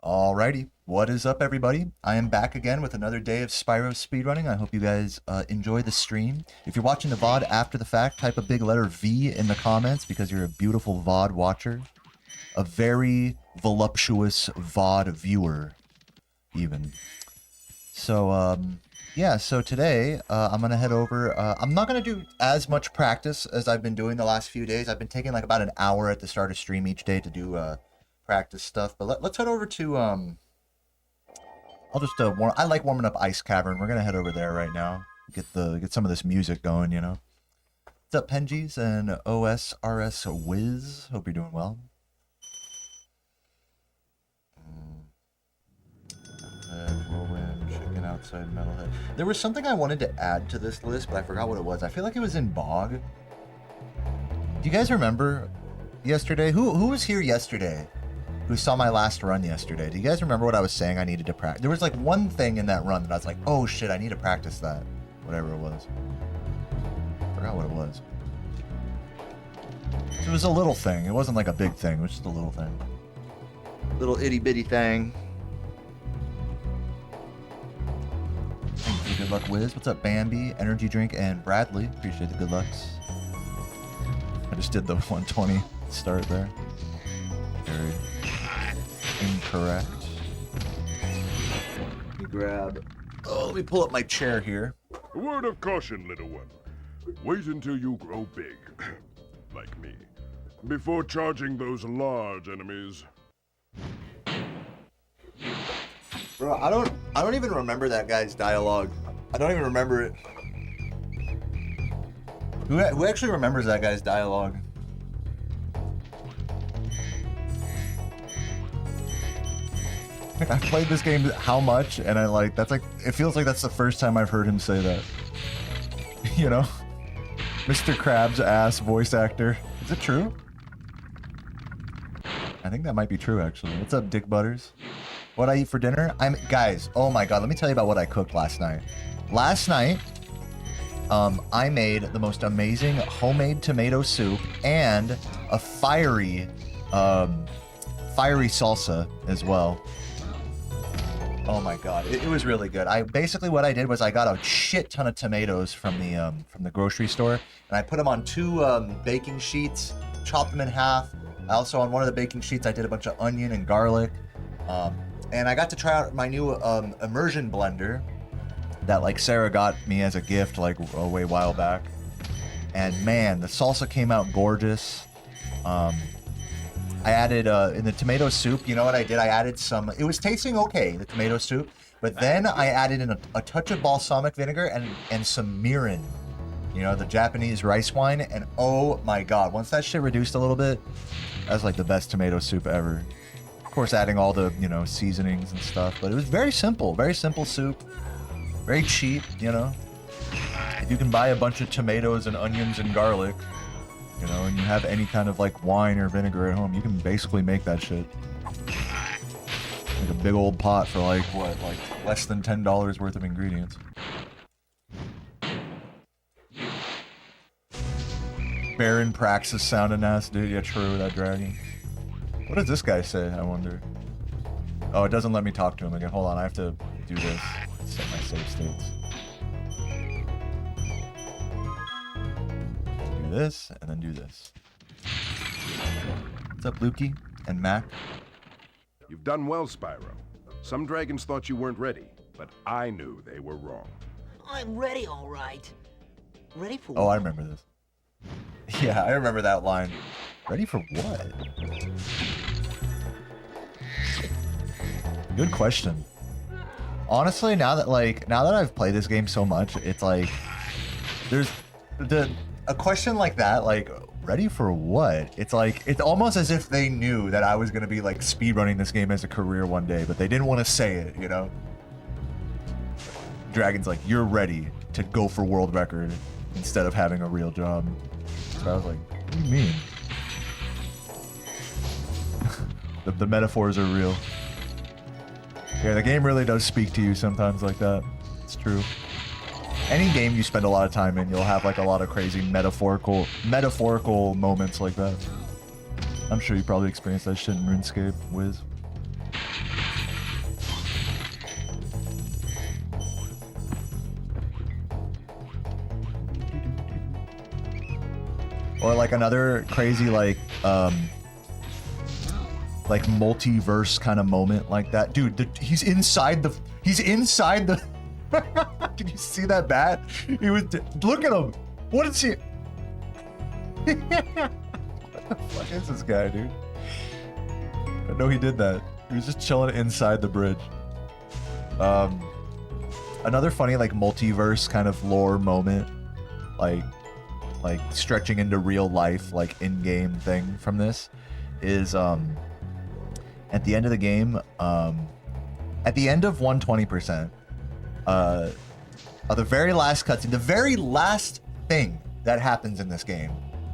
Alrighty, what is up, everybody? I am back again with another day of Spyro speedrunning. I hope you guys enjoy the stream. If you're watching the VOD after the fact, type a big letter V in the comments because you're a beautiful VOD watcher. A very voluptuous VOD viewer, even. So, yeah, so today I'm going to head over. I'm not going to do as much practice as I've been doing the last few days. I've been taking like about an hour at the start of stream each day to do practice stuff. But let's head over to, I'll just, I like warming up Ice Cavern. We're going to head over there right now. Get some of this music going, you know. What's up, Penjies and OSRS Wiz? Hope you're doing well. Whirlwind, chicken outside metalhead. There was something I wanted to add to this list, but I forgot what it was. I feel like it was in Bog. Do you guys remember yesterday? Who was here yesterday? Who saw my last run yesterday? Do you guys remember what I was saying I needed to practice? There was like one thing in that run that I was like, oh shit, I need to practice that. Whatever it was. I forgot what it was. It was a little thing. It wasn't like a big thing. It was just a little thing. Little itty bitty thing. Thank you. Good luck, Wiz. What's up, Bambi, Energy Drink, and Bradley? Appreciate the good lucks. I just did the 120 start there. Very incorrect. Let me grab. Oh, let me pull up my chair here. A word of caution, little one. Wait until you grow big, like me, before charging those large enemies. Bro, I don't even remember that guy's dialogue. I don't even remember it. Who actually remembers that guy's dialogue? I've played this game how much, and it feels like that's the first time I've heard him say that. You know? Mr. Krabs ass voice actor. Is it true? I think that might be true, actually. What's up, Dick Butters? What I eat for dinner? Guys, oh my god, let me tell you about what I cooked last night. Last night, I made the most amazing homemade tomato soup and a fiery salsa as well. Oh my god, it was really good. Basically what I did was I got a shit ton of tomatoes from the grocery store, and I put them on two baking sheets, chopped them in half. Also on one of the baking sheets I did a bunch of onion and garlic, and I got to try out my new immersion blender that like Sarah got me as a gift like a way while back, and man, the salsa came out gorgeous. I added, in the tomato soup, you know what I did? I added some, it was tasting okay, the tomato soup, but then I added in a touch of balsamic vinegar and some mirin, you know, the Japanese rice wine, and oh my god, once that shit reduced a little bit, that was like the best tomato soup ever. Of course, adding all the, you know, seasonings and stuff, but it was very simple soup, very cheap, you know. If you can buy a bunch of tomatoes and onions and garlic, you know, and you have any kind of like wine or vinegar at home, you can basically make that shit. Like a big old pot for like, what, like less than $10 worth of ingredients. Baron Praxis sounding ass, dude. Yeah, true, that dragon. What does this guy say, I wonder? Oh, it doesn't let me talk to him again. Hold on, I have to do this. Set my save states. This and then do this. What's up, Lukey and Mac? You've done well, Spyro. Some dragons thought you weren't ready, but I knew they were wrong. I'm ready, all right. Ready for Oh, what? I remember this. Yeah, I remember that line. Ready for what? Good question. Honestly, now that I've played this game so much, it's like there's a question like that, like, ready for what? It's like, it's almost as if they knew that I was going to be, like, speedrunning this game as a career one day, but they didn't want to say it, you know? Dragon's like, you're ready to go for world record instead of having a real job. So I was like, what do you mean? the metaphors are real. Yeah, the game really does speak to you sometimes like that. It's true. Any game you spend a lot of time in, you'll have like a lot of crazy metaphorical moments like that. I'm sure you probably experienced that shit in RuneScape, Wiz. Or like another crazy like multiverse kind of moment like that. Dude, he's inside the Did you see that bat? He was look at him. What is he? What the fuck is this guy, dude? I know he did that. He was just chilling inside the bridge. Another funny like multiverse kind of lore moment, like stretching into real life, like in-game thing from this is at the end of the game, at the end of 120%, the very last cutscene, the very last thing that happens in this game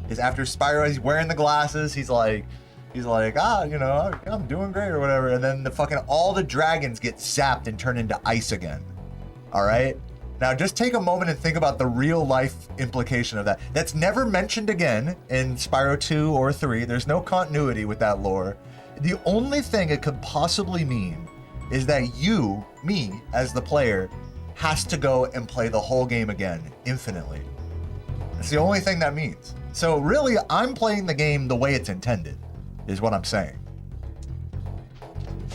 is after Spyro, he's wearing the glasses, he's like, you know, I'm doing great or whatever, and then all the dragons get zapped and turn into ice again. All right? Now just take a moment and think about the real life implication of that. That's never mentioned again in Spyro 2 or 3. There's no continuity with that lore. The only thing it could possibly mean is that you, me, as the player, has to go and play the whole game again, infinitely. That's the only thing that means. So really, I'm playing the game the way it's intended, is what I'm saying.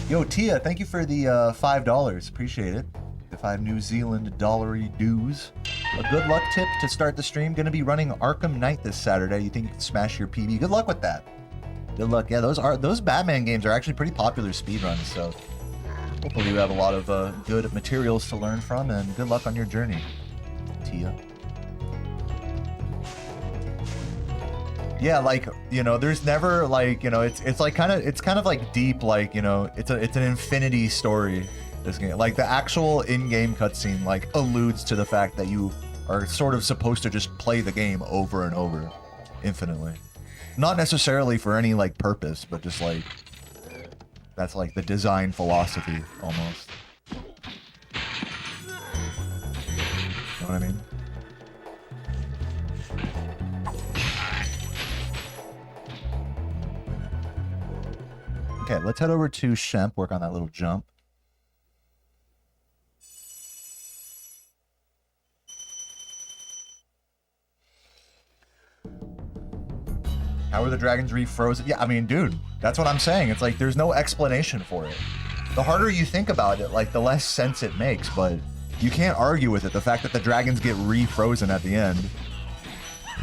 Yo, Tia, thank you for the $5. Appreciate it. The 5 New Zealand dollary dues. A good luck tip to start the stream. Gonna be running Arkham Knight this Saturday. You think you can smash your PB? Good luck with that. Good luck. Yeah, those Batman games are actually pretty popular speedruns, so hopefully you have a lot of good materials to learn from, and good luck on your journey, Tia. Yeah, like, you know, there's never like, you know, it's like kind of like deep, like, you know, it's an infinity story, this game. Like the actual in-game cutscene like alludes to the fact that you are sort of supposed to just play the game over and over infinitely. Not necessarily for any like purpose, but just like that's like the design philosophy almost. You know what I mean? Okay, let's head over to Shemp, work on that little jump. How are the dragons refrozen? Yeah, I mean, dude, that's what I'm saying. It's like there's no explanation for it. The harder you think about it, like the less sense it makes, but you can't argue with it. The fact that the dragons get refrozen at the end.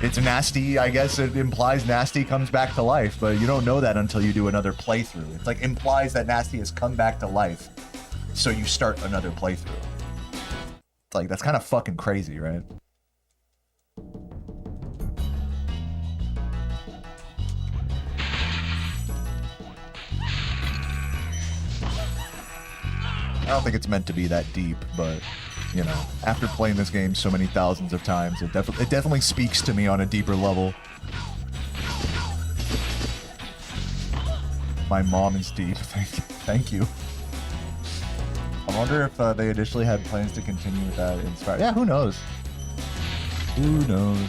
It's nasty, I guess it implies Nasty comes back to life, but you don't know that until you do another playthrough. It's like implies that Nasty has come back to life, so you start another playthrough. It's like, that's kind of fucking crazy, right? I don't think it's meant to be that deep, but you know, after playing this game so many thousands of times, it definitely speaks to me on a deeper level. My mom is deep. Thank you. I wonder if they initially had plans to continue with that in Spyro. Yeah, who knows? Who knows?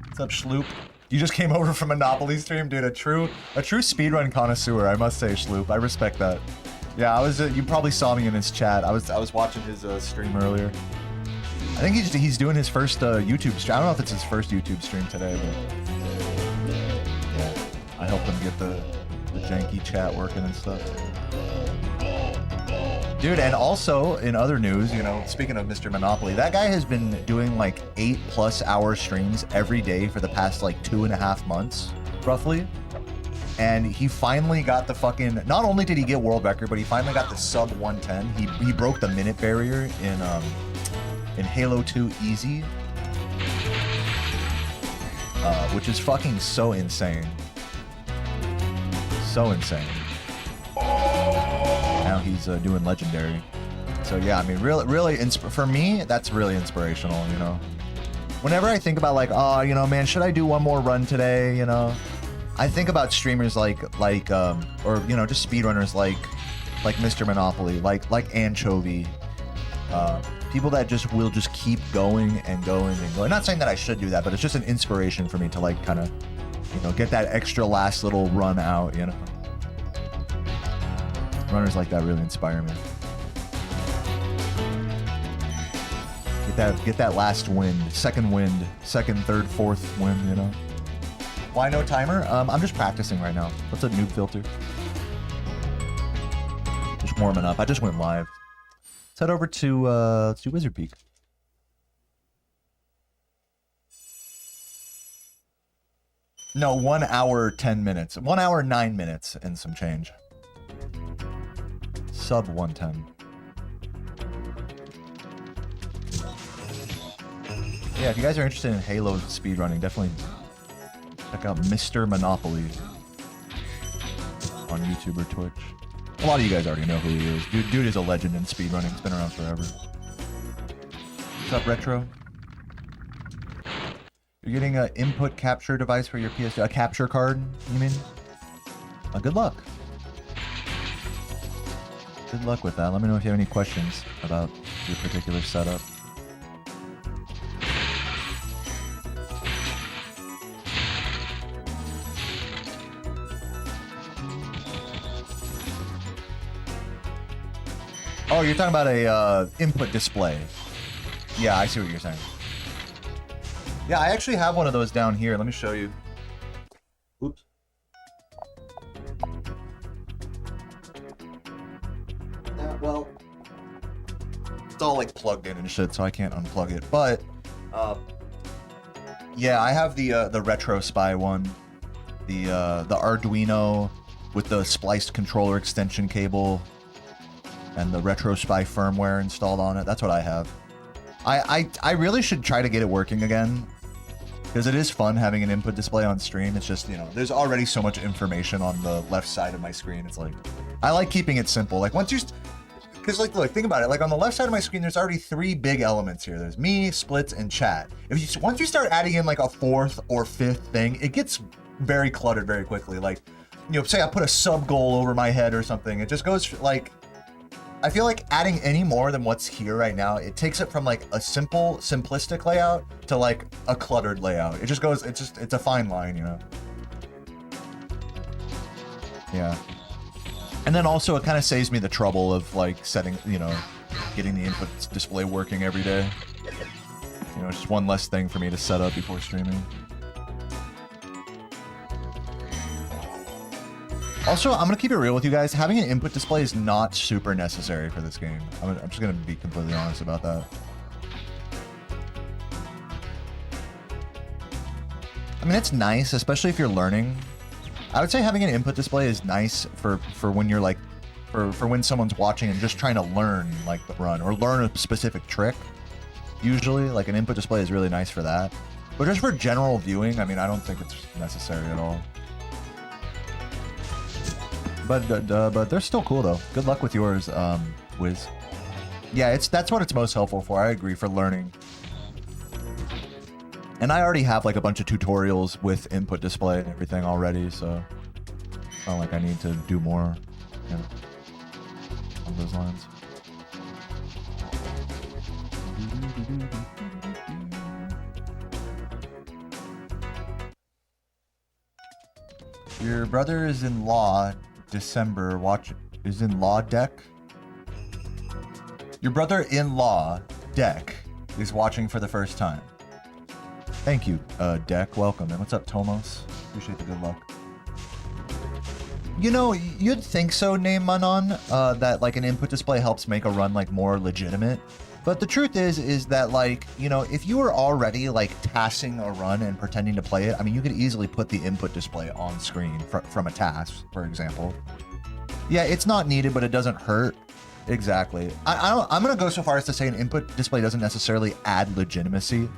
What's up, Schloop? You just came over from Monopoly stream, dude. A true speedrun connoisseur, I must say, Schloop. I respect that. Yeah, I was. You probably saw me in his chat. I was watching his stream earlier. I think he's doing his first YouTube stream. I don't know if it's his first YouTube stream today, but yeah, I helped him get the janky chat working and stuff. Dude, and also in other news, you know, speaking of Mr. Monopoly, that guy has been doing like 8+ hour streams every day for the past like 2.5 months, roughly. And he finally got the fucking, not only did he get world record, but he finally got the sub 110. He broke the minute barrier in Halo 2 Easy, which is fucking so insane. So insane. Now he's doing legendary. So yeah, I mean, really, for me, that's really inspirational, you know. Whenever I think about like, oh, you know, man, should I do one more run today, you know? I think about streamers like or you know, just speedrunners like Mr. Monopoly, like Anchovy, people that just will just keep going and going and going. Not saying that I should do that, but it's just an inspiration for me to like kind of, you know, get that extra last little run out, you know. Runners like that really inspire me. Get that last wind, second wind, second, third, fourth wind, you know. Why no timer? I'm just practicing right now. What's a noob filter? Just warming up. I just went live. Let's head over to let's do Wizard Peak. No, 1 hour 10 minutes. 1 hour 9 minutes and some change. Sub 110. Yeah, if you guys are interested in Halo speedrunning, definitely check out Mr. Monopoly on YouTube or Twitch. A lot of you guys already know who he is. Dude is a legend in speedrunning. He's been around forever. What's up, Retro? You're getting an input capture device for your PS2. A capture card, you mean? Good luck. Good luck with that. Let me know if you have any questions about your particular setup. Oh, you're talking about a input display. Yeah, I see what you're saying. Yeah, I actually have one of those down here. Let me show you. Oops. Well, it's all like plugged in and shit, so I can't unplug it. But yeah, I have the Retro Spy one, the Arduino with the spliced controller extension cable, and the Retro Spy firmware installed on it. That's what I have. I really should try to get it working again, because it is fun having an input display on stream. It's just, you know, there's already so much information on the left side of my screen. It's like, I like keeping it simple. Like once you, because like, look, think about it. Like on the left side of my screen, there's already 3 big elements here. There's me, splits, and chat. If you, once you start adding in like a 4th or 5th thing, it gets very cluttered very quickly. Like, you know, say I put a sub goal over my head or something. It just goes like, I feel like adding any more than what's here right now, it takes it from like a simple, simplistic layout to like a cluttered layout. It just goes, it's a fine line, you know? Yeah. And then also it kind of saves me the trouble of like setting, you know, getting the input display working every day. You know, it's just one less thing for me to set up before streaming. Also, I'm gonna keep it real with you guys. Having an input display is not super necessary for this game. I'm just gonna be completely honest about that. I mean, it's nice, especially if you're learning. I would say having an input display is nice for when you're like, for when someone's watching and just trying to learn like the run or learn a specific trick. Usually, like an input display is really nice for that. But just for general viewing, I mean, I don't think it's necessary at all. But they're still cool though. Good luck with yours, Wiz. Yeah, that's what it's most helpful for. I agree, for learning. And I already have like a bunch of tutorials with input display and everything already, so it's not like I need to do more, you know, on those lines. Your brother is in law. December is in law deck. Your brother-in-law deck is watching for the first time. Thank you, Deck. Welcome. And what's up, Tomos? Appreciate the good luck. You know, you'd think so, Name Manon, that like an input display helps make a run like more legitimate. But the truth is that like, you know, if you were already like tassing a run and pretending to play it, I mean, you could easily put the input display on screen from a task, for example. Yeah, it's not needed, but it doesn't hurt. Exactly. I'm gonna go so far as to say an input display doesn't necessarily add legitimacy.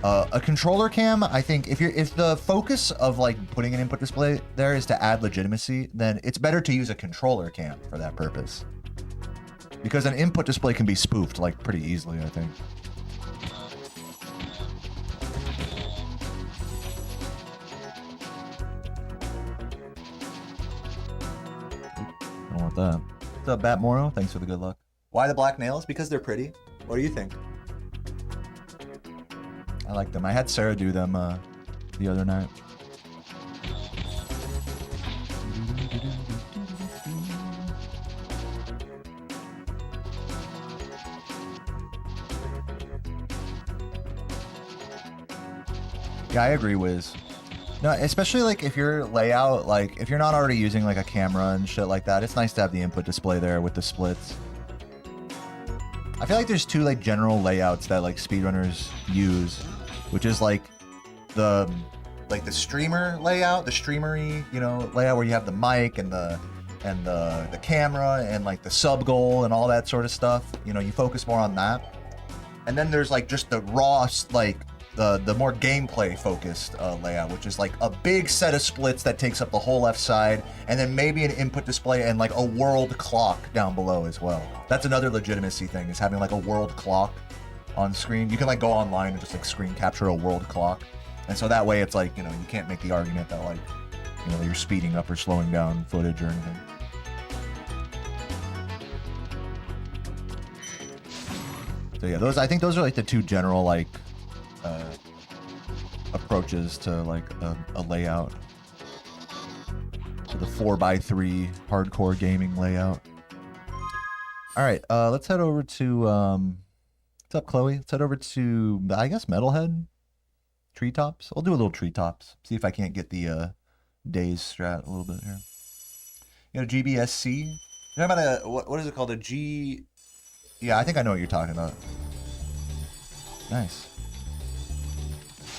A controller cam, I think if the focus of like putting an input display there is to add legitimacy, then it's better to use a controller cam for that purpose. Because an input display can be spoofed like pretty easily, I think. I don't want that. What's up, Bat Moro? Thanks for the good luck. Why the black nails? Because they're pretty. What do you think? I like them. I had Sarah do them the other night. Yeah, I agree, Wiz. No, especially like if your layout, like if you're not already using like a camera and shit like that, it's nice to have the input display there with the splits. I feel like there's two like general layouts that like speedrunners use, which is like the streamer layout, the streamery, you know, layout where you have the mic and the camera and like the sub goal and all that sort of stuff. You know, you focus more on that. And then there's like just the raw, like the more gameplay focused layout, which is like a big set of splits that takes up the whole left side, and then maybe an input display and like a world clock down below as well. That's another legitimacy thing, is having like a world clock on screen. You can like go online and just like screen capture a world clock, and so that way it's like, you know, you can't make the argument that like, you know, you're speeding up or slowing down footage or anything. So yeah, I think those are like the two general like approaches to like a layout, to the 4x3 hardcore gaming layout. All right, let's head over to what's up, Chloe? Let's head over to, I guess, Metalhead Treetops. I'll do a little Treetops, see if I can't get the days strat a little bit here. You know, GBSC. You're talking about what is it called? A G. Yeah, I think I know what you're talking about. Nice.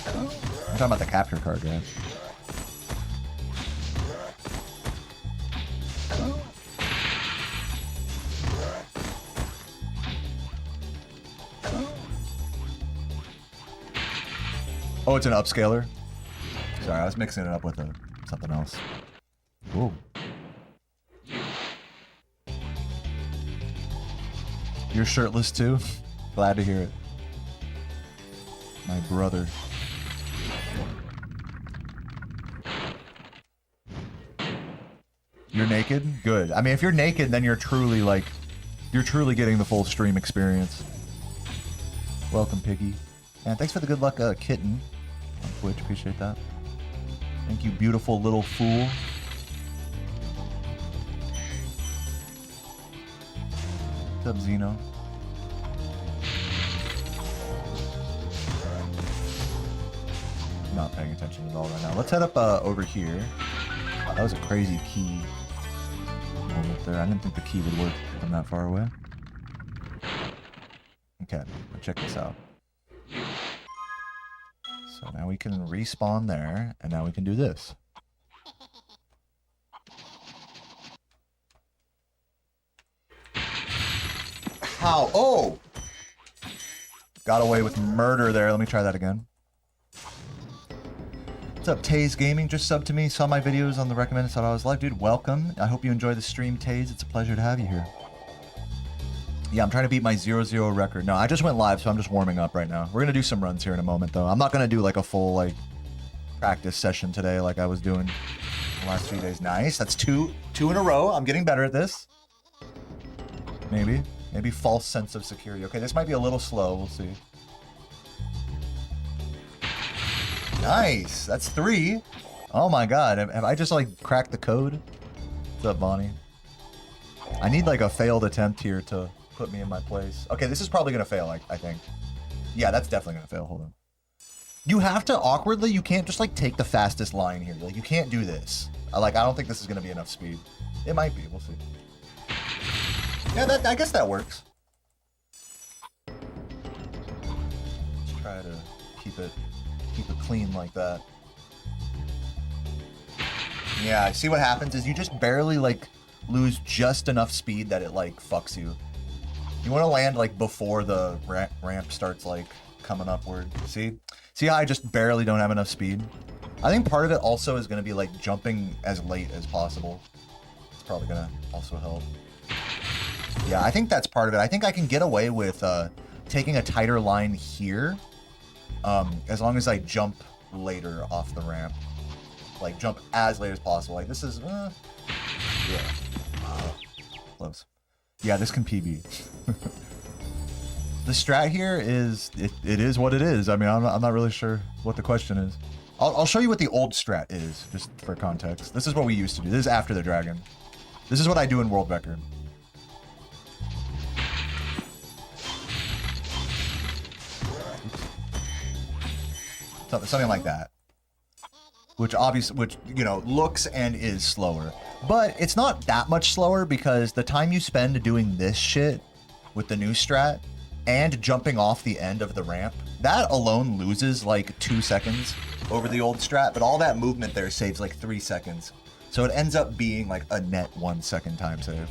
I'm talking about the capture card, right? Oh, it's an upscaler? Sorry, I was mixing it up with something else. Ooh. You're shirtless too? Glad to hear it. My brother. You're naked? Good. I mean, if you're naked, then you're truly like, you're truly getting the full stream experience. Welcome, Piggy. And thanks for the good luck, kitten on Twitch. Appreciate that. Thank you, beautiful little fool. What's up, Zeno? Not paying attention at all right now. Let's head up over here. Wow, that was a crazy key moment there. I didn't think the key would work from that far away. Okay, let's check this out. So now we can respawn there, and now we can do this. How? Oh! Got away with murder there. Let me try that again. What's up, Taze Gaming? Just subbed to me, saw my videos on the recommended, thought I was live. Dude, welcome. I hope you enjoy the stream, Taze. It's a pleasure to have you here. Yeah, I'm trying to beat my 0-0 record. No, I just went live, so I'm just warming up right now. We're going to do some runs here in a moment, though. I'm not going to do, like, a full, like, practice session today like I was doing the last few days. Nice. That's two in a row. I'm getting better at this. Maybe. Maybe false sense of security. Okay, this might be a little slow. We'll see. Nice. That's 3. Oh my god. Have I just like cracked the code? What's up, Bonnie? I need like a failed attempt here to put me in my place. Okay, this is probably gonna fail, I think. Yeah, that's definitely gonna fail. Hold on. You have to awkwardly, you can't just like take the fastest line here. Like you can't do this. I don't think this is gonna be enough speed. It might be, we'll see. Yeah, I guess that works. Let's try to keep it clean like that. Yeah, see what happens is you just barely like lose just enough speed that it like fucks you. You want to land like before the ramp starts like coming upward. See how I just barely don't have enough speed? I think part of it also is going to be like jumping as late as possible. It's probably going to also help. Yeah, I think that's part of it. I think I can get away with taking a tighter line here. As long as I jump later off the ramp. Like, jump as late as possible. Like, this is, yeah. Close. Yeah, this can PB. The strat here is, it is what it is. I mean, I'm not really sure what the question is. I'll show you what the old strat is, just for context. This is what we used to do. This is after the dragon. This is what I do in World Record. something like that. Which you know, looks and is slower. But it's not that much slower because the time you spend doing this shit with the new strat and jumping off the end of the ramp, that alone loses like 2 seconds over the old strat, but all that movement there saves like 3 seconds. So it ends up being like a net 1 second time save.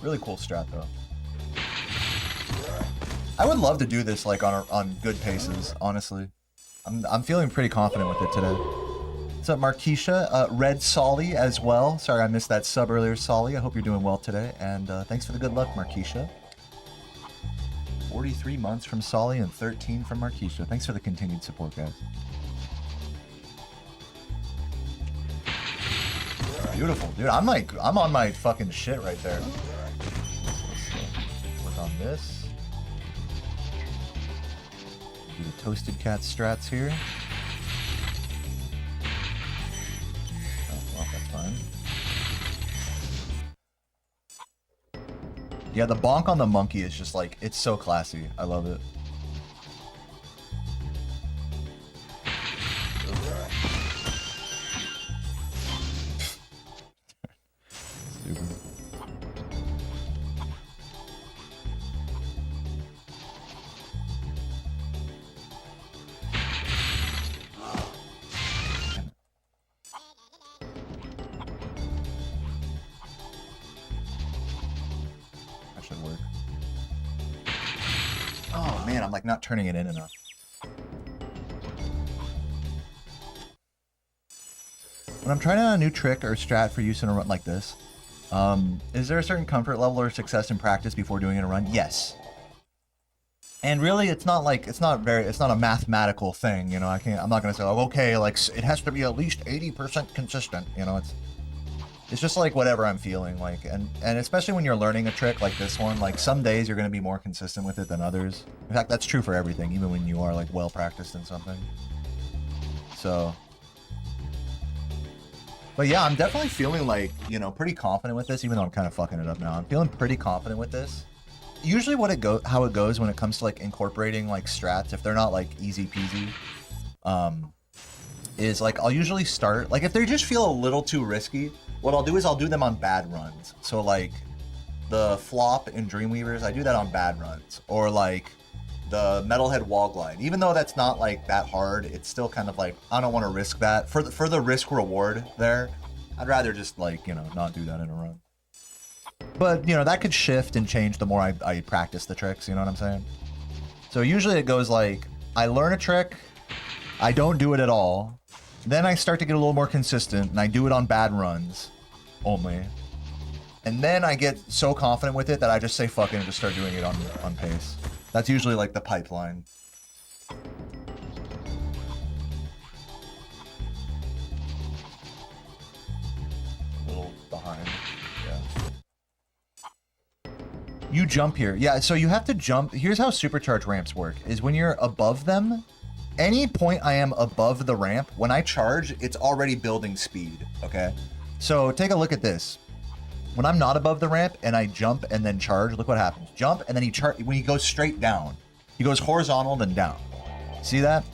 Really cool strat though. I would love to do this like on good paces, honestly. I'm feeling pretty confident with it today. What's up, Markeisha? Red Solly as well. Sorry I missed that sub earlier, Solly. I hope you're doing well today. And thanks for the good luck, Markeisha. 43 months from Solly and 13 from Markeisha. Thanks for the continued support, guys. Beautiful, dude. I'm on my fucking shit right there. Work on this. Do the Toasted Cat strats here. Oh, well, that's fine. Yeah, the bonk on the monkey is just like, it's so classy. I love it. Stupid. Work. Oh man, I'm like not turning it in enough. When I'm trying out a new trick or strat for use in a run like this, is there a certain comfort level or success in practice before doing it in a run? Yes. And really, it's not a mathematical thing, you know. I'm not gonna say, oh, okay, like it has to be at least 80% consistent, you know. It's just like whatever I'm feeling like, and especially when you're learning a trick like this one, like some days you're gonna be more consistent with it than others. In fact, that's true for everything, even when you are like well practiced in something. So, but yeah, I'm definitely feeling like, you know, pretty confident with this, even though I'm kind of fucking it up now. I'm feeling pretty confident with this. Usually how it goes when it comes to like incorporating like strats, if they're not like easy peasy, is like I'll usually start, like if they just feel a little too risky, what I'll do is I'll do them on bad runs. So like the flop in Dreamweavers, I do that on bad runs. Or like the Metalhead Wall Glide. Even though that's not like that hard, it's still kind of like, I don't want to risk that. For the risk reward there, I'd rather just like, you know, not do that in a run. But, you know, that could shift and change the more I practice the tricks, you know what I'm saying? So usually it goes like, I learn a trick, I don't do it at all, then I start to get a little more consistent, and I do it on bad runs only. And then I get so confident with it that I just say fuck it and just start doing it on pace. That's usually like the pipeline. A little behind, yeah. You jump here. Yeah, so you have to jump. Here's how supercharge ramps work, is when you're above them, any point I am above the ramp, when I charge, it's already building speed, okay? So take a look at this. When I'm not above the ramp and I jump and then charge, look what happens. Jump and then when he goes straight down, he goes horizontal then down. See that?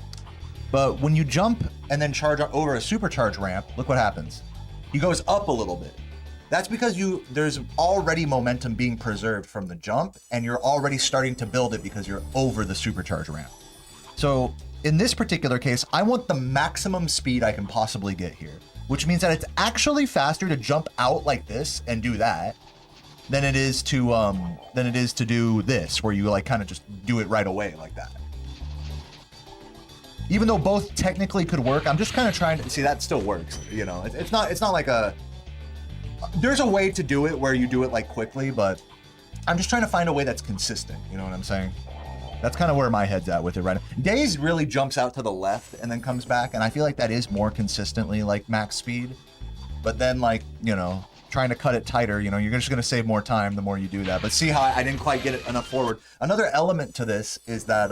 But when you jump and then charge over a supercharge ramp, look what happens. He goes up a little bit. That's because there's already momentum being preserved from the jump, and you're already starting to build it because you're over the supercharge ramp. So in this particular case, I want the maximum speed I can possibly get here, which means that it's actually faster to jump out like this and do that than it is to do this, where you like kind of just do it right away like that. Even though both technically could work, I'm just kind of trying to see that still works. You know, it's not like there's a way to do it where you do it like quickly, but I'm just trying to find a way that's consistent. You know what I'm saying? That's kind of where my head's at with it right now. Days really jumps out to the left and then comes back, and I feel like that is more consistently like max speed. But then, like, you know, trying to cut it tighter, you know, you're just going to save more time the more you do that. But see how I didn't quite get it enough forward. Another element to this is that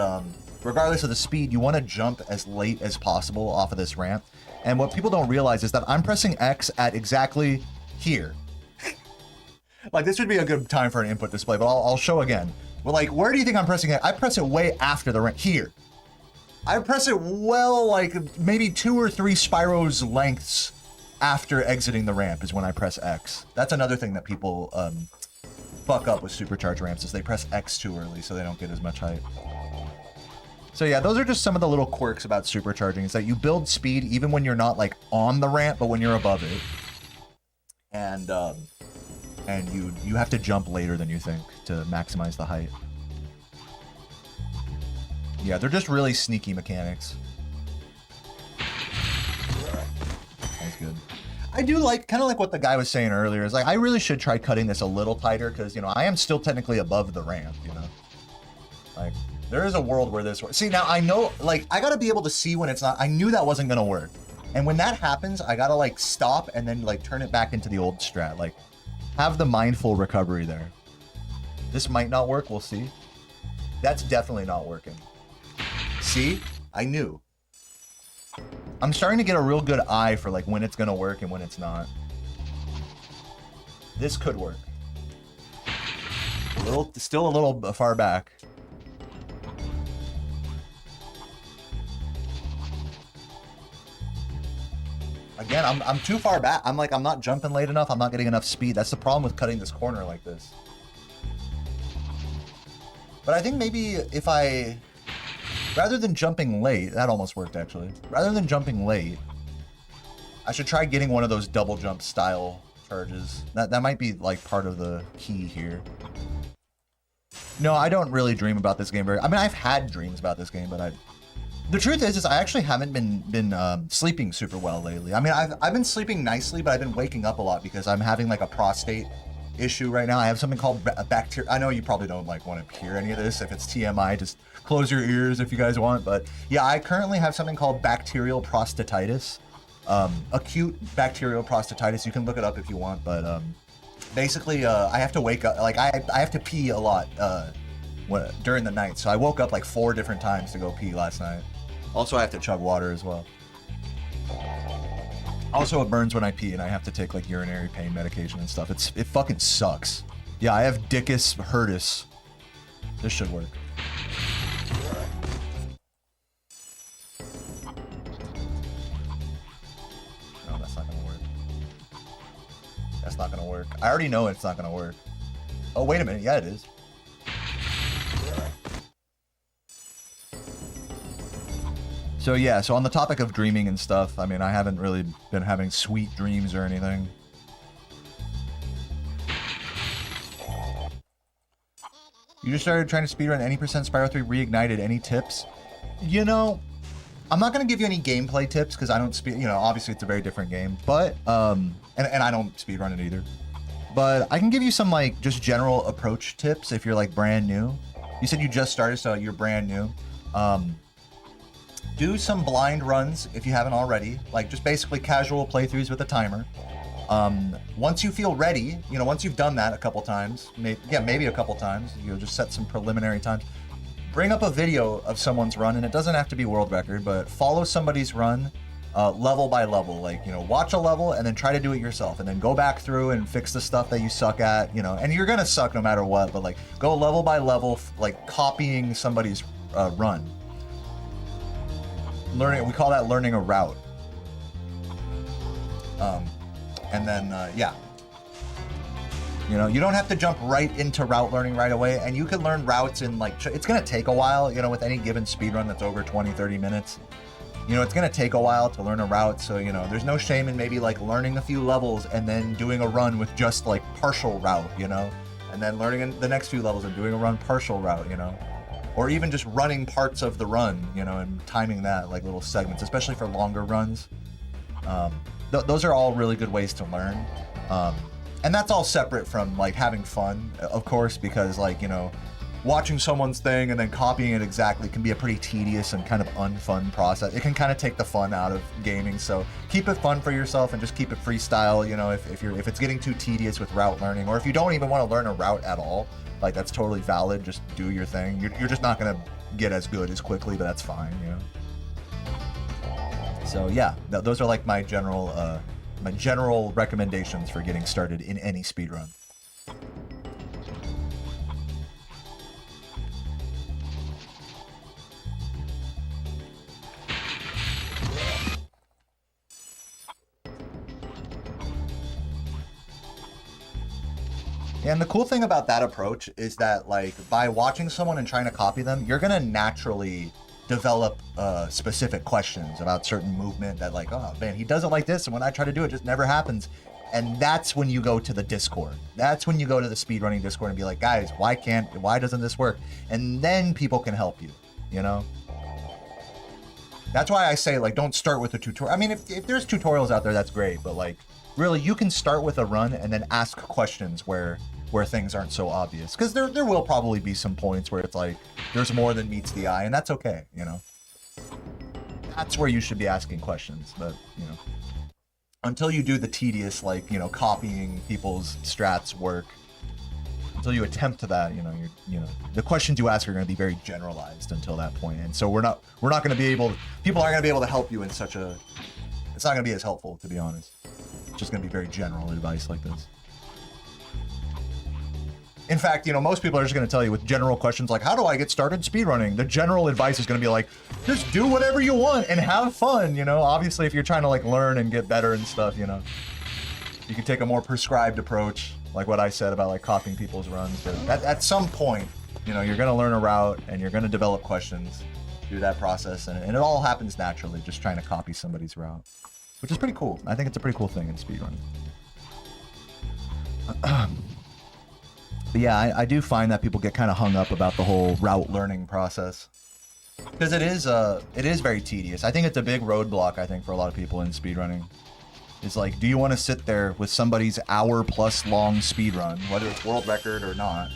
regardless of the speed, you want to jump as late as possible off of this ramp. And what people don't realize is that I'm pressing X at exactly here. Like, this would be a good time for an input display, but I'll show again. Well, like, where do you think I'm pressing it? I press it way after the ramp. Here. I press it well, like, maybe 2 or 3 Spyro's lengths after exiting the ramp is when I press X. That's another thing that people fuck up with supercharged ramps, is they press X too early so they don't get as much height. So yeah, those are just some of the little quirks about supercharging, is that you build speed even when you're not, like, on the ramp, but when you're above it. And you have to jump later than you think to maximize the height. Yeah, they're just really sneaky mechanics. That's good. I do like, kind of like what the guy was saying earlier, is like, I really should try cutting this a little tighter, because, you know, I am still technically above the ramp, you know? Like, there is a world where this works. See, now I know, like, I gotta be able to see when it's not, I knew that wasn't gonna work. And when that happens, I gotta, like, stop and then, like, turn it back into the old strat. Like, have the mindful recovery there. This might not work, we'll see. That's definitely not working. See? I knew. I'm starting to get a real good eye for, like, when it's gonna work and when it's not. This could work. Still a little far back. Again, I'm too far back. I'm not jumping late enough. I'm not getting enough speed. That's the problem with cutting this corner like this. But I think maybe if I, rather than jumping late, that almost worked actually. Rather than jumping late, I should try getting one of those double jump style charges. That might be like part of the key here. No, I don't really dream about this game very. I mean, I've had dreams about this game, but the truth is I actually haven't been sleeping super well lately. I mean, I've been sleeping nicely, but I've been waking up a lot because I'm having like a prostate issue right now. I have something called bacteria. I know you probably don't like want to hear any of this. If it's TMI, just close your ears if you guys want. But yeah, I currently have something called bacterial prostatitis, acute bacterial prostatitis. You can look it up if you want, but basically, I have to wake up. Like I have to pee a lot during the night. So I woke up like 4 different times to go pee last night. Also, I have to chug water as well. Also, it burns when I pee, and I have to take like urinary pain medication and stuff. It fucking sucks. Yeah, I have Dickus Hirtus. This should work. No, that's not gonna work. That's not gonna work. I already know it's not gonna work. Oh, wait a minute. Yeah, it is. So yeah, so on the topic of dreaming and stuff, I mean, I haven't really been having sweet dreams or anything. You just started trying to speedrun any percent Spyro 3 Reignited. Any tips? You know, I'm not going to give you any gameplay tips because I don't speed, you know, obviously it's a very different game, but, and I don't speedrun it either. But I can give you some like just general approach tips if you're like brand new. You said you just started, so you're brand new. Do some blind runs if you haven't already, like just basically casual playthroughs with a timer. Once you feel ready, you know, once you've done that a couple times, maybe a couple times, you'll just set some preliminary times. Bring up a video of someone's run, and it doesn't have to be world record, but follow somebody's run level by level. Like, you know, watch a level and then try to do it yourself, and then go back through and fix the stuff that you suck at, you know, and you're gonna suck no matter what, but like go level by level, like copying somebody's run. Learning, we call that learning a route. And then, yeah. You know, you don't have to jump right into route learning right away, and you can learn routes in like, it's gonna take a while, you know, with any given speedrun that's over 20, 30 minutes. You know, it's gonna take a while to learn a route, so, you know, there's no shame in maybe like learning a few levels and then doing a run with just like partial route, you know? And then learning the next few levels and doing a run partial route, you know? Or even just running parts of the run, you know, and timing that, like little segments, especially for longer runs. Those are all really good ways to learn. And that's all separate from like having fun, of course, because like, you know, watching someone's thing and then copying it exactly can be a pretty tedious and kind of unfun process. It can kind of take the fun out of gaming. So keep it fun for yourself and just keep it freestyle. You know, if it's getting too tedious with route learning, or if you don't even want to learn a route at all, like that's totally valid. Just do your thing. You're just not gonna get as good as quickly, but that's fine, you know. So yeah, those are like my general recommendations for getting started in any speedrun. And the cool thing about that approach is that, like, by watching someone and trying to copy them, you're gonna naturally develop specific questions about certain movement that, like, oh man, he does it like this, and when I try to do it, it just never happens. And that's when you go to the Discord. That's when you go to the speedrunning Discord and be like, guys, why doesn't this work? And then people can help you, you know? That's why I say, like, don't start with a tutorial. I mean, if there's tutorials out there, that's great, but, like, really, you can start with a run and then ask questions where things aren't so obvious. Because there will probably be some points where it's like, there's more than meets the eye, and that's okay, you know? That's where you should be asking questions, but, you know. Until you do the tedious, like, you know, copying people's strats work, until you attempt to that, you know, the questions you ask are going to be very generalized until that point. And so we're not going to be able, people aren't going to be able to help you in such a, it's not going to be as helpful, to be honest. It's just going to be very general advice like this. In fact, you know, most people are just going to tell you with general questions like, how do I get started speedrunning? The general advice is going to be like, just do whatever you want and have fun, you know? Obviously, if you're trying to, like, learn and get better and stuff, you know, you can take a more prescribed approach, like what I said about, like, copying people's runs. But at some point, you know, you're going to learn a route and you're going to develop questions through that process. And it all happens naturally, just trying to copy somebody's route, which is pretty cool. I think it's a pretty cool thing in speedrunning. But yeah, I do find that people get kind of hung up about the whole route learning process. Because it is very tedious. I think it's a big roadblock, I think, for a lot of people in speedrunning. It's like, do you want to sit there with somebody's hour-plus long speedrun, whether it's world record or not,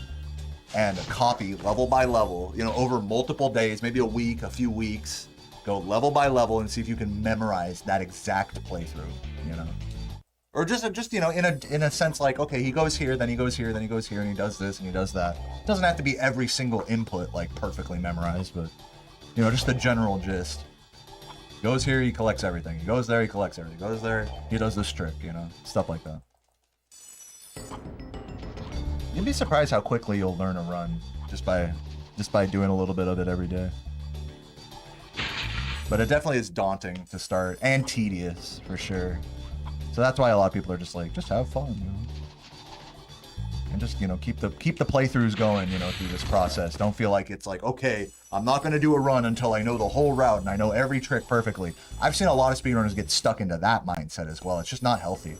and copy level by level, you know, over multiple days, maybe a week, a few weeks, go level by level and see if you can memorize that exact playthrough, you know? Or just you know, in a sense, like, okay, he goes here, then he goes here, then he goes here, and he does this, and he does that. It doesn't have to be every single input, like, perfectly memorized, but, you know, just the general gist. He goes here, he collects everything. He goes there, he collects everything. He goes there, he does this trick, you know? Stuff like that. You'd be surprised how quickly you'll learn a run just by doing a little bit of it every day. But it definitely is daunting to start, and tedious, for sure. So that's why a lot of people are just like, just have fun, you know? And just, you know, keep the playthroughs going, you know, through this process. Don't feel like it's like, okay, I'm not going to do a run until I know the whole route and I know every trick perfectly. I've seen a lot of speedrunners get stuck into that mindset as well. It's just not healthy.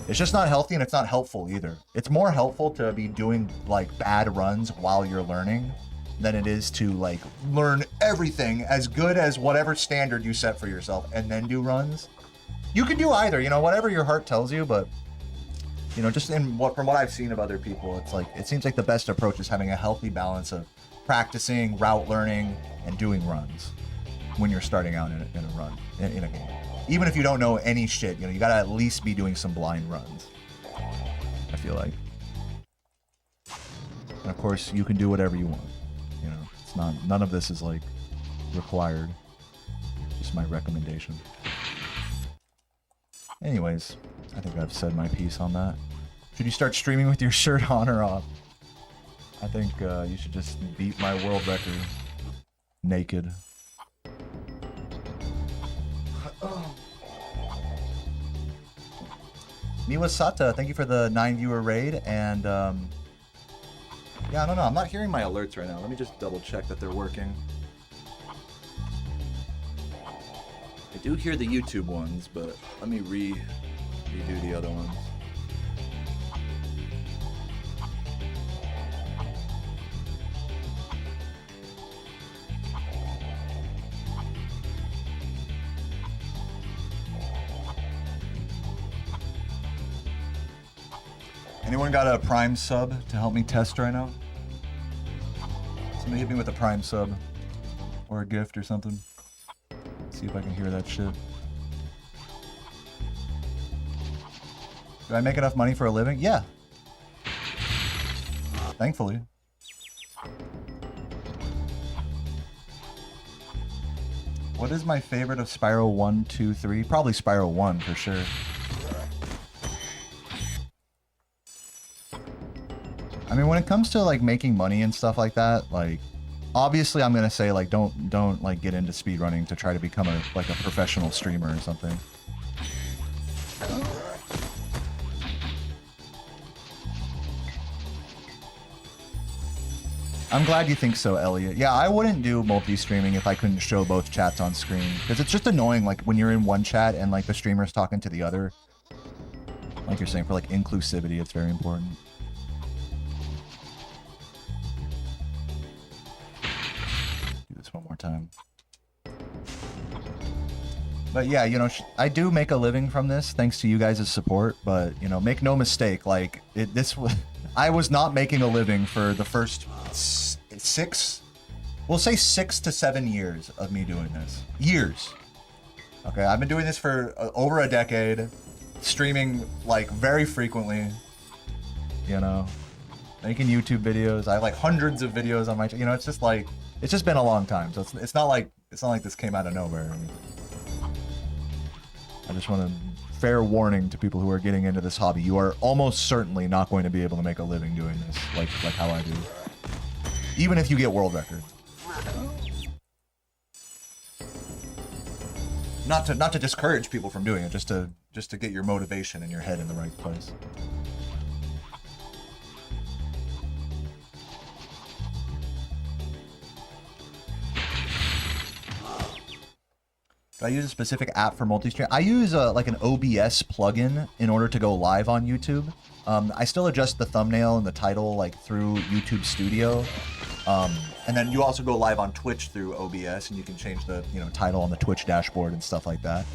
It's just not healthy, and it's not helpful either. It's more helpful to be doing, like, bad runs while you're learning than it is to, like, learn everything as good as whatever standard you set for yourself and then do runs. You can do either, you know, whatever your heart tells you, but, you know, just from what I've seen of other people, it's like, it seems like the best approach is having a healthy balance of practicing, route learning, and doing runs when you're starting out in a run, in a game. Even if you don't know any shit, you know, you gotta at least be doing some blind runs, I feel like. And of course, you can do whatever you want, you know, it's not, none of this is, like, required, just my recommendation. Anyways, I think I've said my piece on that. Should you start streaming with your shirt on or off? I think you should just beat my world record naked. Miwasata, thank you for the 9-viewer raid, and yeah, I don't know, I'm not hearing my alerts right now. Let me just double check that they're working. I do hear the YouTube ones, but let me redo the other ones. Anyone got a Prime sub to help me test right now? Somebody hit me with a Prime sub or a gift or something. See if I can hear that shit. Do I make enough money for a living? Yeah. Thankfully. What is my favorite of Spyro 1, 2, 3? Probably Spyro 1 for sure. I mean, when it comes to, like, making money and stuff like that, like, obviously I'm gonna say, like, don't like get into speedrunning to try to become a professional streamer or something. I'm glad you think so, Elliot. Yeah, I wouldn't do multi-streaming if I couldn't show both chats on screen. Because it's just annoying, like, when you're in one chat and, like, the streamer's talking to the other. Like you're saying, for, like, inclusivity, it's very important. Do this one more time. But yeah, you know, I do make a living from this thanks to you guys' support. But, you know, make no mistake, like, I was not making a living for the first we'll say 6 to 7 years of me doing this. Years. Okay, I've been doing this for over a decade, streaming like very frequently, you know, making YouTube videos. I have like hundreds of videos on my channel. You know, it's just like, it's just been a long time. So it's not like this came out of nowhere. I just want to fair warning to people who are getting into this hobby. You are almost certainly not going to be able to make a living doing this like how I do. Even if you get world record. Not to discourage people from doing it, just to get your motivation and your head in the right place. Do I use a specific app for multi-stream? I use like an OBS plugin in order to go live on YouTube. I still adjust the thumbnail and the title like through YouTube Studio. And then you also go live on Twitch through OBS, and you can change the title on the Twitch dashboard and stuff like that.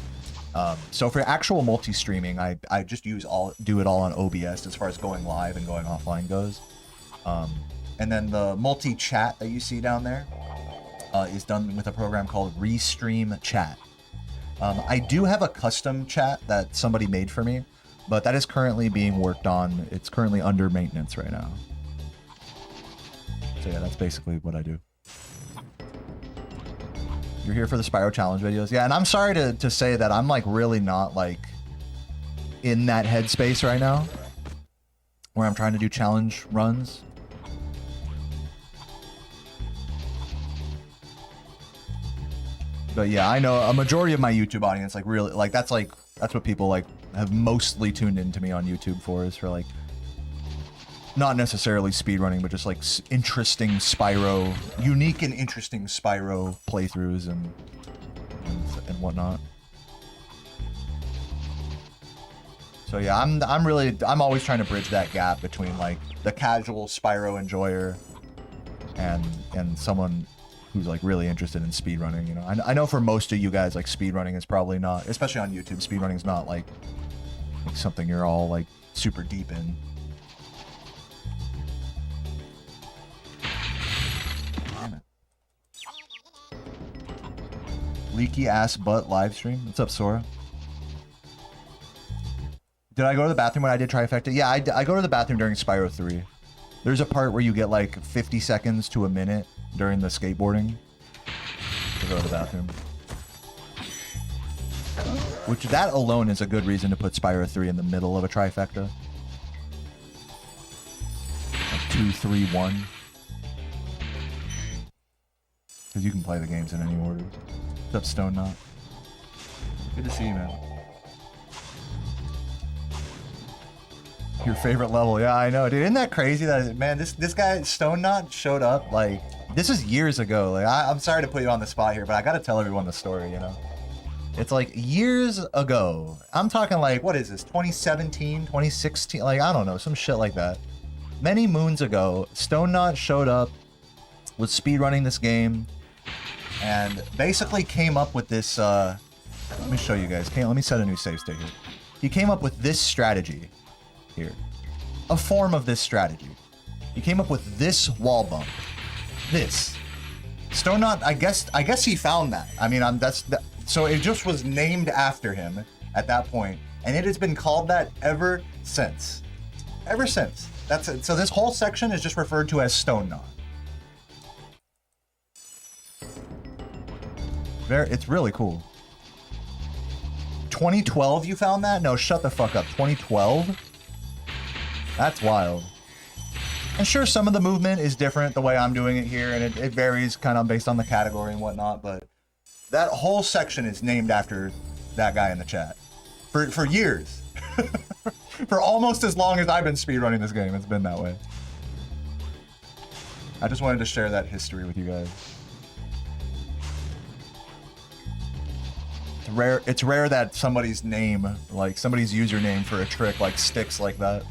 So for actual multi-streaming, I just do it all on OBS as far as going live and going offline goes. And then the multi-chat that you see down there is done with a program called Restream Chat. I do have a custom chat that somebody made for me, but that is currently being worked on. It's currently under maintenance right now. So yeah, that's basically what I do. You're here for the Spyro Challenge videos. Yeah, and I'm sorry to say that I'm like really not like in that headspace right now where I'm trying to do challenge runs. But yeah, I know a majority of my YouTube audience like really like that's what people like have mostly tuned into me on YouTube for, is for like not necessarily speedrunning, but just like interesting Spyro, unique and interesting Spyro playthroughs and whatnot. So yeah, I'm always trying to bridge that gap between like the casual Spyro enjoyer and someone who's like really interested in speedrunning. You know, I know for most of you guys, like speedrunning is probably not, especially on YouTube, speedrunning is not like something you're all like super deep in. Leaky ass butt live stream. What's up, Sora? Did I go to the bathroom when I did Trifecta? Yeah, I go to the bathroom during Spyro 3. There's a part where you get like 50 seconds to a minute during the skateboarding to go to the bathroom. Which that alone is a good reason to put Spyro 3 in the middle of a Trifecta. Like 2, 3, 1. Because you can play the games in any order. What's up, Stone Knot? Good to see you, man. Your favorite level. Yeah, I know, dude. Isn't that crazy that, man, this guy, Stone Knot, showed up, like, this is years ago. Like, I'm sorry to put you on the spot here, but I gotta tell everyone the story, you know? It's like years ago. I'm talking like, what is this, 2017, 2016? Like, I don't know, some shit like that. Many moons ago, Stone Knot showed up, was speedrunning this game, and basically came up with this, let me show you guys. Let me set a new save state here. He came up with this strategy here. A form of this strategy. He came up with this wall bump. This. Stone Knot, I guess he found that. I mean, so it just was named after him at that point, and it has been called that ever since. Ever since. That's it. So this whole section is just referred to as Stone Knot. It's really cool. 2012 you found that? No, shut the fuck up. 2012? That's wild. And sure, some of the movement is different the way I'm doing it here, and it varies kind of based on the category and whatnot, but that whole section is named after that guy in the chat. For years. For almost as long as I've been speedrunning this game, it's been that way. I just wanted to share that history with you guys. It's rare that somebody's name, like somebody's username for a trick, like sticks like that.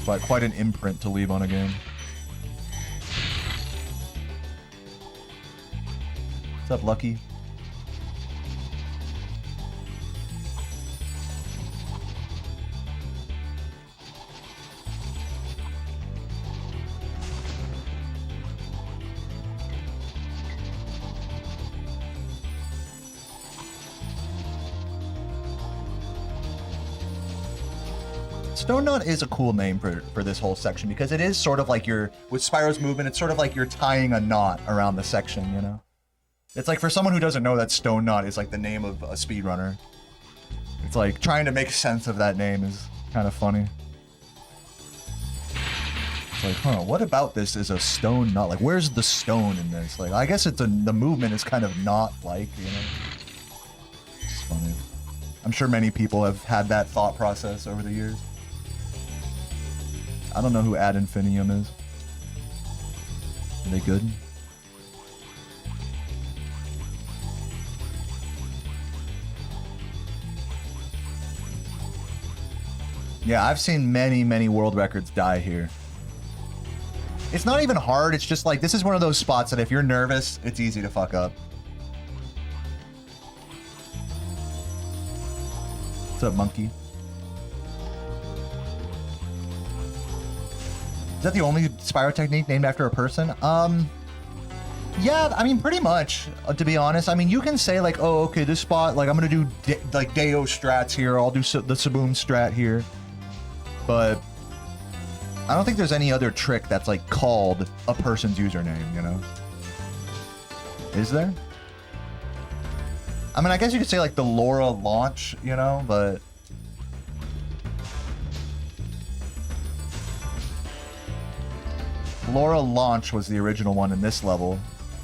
But quite an imprint to leave on a game. What's up, Lucky? Stone Knot is a cool name for this whole section because it is sort of like with Spyro's movement, it's sort of like you're tying a knot around the section, you know? It's like for someone who doesn't know that Stone Knot is like the name of a speedrunner. It's like trying to make sense of that name is kind of funny. It's like, huh, what about this is a stone knot? Like, where's the stone in this? Like, I guess the movement is kind of knot-like, you know? It's funny. I'm sure many people have had that thought process over the years. I don't know who Ad Infinium is. Are they good? Yeah, I've seen many, many world records die here. It's not even hard, it's just like, this is one of those spots that if you're nervous, it's easy to fuck up. What's up, monkey? Is that the only Spyro technique named after a person? Yeah, I mean, pretty much, to be honest. I mean, you can say, like, oh, okay, this spot, like, I'm gonna do, like, Deo strats here, I'll do the Saboom strat here. But I don't think there's any other trick that's, like, called a person's username, you know? Is there? I mean, I guess you could say, like, the Laura launch, you know, but... Flora Launch was the original one in this level,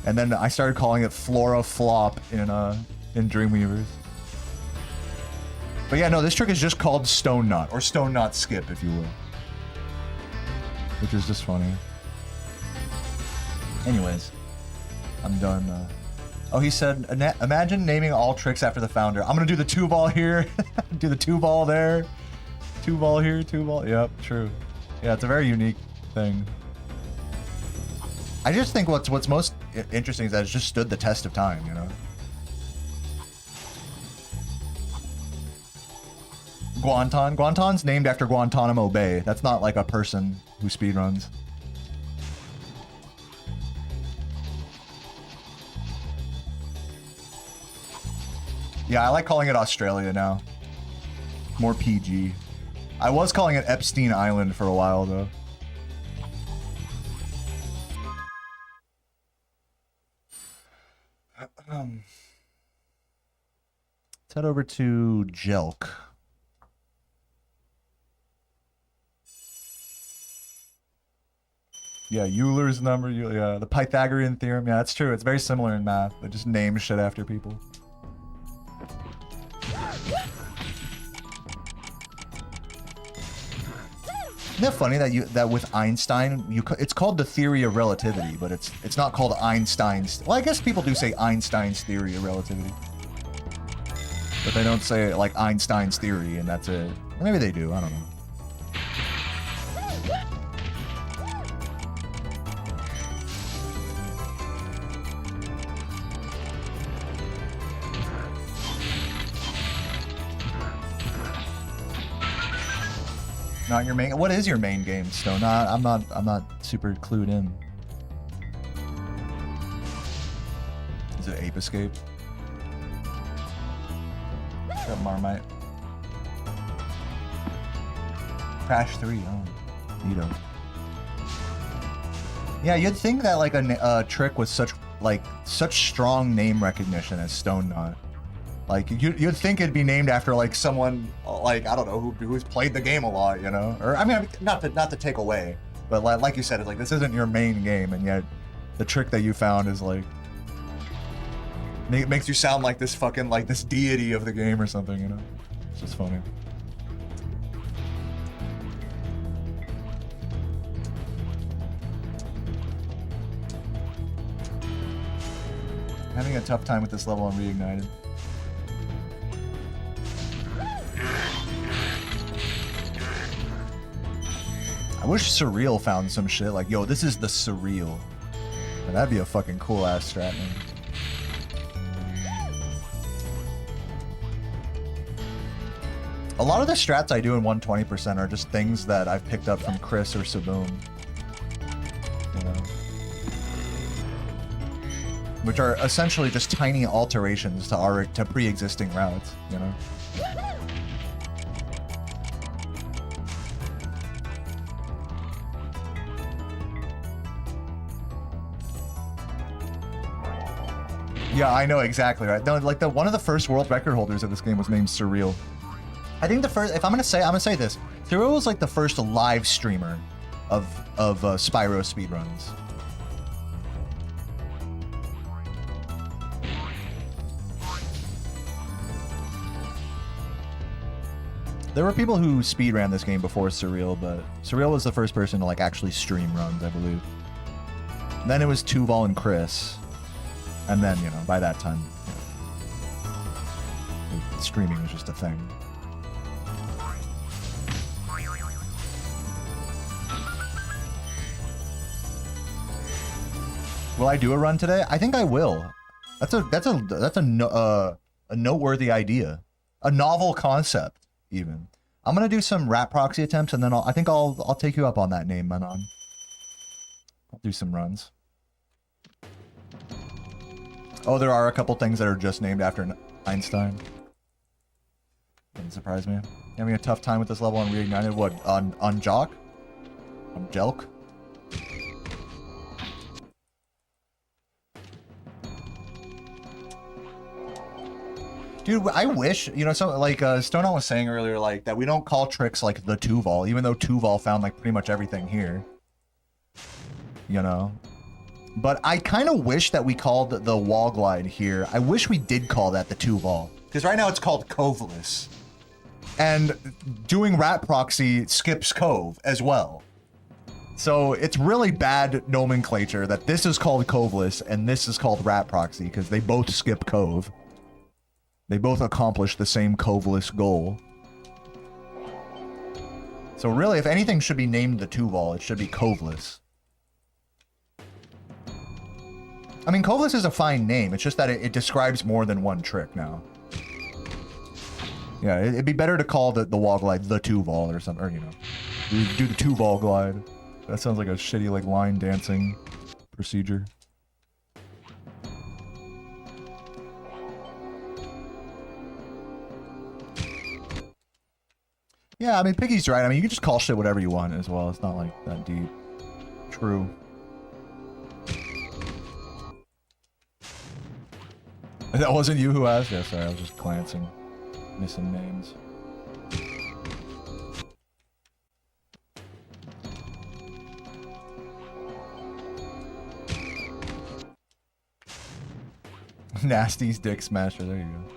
and then I started calling it Flora Flop in Dreamweavers. But yeah, no, this trick is just called Stone Knot, or Stone Knot Skip, if you will. Which is just funny. Anyways, I'm done. Oh, he said, imagine naming all tricks after the founder. I'm gonna do the 2-ball here, do the 2-ball there, 2-ball here, 2-ball. Yep, true. Yeah, it's a very unique thing. I just think what's most interesting is that it's just stood the test of time, you know? Guanton. Guanton's named after Guantanamo Bay. That's not like a person who speedruns. Yeah, I like calling it Australia now. More PG. I was calling it Epstein Island for a while, though. Let's head over to Jelk. Yeah, Euler's number. Yeah, the Pythagorean theorem. Yeah, that's true. It's very similar in math. They just name shit after people. Isn't that funny that with Einstein, it's called the theory of relativity, but it's not called Einstein's. Well, I guess people do say Einstein's theory of relativity, but they don't say like Einstein's theory, and that's it. Or maybe they do. I don't know. Not your main. What is your main game, Stone? I'm not super clued in. Is it Ape Escape? What's up, Marmite? Crash 3. Oh, neato. Yeah, you'd think that like a trick with such strong name recognition as Stone Knot. Like, you'd think it'd be named after, like, someone, like, I don't know, who's played the game a lot, you know? Or, I mean, not to take away, but like you said, it's like, this isn't your main game, and yet the trick that you found is, like, it makes you sound like this fucking, like, this deity of the game or something, you know? It's just funny. Having a tough time with this level on Reignited. I wish Surreal found some shit like, yo, this is the Surreal. That'd be a fucking cool ass strat, man. A lot of the strats I do in 120% are just things that I've picked up from Chris or Saboom. You know? Which are essentially just tiny alterations to pre-existing routes, you know? Yeah, I know exactly right. No, like one of the first world record holders of this game was named Surreal. I think the first, if I'm gonna say this. Surreal was like the first live streamer of Spyro speedruns. There were people who speedran this game before Surreal, but Surreal was the first person to like actually stream runs, I believe. And then it was Tuval and Chris. And then, you know, by that time, you know, streaming was just a thing. Will I do a run today? I think I will. That's a noteworthy idea, a novel concept, even. I'm gonna do some rat proxy attempts, and then I think I'll take you up on that name, Manon. I'll do some runs. Oh, there are a couple things that are just named after Einstein. Doesn't surprise me. Having a tough time with this level on Reignited. What, on Jock? On Jelk? Dude, I wish, you know, so like Stonehall was saying earlier, like that we don't call tricks like the Tuval, even though Tuval found like pretty much everything here. You know? But I kind of wish that we called the wall glide here. I wish we did call that the Tuval. Because right now it's called Coveless. And doing rat proxy skips Cove as well. So it's really bad nomenclature that this is called Coveless and this is called rat proxy because they both skip Cove. They both accomplish the same Coveless goal. So really, if anything should be named the Tuval, it should be Coveless. I mean, Coveless is a fine name. It's just that it describes more than one trick now. Yeah, it'd be better to call the wall glide the Tuval or something, or, you know, do the Tuval glide. That sounds like a shitty, like, line dancing procedure. Yeah, I mean, Piggy's right. I mean, you can just call shit whatever you want as well. It's not, like, that deep. True. That wasn't you who asked? Yeah, sorry, I was just glancing. Missing names. Nasty's Dick Smasher, there you go.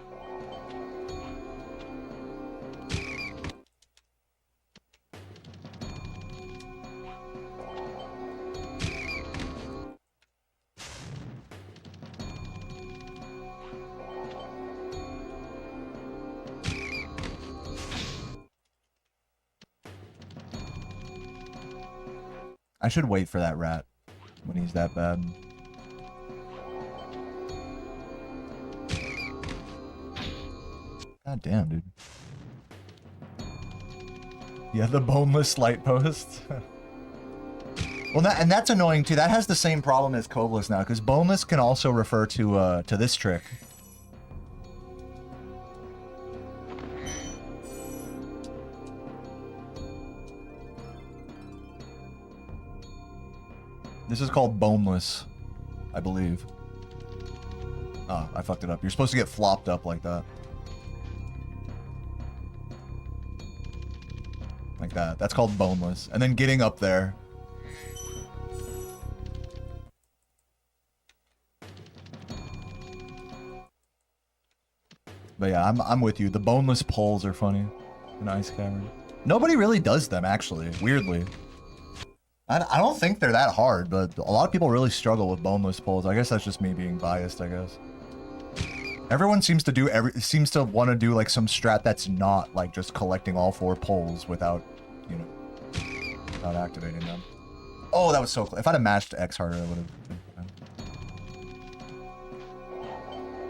I should wait for that rat when he's that bad. God damn, dude. Yeah, the boneless light post. Well, and that's annoying too. That has the same problem as Coveless now, because boneless can also refer to this trick. This is called boneless, I believe. Oh, I fucked it up. You're supposed to get flopped up like that. Like that. That's called boneless. And then getting up there. But yeah, I'm with you. The boneless poles are funny in Ice Cavern. Nobody really does them, actually. Weirdly. I don't think they're that hard, but a lot of people really struggle with boneless poles. I guess that's just me being biased, I guess. Everyone seems to want to do like some strat that's not like just collecting all 4 poles without, you know, without activating them. Oh, that was so close. If I'd have matched X harder, I would have.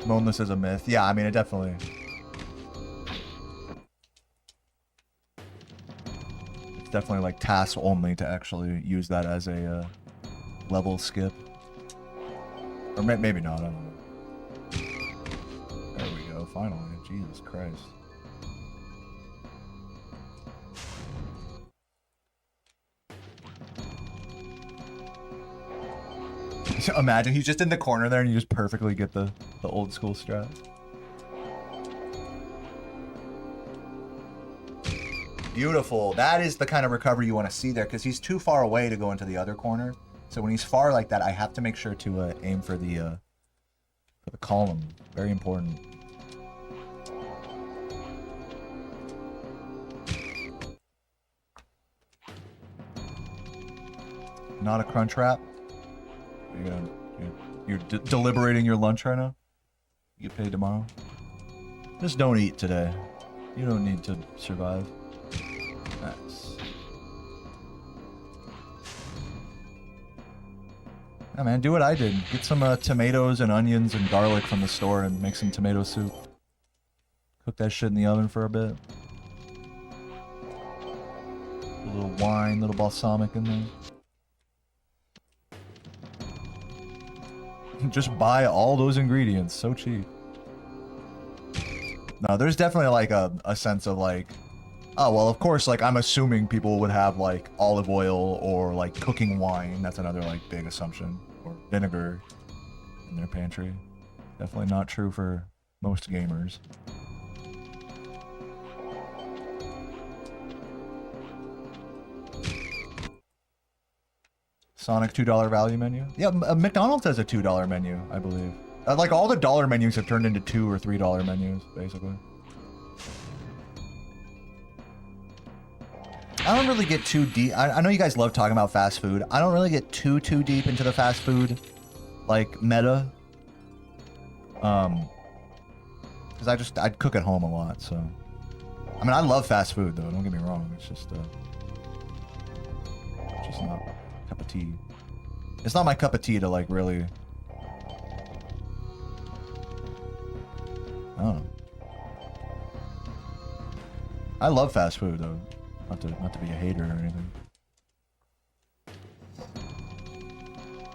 Boneless is a myth. Yeah, I mean, it definitely. It's definitely like task only to actually use that as a level skip. Or maybe not, I don't know. There we go, finally. Jesus Christ. Imagine he's just in the corner there and you just perfectly get the old school strat. Beautiful. That is the kind of recovery you want to see there because he's too far away to go into the other corner. So when he's far like that, I have to make sure to aim for the column. Very important. Not a crunch wrap. You're deliberating your lunch right now? You get paid tomorrow? Just don't eat today. You don't need to survive. Nice. Yeah, man, do what I did. Get some tomatoes and onions and garlic from the store and make some tomato soup. Cook that shit in the oven for a bit. A little wine, little balsamic in there. Just buy all those ingredients, so cheap. No, there's definitely like a sense of like, oh, well, of course, like I'm assuming people would have like olive oil or like cooking wine. That's another like big assumption. Or vinegar in their pantry. Definitely not true for most gamers. Sonic $2 value menu? Yeah, McDonald's has a $2 menu, I believe. Like all the dollar menus have turned into $2 or $3 menus, basically. I don't really get too deep. I know you guys love talking about fast food. I don't really get too deep into the fast food, like, meta. Because I'd cook at home a lot, so. I mean, I love fast food, though. Don't get me wrong. It's just not my cup of tea. It's not my cup of tea to, like, really. I don't know. I love fast food, though. Not to be a hater or anything.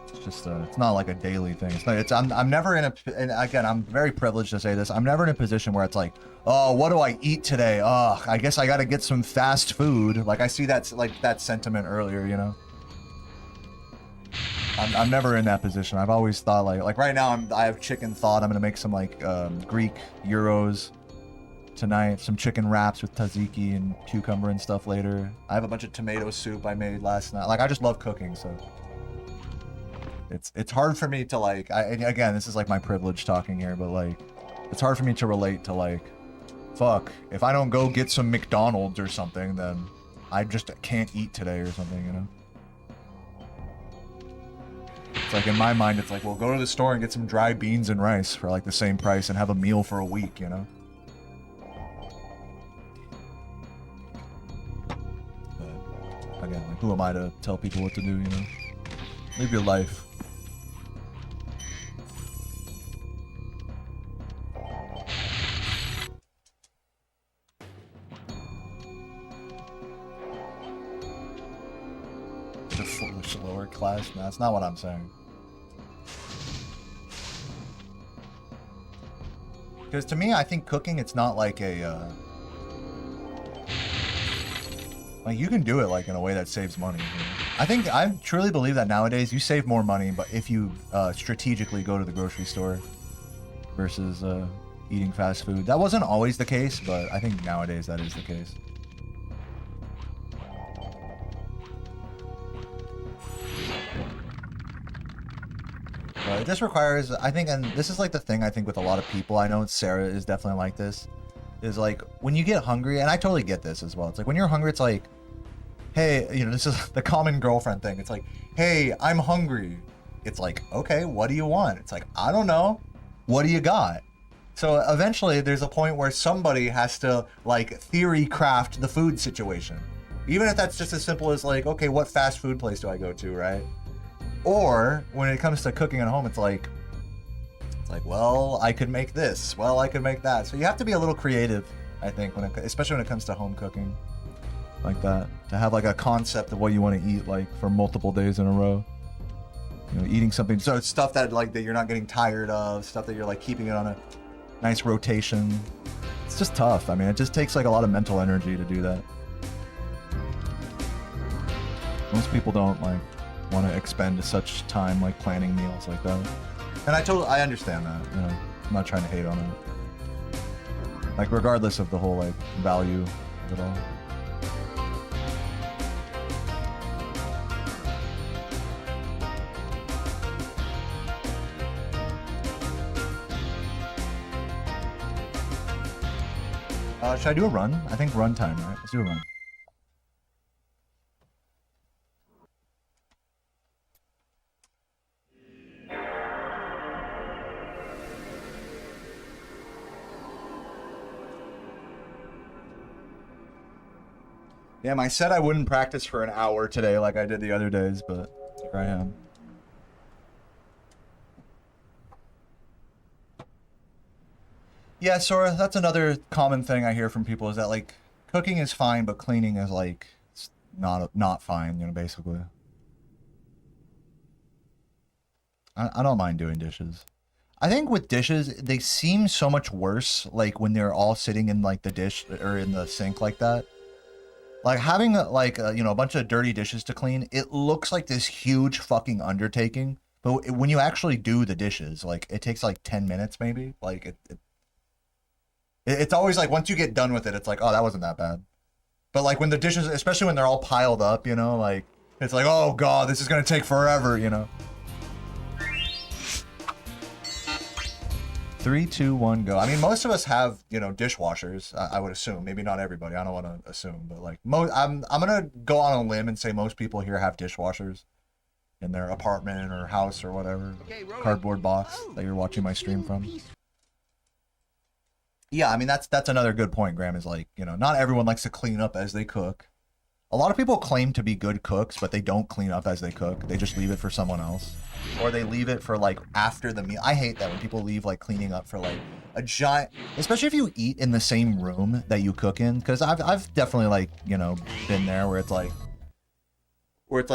It's just it's not like a daily thing. I'm never in a, and again, I'm very privileged to say this. I'm never in a position where it's like, oh, what do I eat today? Oh, I guess I got to get some fast food. Like I see that sentiment earlier, you know. I'm never in that position. I've always thought like right now I have chicken thought. I'm gonna make some like Greek gyros tonight, some chicken wraps with tzatziki and cucumber and stuff later. I have a bunch of tomato soup I made last night. Like I just love cooking, so it's hard for me to like. Again, this is like my privilege talking here, but like it's hard for me to relate to like, fuck, if I don't go get some McDonald's or something, then I just can't eat today or something, you know. It's like in my mind, it's like, well, go to the store and get some dry beans and rice for like the same price and have a meal for a week, you know. Again, like, who am I to tell people what to do, you know? Live your life. The foolish lower class? No, that's not what I'm saying. Because to me, I think cooking, it's not like a, like, you can do it, like, in a way that saves money. You know? I truly believe that nowadays you save more money, but if you strategically go to the grocery store versus eating fast food. That wasn't always the case, but I think nowadays that is the case. But it just requires, I think, and this is like the thing I think with a lot of people, I know Sarah is definitely like this, is like when you get hungry, and I totally get this as well. It's like when you're hungry, it's like hey, you know, this is the common girlfriend thing. It's like, hey, I'm hungry. It's like, okay, what do you want? It's like, I don't know. What do you got? So eventually there's a point where somebody has to like theory craft the food situation. Even if that's just as simple as like, okay, what fast food place do I go to, right? Or when it comes to cooking at home, it's like, well, I could make this. Well, I could make that. So you have to be a little creative, I think, especially when it comes to home cooking like that. To have like a concept of what you want to eat like for multiple days in a row. You know, eating something, so it's stuff that like that you're not getting tired of, stuff that you're like keeping it on a nice rotation. It's just tough. I mean, it just takes like a lot of mental energy to do that. Most people don't like want to expend such time like planning meals like that. And I understand that, you know. I'm not trying to hate on it. Like regardless of the whole like value of it all. Should I do a run? I think run time, right? Let's do a run. Damn, I said I wouldn't practice for an hour today like I did the other days, but here I am. Yeah, Sora, that's another common thing I hear from people is that like cooking is fine, but cleaning is like it's not fine, you know, basically. I don't mind doing dishes. I think with dishes, they seem so much worse like when they're all sitting in like the dish or in the sink like that. Like having like you know, a bunch of dirty dishes to clean, it looks like this huge fucking undertaking. But when you actually do the dishes, like it takes like 10 minutes maybe. Like it's always like once you get done with it, it's like, oh, that wasn't that bad. But like when the dishes, especially when they're all piled up, you know, like it's like, oh god, this is gonna take forever, you know. 3, 2, 1, go. I mean, most of us have, you know, dishwashers. I would assume. Maybe not everybody. I don't want to assume, but like I'm gonna go on a limb and say most people here have dishwashers in their apartment or house or whatever, cardboard box that you're watching my stream from. Yeah, I mean that's another good point, Graham. Is like, you know, not everyone likes to clean up as they cook. A lot of people claim to be good cooks, but they don't clean up as they cook. They just leave it for someone else. Or they leave it for like after the meal. I hate that when people leave like cleaning up for like a giant, especially if you eat in the same room that you cook in. Because I've definitely like, you know, been there where it's like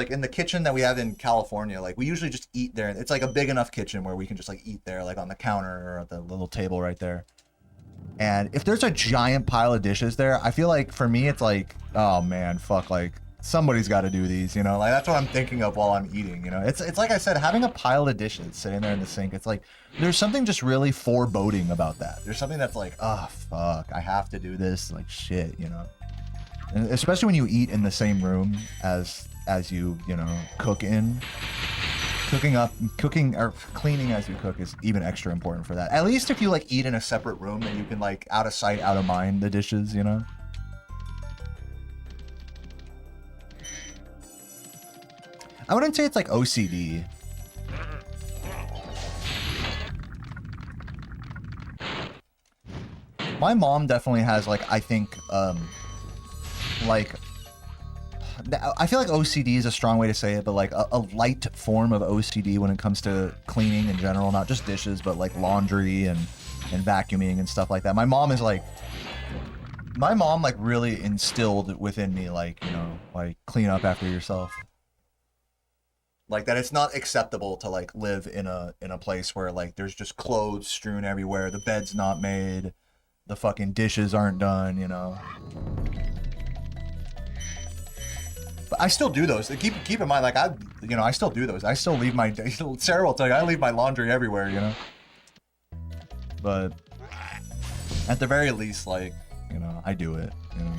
in the kitchen that we have in California, like we usually just eat there. It's like a big enough kitchen where we can just like eat there, like on the counter or at the little table right there. And if there's a giant pile of dishes there, I feel like for me, it's like, oh man, fuck, like somebody's got to do these, you know, like that's what I'm thinking of while I'm eating, you know, it's like I said, having a pile of dishes sitting there in the sink, it's like, there's something just really foreboding about that. There's something that's like, oh fuck, I have to do this, like shit, you know, and especially when you eat in the same room as you know, cook in. Cooking or cleaning as you cook is even extra important for that. At least if you like eat in a separate room, then you can like out of sight, out of mind the dishes, you know? I wouldn't say it's like OCD. My mom definitely has like, I think, like, I feel like OCD is a strong way to say it, but like a light form of OCD when it comes to cleaning in general, not just dishes, but like laundry and vacuuming and stuff like that. My mom like really instilled within me, like, you know, like clean up after yourself. Like that it's not acceptable to like live in a place where like there's just clothes strewn everywhere, the bed's not made, the fucking dishes aren't done, you know. But I still do those. Keep in mind, like I still do those. I still leave my. Sarah will tell you, I leave my laundry everywhere, you know. But at the very least, like, you know, I do it. You know.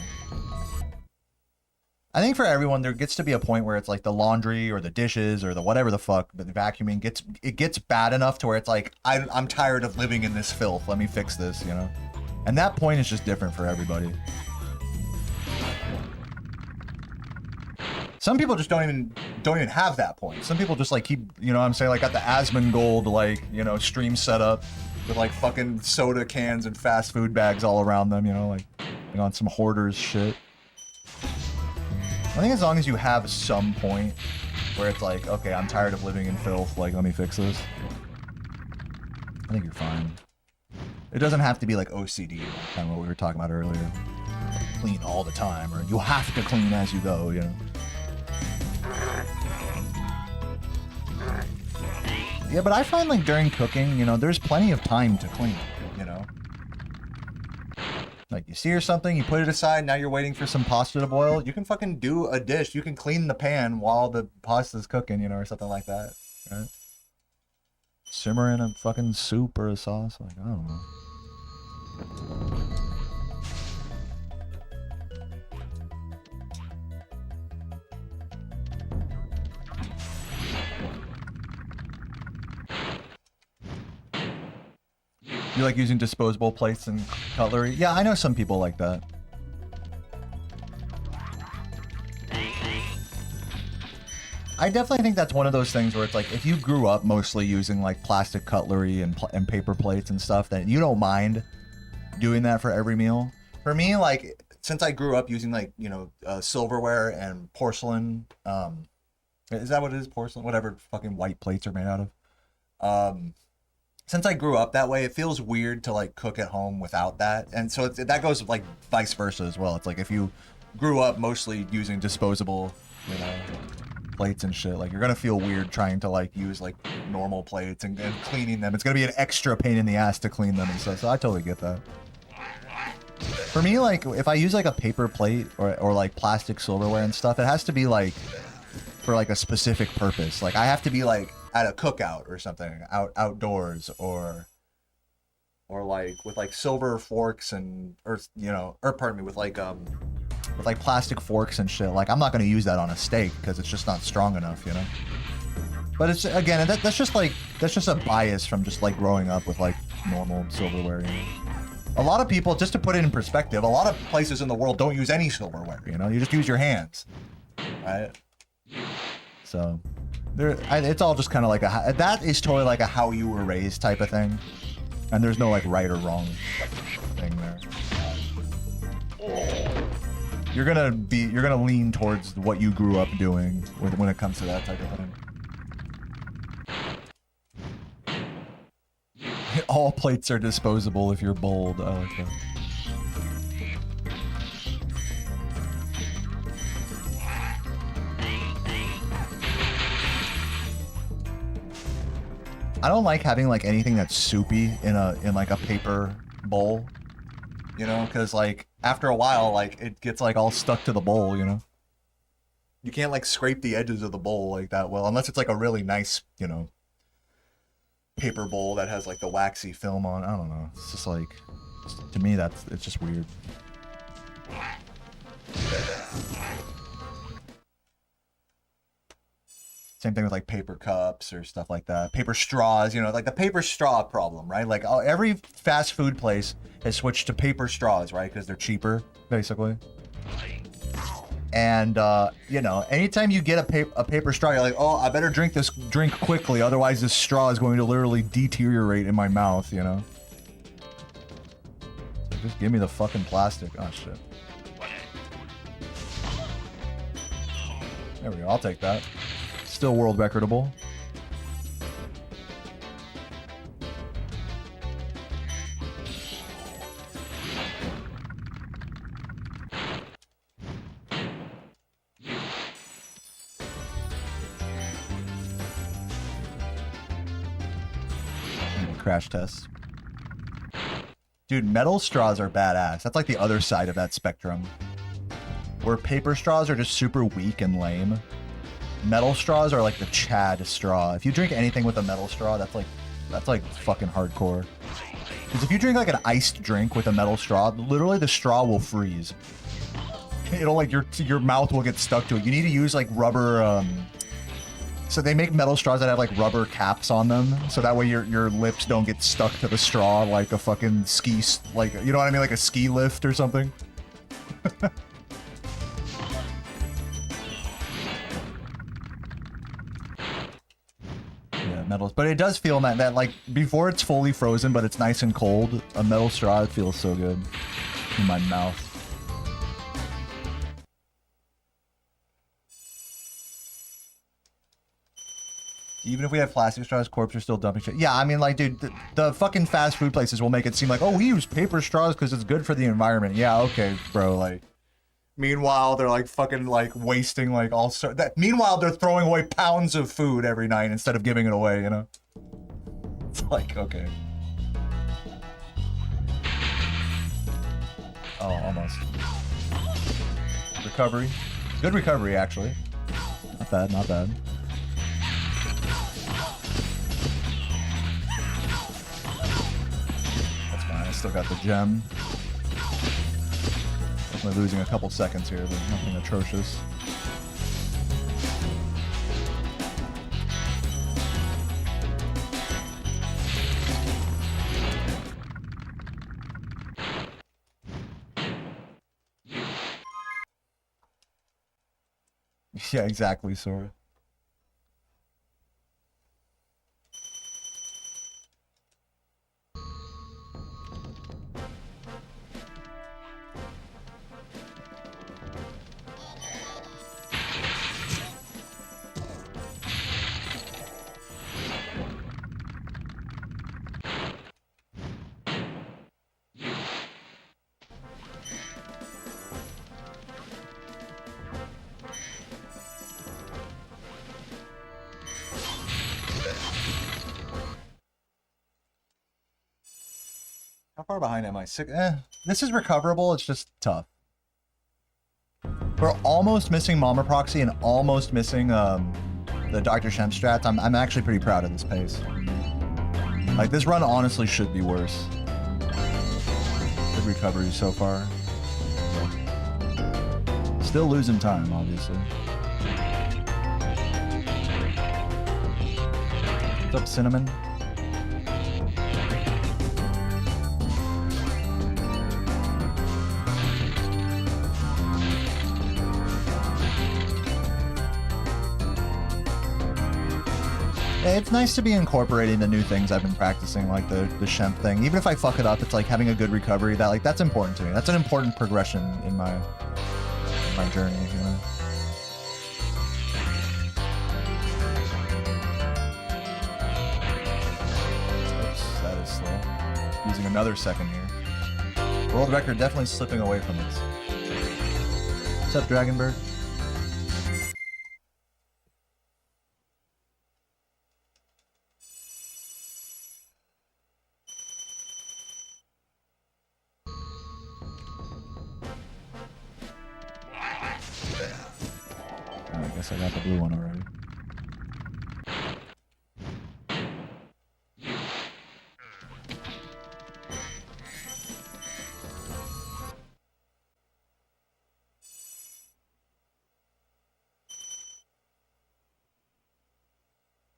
I think for everyone, there gets to be a point where it's like the laundry or the dishes or the whatever the fuck, but the vacuuming gets bad enough to where it's like I'm tired of living in this filth. Let me fix this, you know. And that point is just different for everybody. Some people just don't even have that point. Some people just like keep, you know what I'm saying, like got the Asmongold, like, you know, stream set up with like fucking soda cans and fast food bags all around them, you know, like on some hoarders shit. I think as long as you have some point where it's like, okay, I'm tired of living in filth, like let me fix this, I think you're fine. It doesn't have to be like OCD, kind of what we were talking about earlier. Clean all the time, or you have to clean as you go, you know. Yeah, but I find like during cooking, you know, there's plenty of time to clean, you know. Like you sear something, you put it aside, now you're waiting for some pasta to boil. You can fucking do a dish. You can clean the pan while the pasta's cooking, you know, or something like that, right? Simmer in a fucking soup or a sauce, like, I don't know. You like using disposable plates and cutlery? Yeah, I know some people like that. I definitely think that's one of those things where it's like, if you grew up mostly using like plastic cutlery and paper plates and stuff, then you don't mind doing that for every meal. For me, like, since I grew up using like, you know, silverware and porcelain, is that what it is? Porcelain? Whatever fucking white plates are made out of. Since I grew up that way, it feels weird to like cook at home without that. And so that goes like vice versa as well. It's like if you grew up mostly using disposable, you know, plates and shit, like you're gonna feel weird trying to like use like normal plates and cleaning them. It's gonna be an extra pain in the ass to clean them and stuff. So I totally get that. For me, like if I use like a paper plate or like plastic silverware and stuff, it has to be like for like a specific purpose. Like I have to be like at a cookout or something, outdoors, or like with like silver forks and with like plastic forks and shit. Like I'm not gonna use that on a steak because it's just not strong enough, you know. But it's again, that's just a bias from just like growing up with like normal silverware. You know? A lot of people, just to put it in perspective, a lot of places in the world don't use any silverware. You know, you just use your hands, right? So. It's all just kind of like that is totally like a how you were raised type of thing, and there's no like right or wrong thing there. You're gonna lean towards what you grew up doing when it comes to that type of thing. All plates are disposable if you're bold. I like that. I don't like having like anything that's soupy in like a paper bowl, you know, because like after a while, like it gets like all stuck to the bowl, you know. You can't like scrape the edges of the bowl like that well, unless it's like a really nice, you know, paper bowl that has like the waxy film on. I don't know. It's just like, to me, it's just weird. Same thing with like paper cups or stuff like that. Paper straws, you know, like the paper straw problem, right? Like every fast food place has switched to paper straws, right? Because they're cheaper, basically. And, you know, anytime you get a paper straw, you're like, oh, I better drink this drink quickly. Otherwise, this straw is going to literally deteriorate in my mouth, you know? Just give me the fucking plastic. Oh, shit. There we go. I'll take that. Still world recordable. Crash test. Dude, metal straws are badass. That's like the other side of that spectrum. Where paper straws are just super weak and lame. Metal straws are like the Chad straw. If you drink anything with a metal straw, that's like fucking hardcore. Because if you drink like an iced drink with a metal straw, literally the straw will freeze. It'll like your mouth will get stuck to it. You need to use like rubber. So they make metal straws that have like rubber caps on them, so that way your lips don't get stuck to the straw like a fucking like, you know what I mean, like a ski lift or something. metals, but it does feel that like before it's fully frozen, but it's nice and cold. A metal straw, it feels so good in my mouth. Even if we have plastic straws, corpses are still dumping shit. Yeah, I mean, like, dude, the fucking fast food places will make it seem like, oh, we use paper straws because it's good for the environment. Yeah, okay, bro. Like, meanwhile, they're like fucking like wasting like all sorts. Meanwhile, they're throwing away pounds of food every night instead of giving it away. You know, it's like okay. Oh, almost. Recovery. Good recovery, actually. Not bad, not bad. That's fine, I still got the gem. Definitely losing a couple seconds here, but nothing atrocious. Yeah, exactly, Sora. How far behind am I? This is recoverable, it's just tough. We're almost missing Mama Proxy and almost missing the Dr. Shem strats. I'm actually pretty proud of this pace. Like, this run honestly should be worse. Good recovery so far. Still losing time, obviously. What's up, Cinnamon? It's nice to be incorporating the new things I've been practicing, like the Shemp thing. Even if I fuck it up, it's like having a good recovery. That's important to me. That's an important progression in my journey, you know. Oops, that is slow. Using another second here. World record definitely slipping away from this. What's up, Dragonbird? I got the blue one already.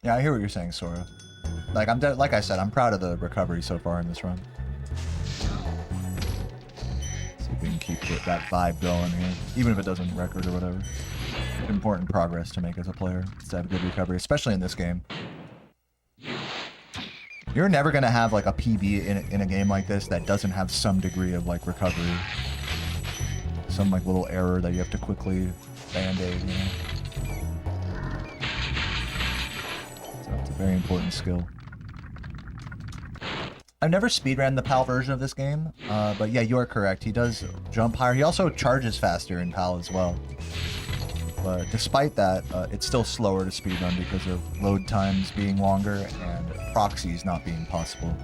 Yeah, I hear what you're saying, Sora. Like like I said, I'm proud of the recovery so far in this run. See if we can keep that vibe going here, even if it doesn't record or whatever. Important progress to make as a player to have good recovery, especially in this game. You're never gonna have like a PB in a game like this that doesn't have some degree of like recovery, some like little error that you have to quickly band-aid, you know? So it's a very important skill. I've never speedran the PAL version of this game, but yeah, you are correct. He does jump higher. He also charges faster in PAL as well. But despite that, it's still slower to speedrun because of load times being longer and proxies not being possible.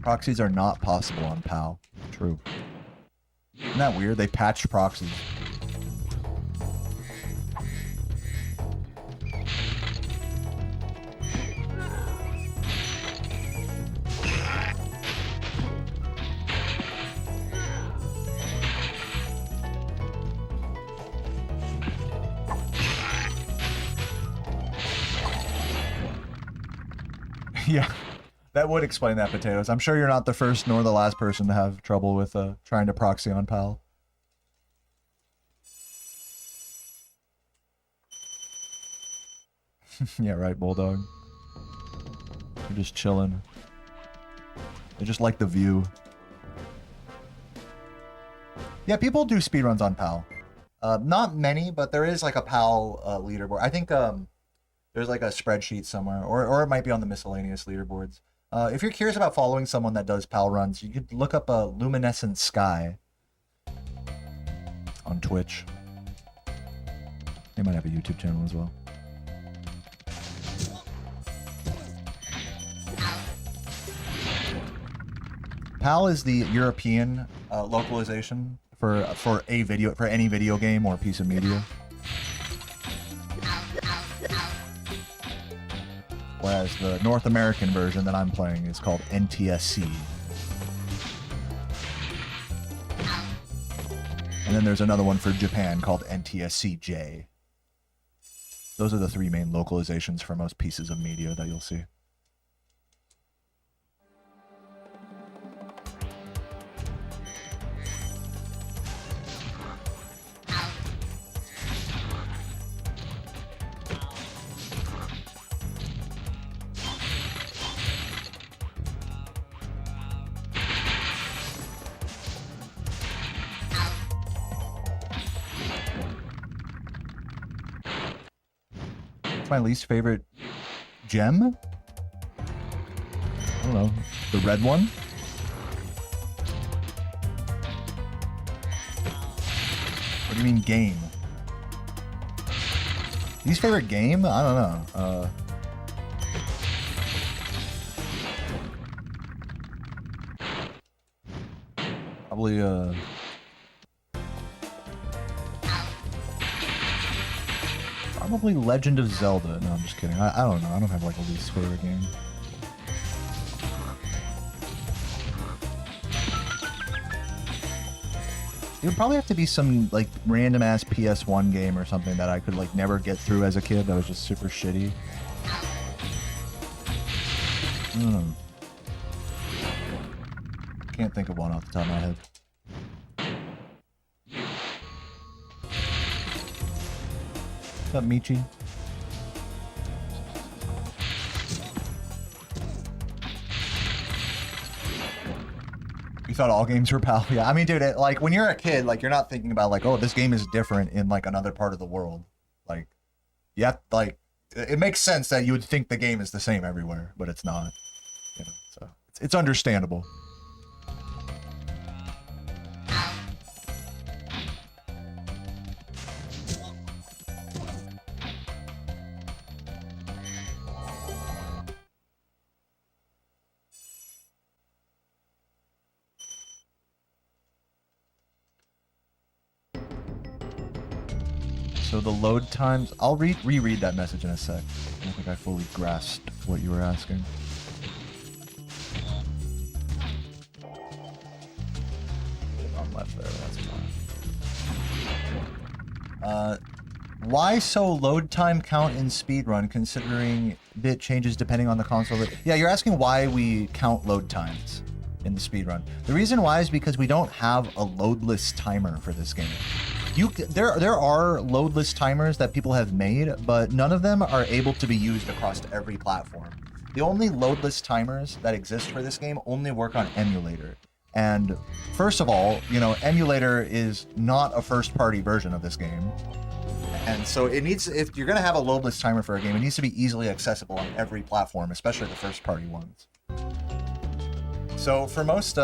Proxies are not possible on PAL. True. Isn't that weird? They patched proxies. Yeah, that would explain that, Potatoes. I'm sure you're not the first nor the last person to have trouble with trying to proxy on PAL. Yeah, right, Bulldog. They're just chilling. They just like the view. Yeah, people do speedruns on PAL. Not many, but there is like a PAL leaderboard. I think there's like a spreadsheet somewhere, or it might be on the miscellaneous leaderboards. If you're curious about following someone that does PAL runs, you could look up Luminescent Sky on Twitch. They might have a YouTube channel as well. PAL is the European localization for any video game or piece of media. Whereas the North American version that I'm playing is called NTSC. And then there's another one for Japan called NTSCJ. Those are the three main localizations for most pieces of media that you'll see. My least favorite gem? I don't know. The red one? What do you mean game? Least favorite game? I don't know. Probably Probably Legend of Zelda. No, I'm just kidding. I don't know. I don't have like a least favorite game. It would probably have to be some like random ass PS1 game or something that I could like never get through as a kid that was just super shitty. I don't know. Can't think of one off the top of my head. What's up, Michi? You thought all games were PAL? Yeah, I mean, dude, like when you're a kid, like you're not thinking about like, oh, this game is different in like another part of the world. Like, yeah, like it makes sense that you would think the game is the same everywhere, but it's not. You know, so it's understandable. So the load times, I'll reread that message in a sec. I don't think I fully grasped what you were asking. On left there, that's fine. Why so load time count in speedrun considering bit changes depending on the console? Yeah, you're asking why we count load times in the speedrun. The reason why is because we don't have a loadless timer for this game. There are loadless timers that people have made, but none of them are able to be used across every platform. The only loadless timers that exist for this game only work on emulator. And first of all, you know, emulator is not a first-party version of this game. And so it needs, if you're going to have a loadless timer for a game, it needs to be easily accessible on every platform, especially the first-party ones. So for most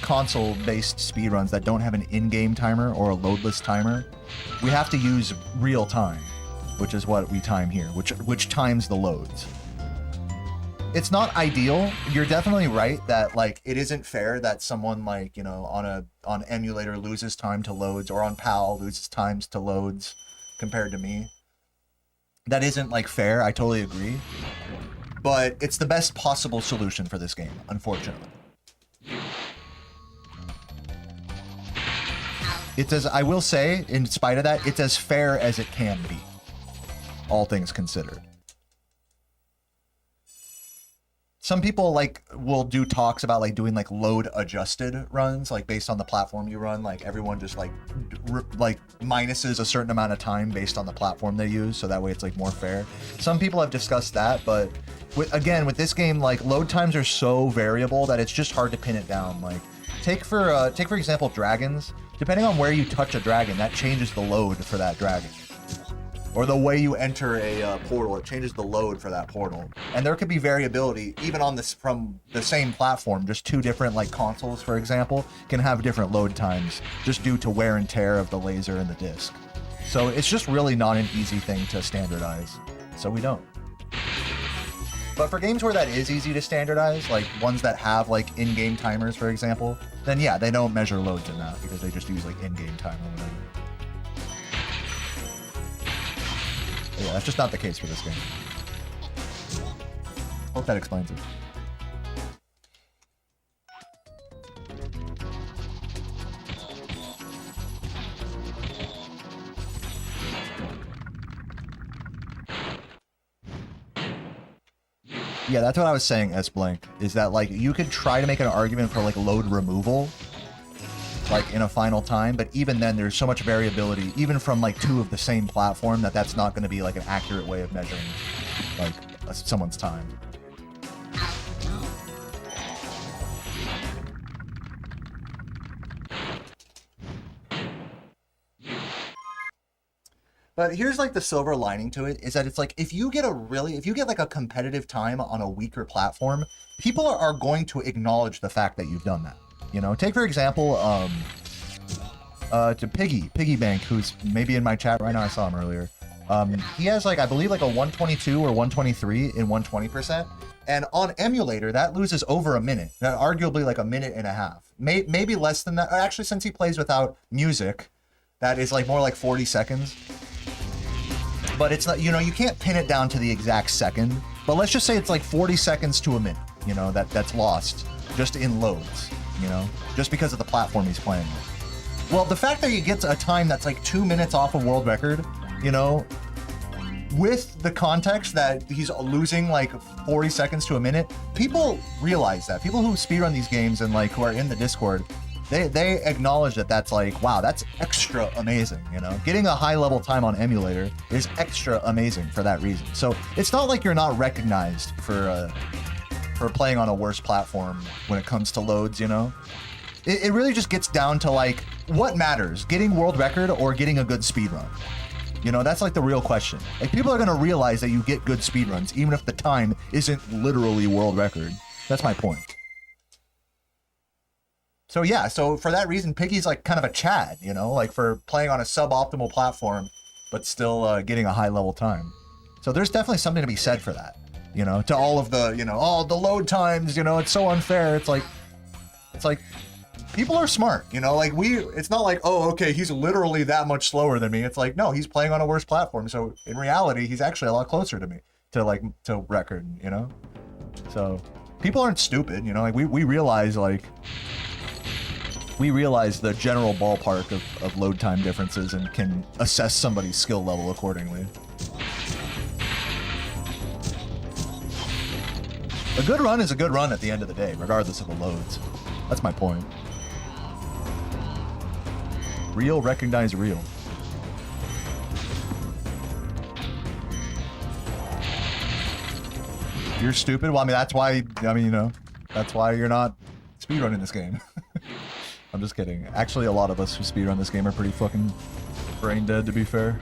console-based speedruns that don't have an in-game timer or a loadless timer, we have to use real time, which is what we time here, which times the loads. It's not ideal. You're definitely right that like it isn't fair that someone like, you know, on emulator loses time to loads, or on PAL loses times to loads compared to me. That isn't like fair. I totally agree. But it's the best possible solution for this game, unfortunately. It's as, I will say, in spite of that, it's as fair as it can be, all things considered. some people like will do talks about like doing like load adjusted runs, like based on the platform you run. Like everyone just like like minuses a certain amount of time based on the platform they use, so that way it's like more fair. Some people have discussed that, but again with this game, like load times are so variable that it's just hard to pin it down. Like take for example dragons. Depending on where you touch a dragon, that changes the load for that dragon. Or the way you enter a portal, it changes the load for that portal. And there could be variability even on this from the same platform. Just two different like consoles, for example, can have different load times just due to wear and tear of the laser and the disc. So it's just really not an easy thing to standardize. So we don't. But for games where that is easy to standardize, like ones that have like in-game timers, for example, then yeah, they don't measure loads in that because they just use like in-game time or whatever. Yeah, that's just not the case for this game. Hope that explains it. Yeah, that's what I was saying, S-Blank, is that like you could try to make an argument for like load removal like in a final time, but even then there's so much variability even from like two of the same platform that that's not going to be like an accurate way of measuring like someone's time. But here's like the silver lining to it is that it's like if you get like a competitive time on a weaker platform, people are going to acknowledge the fact that you've done that. You know, take for example, to Piggy Bank, who's maybe in my chat right now. I saw him earlier. He has like, I believe like a 122 or 123 in 120%. And on emulator, that loses over a minute, arguably like a minute and a half, maybe less than that. Actually, since he plays without music, that is like more like 40 seconds. But it's not, you know, you can't pin it down to the exact second, but let's just say it's like 40 seconds to a minute, you know, that's lost just in loads. You know, just because of the platform he's playing with. Well, the fact that he gets a time that's like 2 minutes off of world record, you know, with the context that he's losing like 40 seconds to a minute, people realize that. People who speedrun these games and like who are in the Discord, they acknowledge that that's like, wow, that's extra amazing, you know? Getting a high level time on emulator is extra amazing for that reason. So it's not like you're not recognized for playing on a worse platform when it comes to loads, you know? It really just gets down to like, what matters? Getting world record or getting a good speedrun? You know, that's like the real question. Like people are gonna realize that you get good speedruns even if the time isn't literally world record. That's my point. So yeah, so for that reason, Piggy's like kind of a Chad, you know, like for playing on a suboptimal platform, but still getting a high level time. So there's definitely something to be said for that. You know, to all of the, you know, all the load times, you know, it's so unfair. It's like people are smart, you know, like it's not like, oh, okay, he's literally that much slower than me. It's like, no, he's playing on a worse platform. So in reality, he's actually a lot closer to me, to record, you know? So people aren't stupid, you know, like we realize the general ballpark of load time differences and can assess somebody's skill level accordingly. A good run is a good run at the end of the day, regardless of the loads. That's my point. Real, recognize real. You're stupid? Well, I mean, that's why, you know, that's why you're not speedrunning this game. I'm just kidding. Actually, a lot of us who speedrun this game are pretty fucking brain dead, to be fair.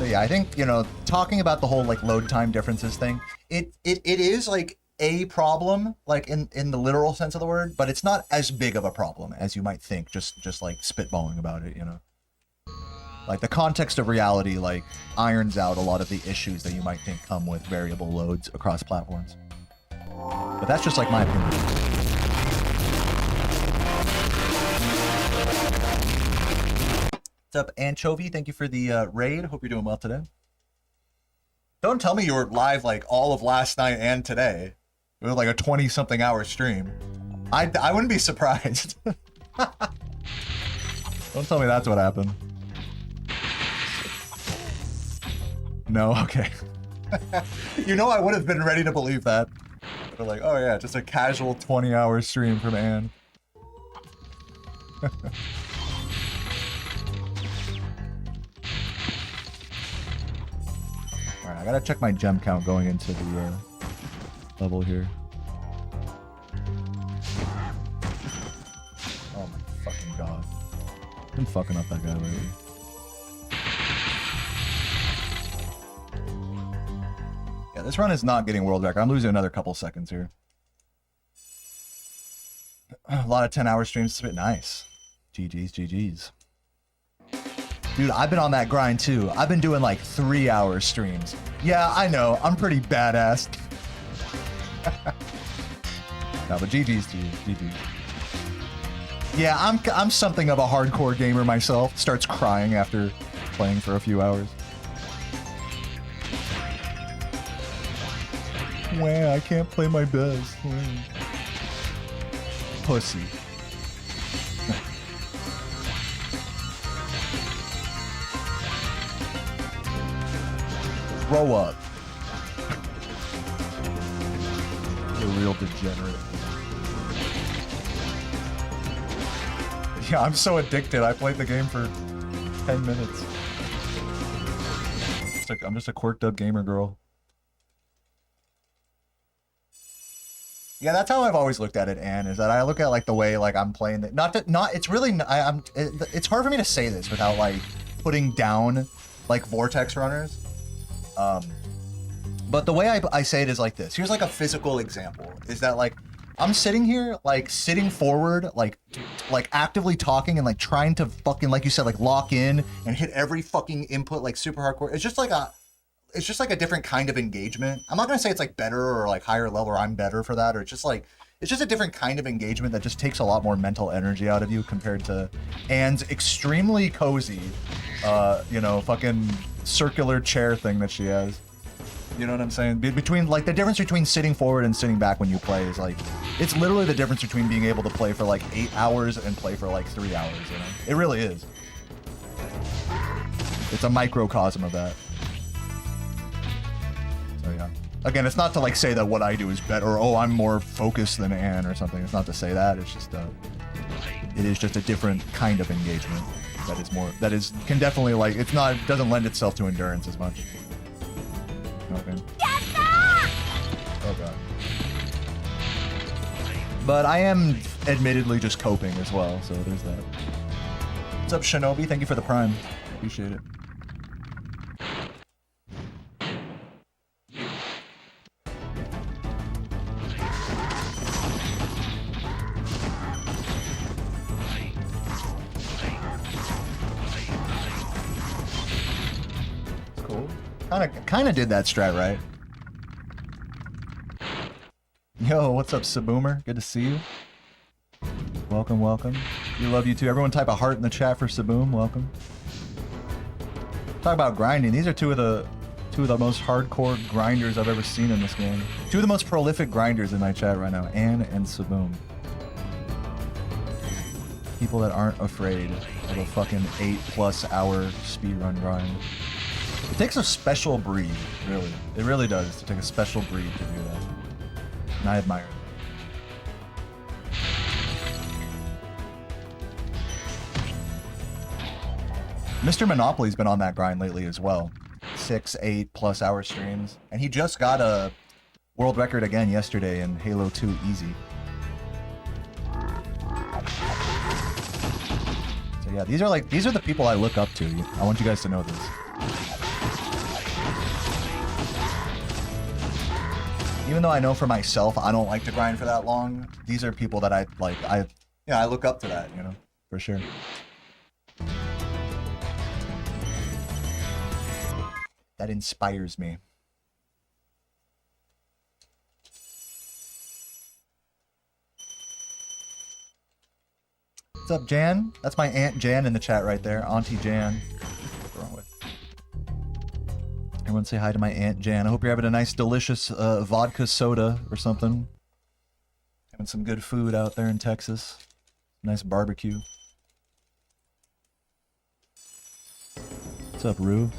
Yeah, I think, you know, talking about the whole like load time differences thing, it is like a problem, like in the literal sense of the word, but it's not as big of a problem as you might think, just like spitballing about it, you know. Like the context of reality like irons out a lot of the issues that you might think come with variable loads across platforms. But that's just like my opinion. What's up, Anchovy? Thank you for the raid. Hope you're doing well today. Don't tell me you were live like all of last night and today. It was like a 20-something hour stream. I wouldn't be surprised. Don't tell me that's what happened. No, okay. You know I would have been ready to believe that. But like, oh yeah, just a casual 20-hour stream from Anne. Alright, I gotta check my gem count going into the level here. Oh my fucking god. I've been fucking up that guy lately. Yeah, this run is not getting world record. I'm losing another couple seconds here. A lot of 10-hour streams. It's a bit nice. GG's, GG's. Dude, I've been on that grind too. I've been doing like 3-hour streams. Yeah, I know. I'm pretty badass. No, but GG's to you. GG's. Yeah, I'm something of a hardcore gamer myself. Starts crying after playing for a few hours. Wow, I can't play my best. Pussy. Grow up. You're a real degenerate. Yeah, I'm so addicted. I played the game for 10 minutes. I'm just a quirked up gamer girl. Yeah, that's how I've always looked at it, Anne, is that I look at like the way like I'm playing it. It's really it's hard for me to say this without like putting down like Vortex runners. But the way I say it is like this. Here's like a physical example. Is that like I'm sitting here like sitting forward, like actively talking and like trying to fucking, like you said, like lock in and hit every fucking input like super hardcore. It's just like a different kind of engagement. I'm not gonna say it's like better or like higher level or I'm better for that, or it's just a different kind of engagement that just takes a lot more mental energy out of you compared to Anne's extremely cozy, you know, fucking circular chair thing that she has. You know what I'm saying? Between like the difference between sitting forward and sitting back when you play is like, it's literally the difference between being able to play for like 8 hours and play for like 3 hours, you know? It really is. It's a microcosm of that. So yeah. Again, it's not to like say that what I do is better or oh, I'm more focused than Anne or something. It's not to say that. It's just it is just a different kind of engagement can definitely like, it doesn't lend itself to endurance as much. Okay. Oh god. But I am admittedly just coping as well, so there's that. What's up, Shinobi? Thank you for the prime. Appreciate it. Kinda did that strat right. Yo, what's up, Saboomer? Good to see you. Welcome, welcome. We love you too. Everyone type a heart in the chat for Saboom. Welcome. Talk about grinding. These are two of the most hardcore grinders I've ever seen in this game. Two of the most prolific grinders in my chat right now, Anne and Saboom. People that aren't afraid of a fucking 8+ hour speedrun grind. It takes a special breed, really. It really does, to take a special breed to do that. And I admire it. Mr. Monopoly's been on that grind lately as well. 6, 8+ hour streams. And he just got a world record again yesterday in Halo 2 Easy. So yeah, these are the people I look up to. I want you guys to know this. Even though I know for myself I don't like to grind for that long, these are people that I look up to that, you know, for sure. That inspires me. What's up, Jan? That's my Aunt Jan in the chat right there. Auntie Jan. What's wrong with? Everyone say hi to my Aunt Jan. I hope you're having a nice, delicious vodka soda or something. Having some good food out there in Texas. Nice barbecue. What's up, Rue?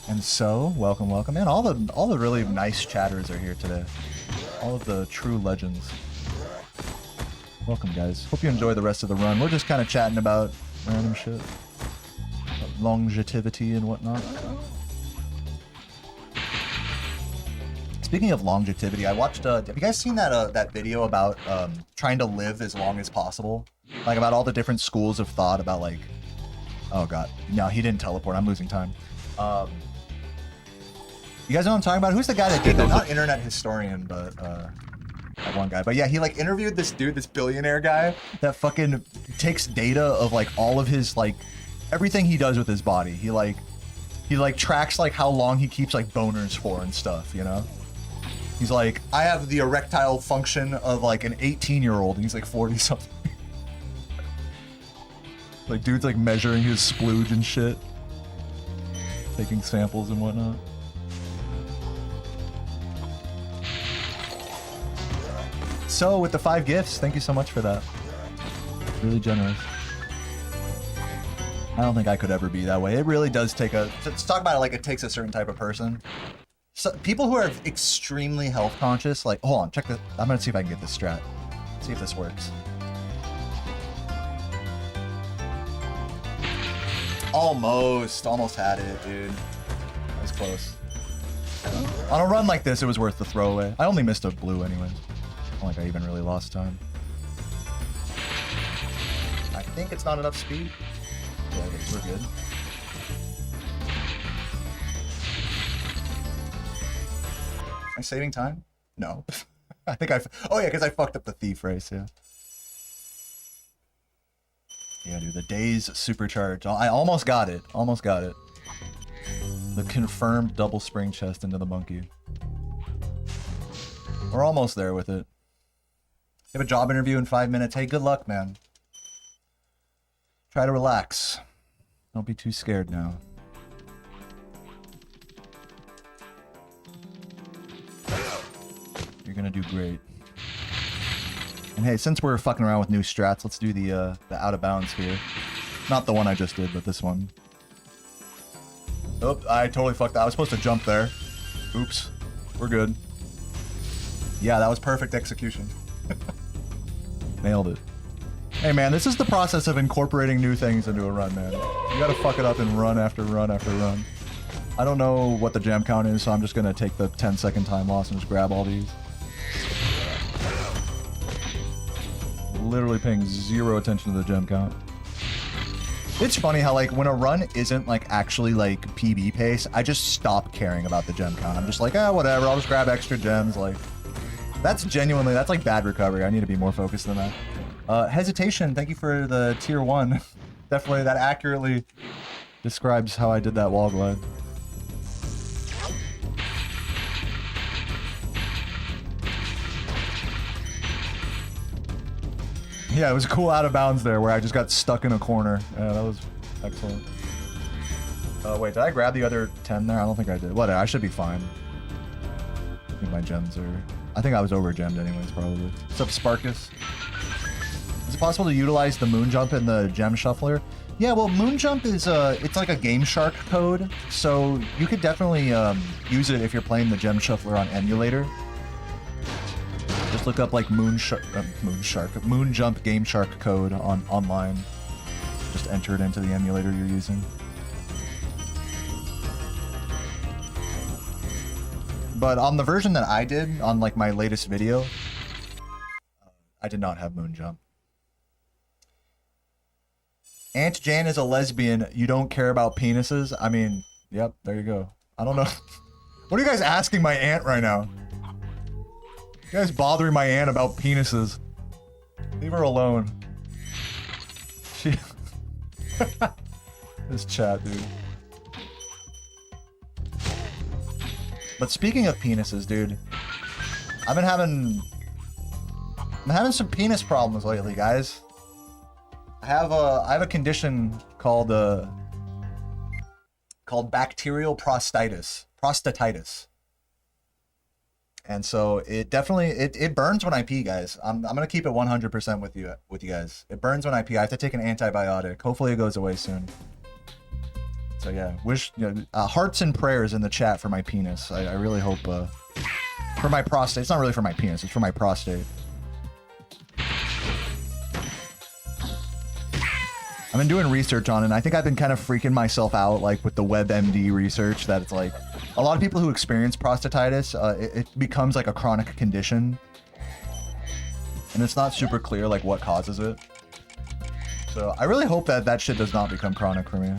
And so, welcome, welcome. Man, all the really nice chatters are here today. All of the true legends. Welcome, guys. Hope you enjoy the rest of the run. We're just kind of chatting about random shit. About longevity and whatnot. Speaking of longevity, I watched, have you guys seen that that video about trying to live as long as possible? Like about all the different schools of thought about like, oh god, no, he didn't teleport, I'm losing time. You guys know what I'm talking about? Who's the guy that did that? Not internet historian, but that one guy. But yeah, he like interviewed this dude, this billionaire guy that fucking takes data of like all of his like, everything he does with his body. He like tracks like how long he keeps like boners for and stuff, you know? He's like, I have the erectile function of like an 18-year-old, and he's like 40-something. Like, dude's like measuring his splooge and shit. Taking samples and whatnot. So, with the 5 gifts, thank you so much for that. Really generous. I don't think I could ever be that way. It really does take a... Let's talk about it like it takes a certain type of person. So, people who are extremely health conscious, like, hold on, check this. I'm gonna see if I can get this strat. See if this works. Almost had it, dude. That was close. On a run like this, it was worth the throwaway. I only missed a blue anyways. Not like I even really lost time. I think it's not enough speed. Yeah, I guess we're good. Am I saving time? No. I think oh yeah, because I fucked up the thief race, yeah. Yeah, dude, the day's supercharged. I almost got it. Almost got it. The confirmed double spring chest into the monkey. We're almost there with it. You have a job interview in 5 minutes. Hey, good luck, man. Try to relax. Don't be too scared now. You're gonna do great. And hey, since we're fucking around with new strats, let's do the out of bounds here. Not the one I just did, but this one. Oh, I totally fucked that. I was supposed to jump there. Oops. We're good. Yeah, that was perfect execution. Nailed it. Hey man, this is the process of incorporating new things into a run, man. You gotta fuck it up and run after run after run. I don't know what the gem count is, so I'm just gonna take the 10-second time loss and just grab all these. Literally paying zero attention to the gem count. It's funny how like when a run isn't like actually like PB pace, I just stop caring about the gem count. I'm just like, ah, whatever, I'll just grab extra gems. Like, that's genuinely, that's like bad recovery. I need to be more focused than that. Hesitation, thank you for the tier 1. Definitely, that accurately describes how I did that wall glide. Yeah, it was cool out of bounds there where I just got stuck in a corner. Yeah, that was excellent. Wait, did I grab the other 10 there? I don't think I did. Whatever, I should be fine. I think my gems are... I think I was over-gemmed anyways, probably. What's up, Sparkus? Is it possible to utilize the moon jump in the gem shuffler? Yeah, well, moon jump is it's like a Game Shark code, so you could definitely use it if you're playing the gem shuffler on emulator. Just look up like moon jump Game Shark code on online. Just enter it into the emulator you're using. But on the version that I did on like my latest video, I did not have moon jump. Aunt Jan is a lesbian. You don't care about penises? I mean, yep, there you go. I don't know. What are you guys asking my aunt right now? You guys bothering my aunt about penises. Leave her alone. She... This chat, dude. But speaking of penises, dude, I'm having some penis problems lately, guys. I have a condition called called bacterial prostatitis. And so it definitely it burns when I pee, guys. I'm gonna keep it 100% with you guys. It burns when I pee. I have to take an antibiotic. Hopefully it goes away soon. So yeah, wish hearts and prayers in the chat for my penis. I really hope for my prostate. It's not really for my penis. It's for my prostate. I've been doing research on it, and I think I've been kind of freaking myself out, like with the WebMD research, that it's like a lot of people who experience prostatitis, it becomes like a chronic condition, and it's not super clear like what causes it. So I really hope that that shit does not become chronic for me.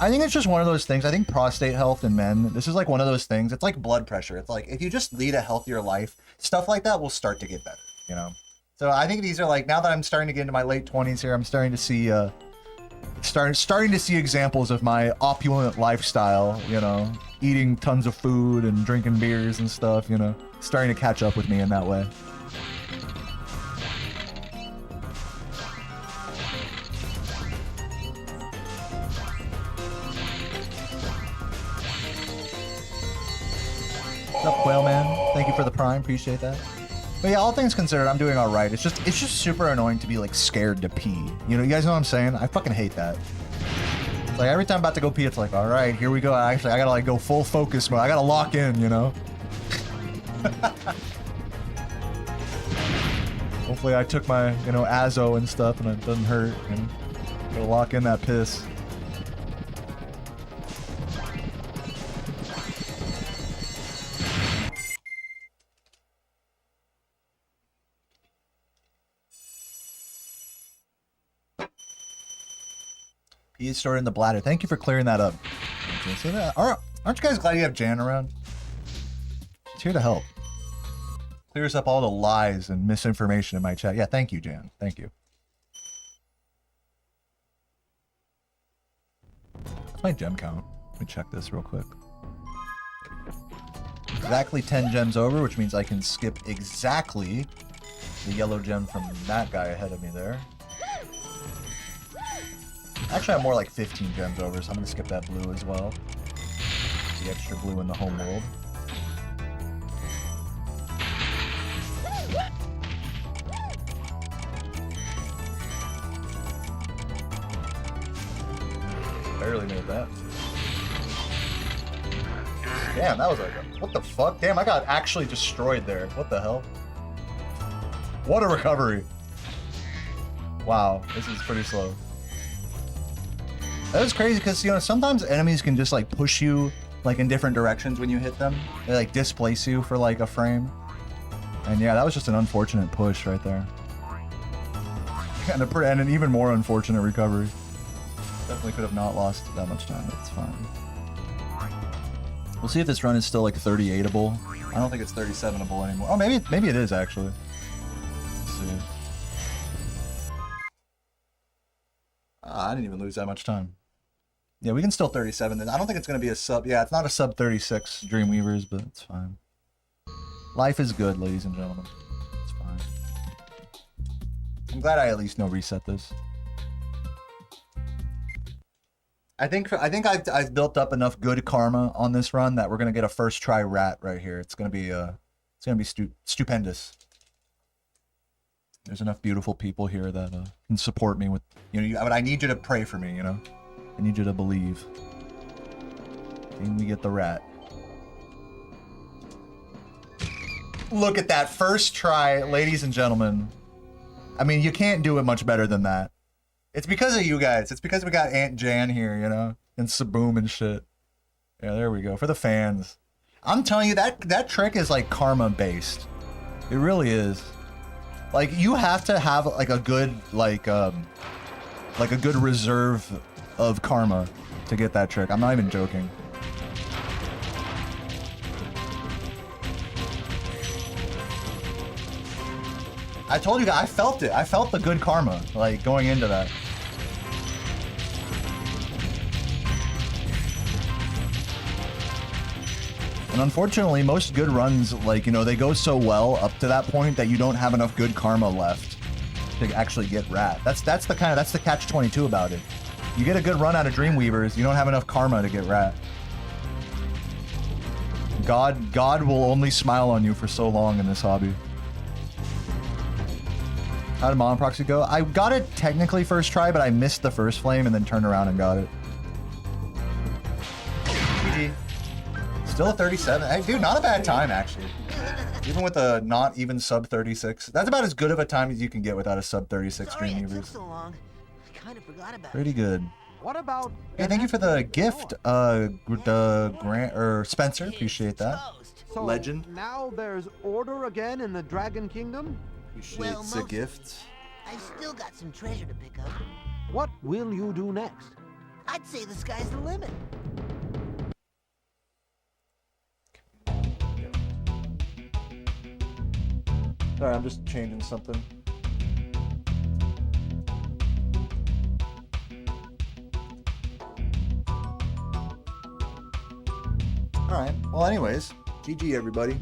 I think it's just one of those things. I think prostate health in men, this is like one of those things. It's like blood pressure. It's like if you just lead a healthier life, stuff like that will start to get better, you know? So I think these are like, now that I'm starting to get into my late 20s here, I'm starting to see starting to see examples of my opulent lifestyle, you know, eating tons of food and drinking beers and stuff, you know, starting to catch up with me in that way. What's up, Quail Man? Thank you for the prime, appreciate that. But yeah, all things considered, I'm doing all right. It's just super annoying to be like scared to pee. You know, you guys know what I'm saying? I fucking hate that. It's like every time I'm about to go pee, it's like, all right, here we go. Actually, I gotta like go full focus mode. I gotta lock in, you know? Hopefully I took my, you know, Azo and stuff and it doesn't hurt. You know? Gotta lock in that piss. Pee is stored in the bladder. Thank you for clearing that up. So that, aren't you guys glad you have Jan around? He's here to help. Clears up all the lies and misinformation in my chat. Yeah, thank you, Jan. Thank you. What's my gem count? Let me check this real quick. Exactly 10 gems over, which means I can skip exactly the yellow gem from that guy ahead of me there. Actually, I'm more like 15 gems over, so I'm going to skip that blue as well. The extra blue in the home world. Barely made that. Damn, that was like a... What the fuck? Damn, I got actually destroyed there. What the hell? What a recovery. Wow, this is pretty slow. That was crazy because, you know, sometimes enemies can just like push you like in different directions when you hit them. They like displace you for like a frame. And yeah, that was just an unfortunate push right there. And an even more unfortunate recovery. Definitely could have not lost that much time, but it's fine. We'll see if this run is still like 38able. I don't think it's 37able anymore. Oh, maybe it is actually. Let's see. I didn't even lose that much time. Yeah, we can still 37 then. I don't think it's going to be a sub. Yeah, it's not a sub 36 Dreamweavers, but it's fine. Life is good, ladies and gentlemen. It's fine. I'm glad I at least know reset this. I think I've built up enough good karma on this run that we're going to get a first try rat right here. It's going to be stupendous. There's enough beautiful people here that can support me with, you know, but I need you to pray for me, you know? I need you to believe. Can we get the rat? Look at that first try, ladies and gentlemen. I mean, you can't do it much better than that. It's because of you guys. It's because we got Aunt Jan here, you know? And Saboom and shit. Yeah, there we go. For the fans. I'm telling you, that trick is like karma based. It really is. Like, you have to have like a good like a good reserve of karma to get that trick. I'm not even joking. I told you guys, I felt it. I felt the good karma, like, going into that. And unfortunately, most good runs, like, you know, they go so well up to that point that you don't have enough good karma left to actually get rat. That's the catch-22 about it. You get a good run out of Dreamweavers, you don't have enough karma to get rat. God will only smile on you for so long in this hobby. How did Mono Proxy go? I got it technically first try, but I missed the first flame and then turned around and got it. GG. Still a 37. Hey, dude, not a bad time, actually. Even with a not even sub 36. That's about as good of a time as you can get without a sub 36 Sorry it took Dreamweavers. so long. I kind of forgot about Pretty it. good. What about? Hey, thank you for the gift, Grant or Spencer. Appreciate that. Toast. So Legend. now there's order again in the Dragon Kingdom. Appreciate Well, the most- gifts. I've still got some treasure to pick up. What will you do next? I'd say the sky's the limit. Sorry, I'm just changing something. Alright, well anyways, GG everybody.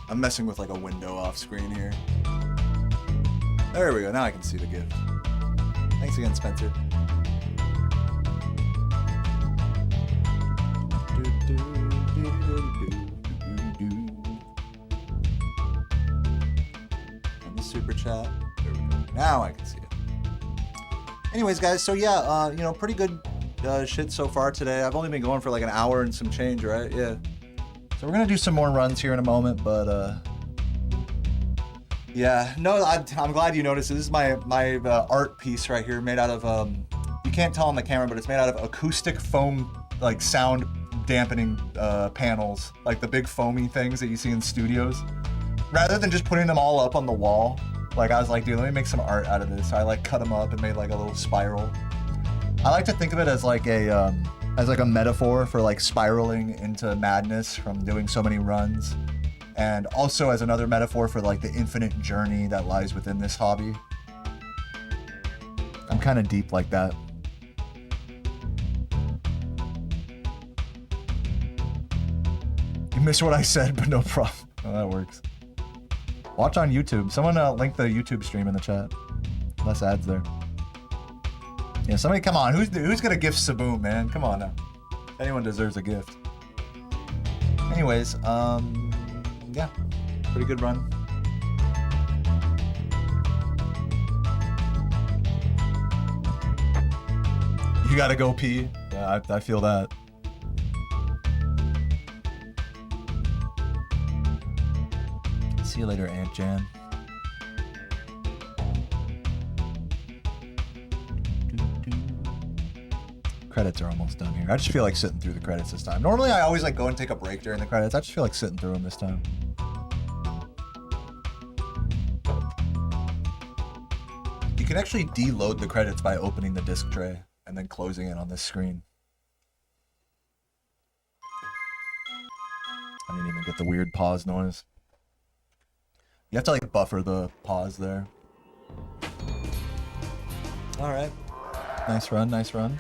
I'm messing with like a window off screen here. There we go, now I can see the gift. Thanks again, Spencer. And the super chat. There we go. Now I can see it. Anyways, guys, so yeah, you know, pretty good shit so far today. I've only been going for like an hour and some change, right? Yeah. So we're gonna do some more runs here in a moment, but yeah, no, I'm glad you noticed. This is my art piece right here, made out of you can't tell on the camera, but it's made out of acoustic foam, like sound dampening panels, like the big foamy things that you see in studios. Rather than just putting them all up on the wall, like I was like, dude, let me make some art out of this. So I like cut them up and made like a little spiral. I like to think of it as like a metaphor for like spiraling into madness from doing so many runs, and also as another metaphor for like the infinite journey that lies within this hobby. I'm kind of deep like that. You missed what I said, but no problem. Oh, that works. Watch on YouTube. Someone link the YouTube stream in the chat. Less ads there. Yeah, somebody come on. Who's gonna gift Saboom, man? Come on now. Anyone deserves a gift. Anyways, yeah. Pretty good run. You gotta go pee. Yeah, I feel that. See you later, Aunt Jan. Credits are almost done here. I just feel like sitting through the credits this time. Normally I always like go and take a break during the credits. I just feel like sitting through them this time. You can actually deload the credits by opening the disc tray and then closing it on this screen. I didn't even get the weird pause noise. You have to like buffer the pause there. Alright. Nice run, nice run.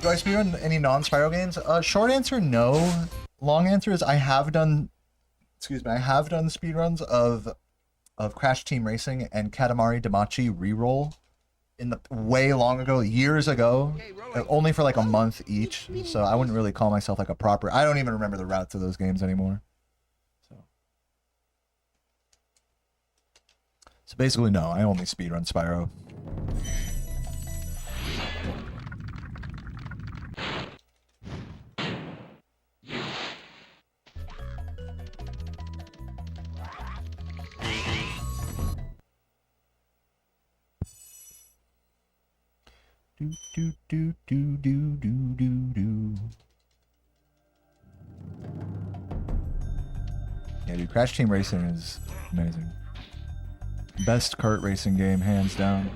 Do I speedrun any non-Spyro games? Short answer, no. Long answer is I have done speedruns of Crash Team Racing and Katamari Damacy Reroll in the way long ago, years ago, only for like a month each. So I wouldn't really call myself like a proper. I don't even remember the routes of those games anymore. So basically, no. I only speedrun Spyro. Do do do do do do do. Yeah, dude, Crash Team Racing is amazing. Best kart racing game, hands down.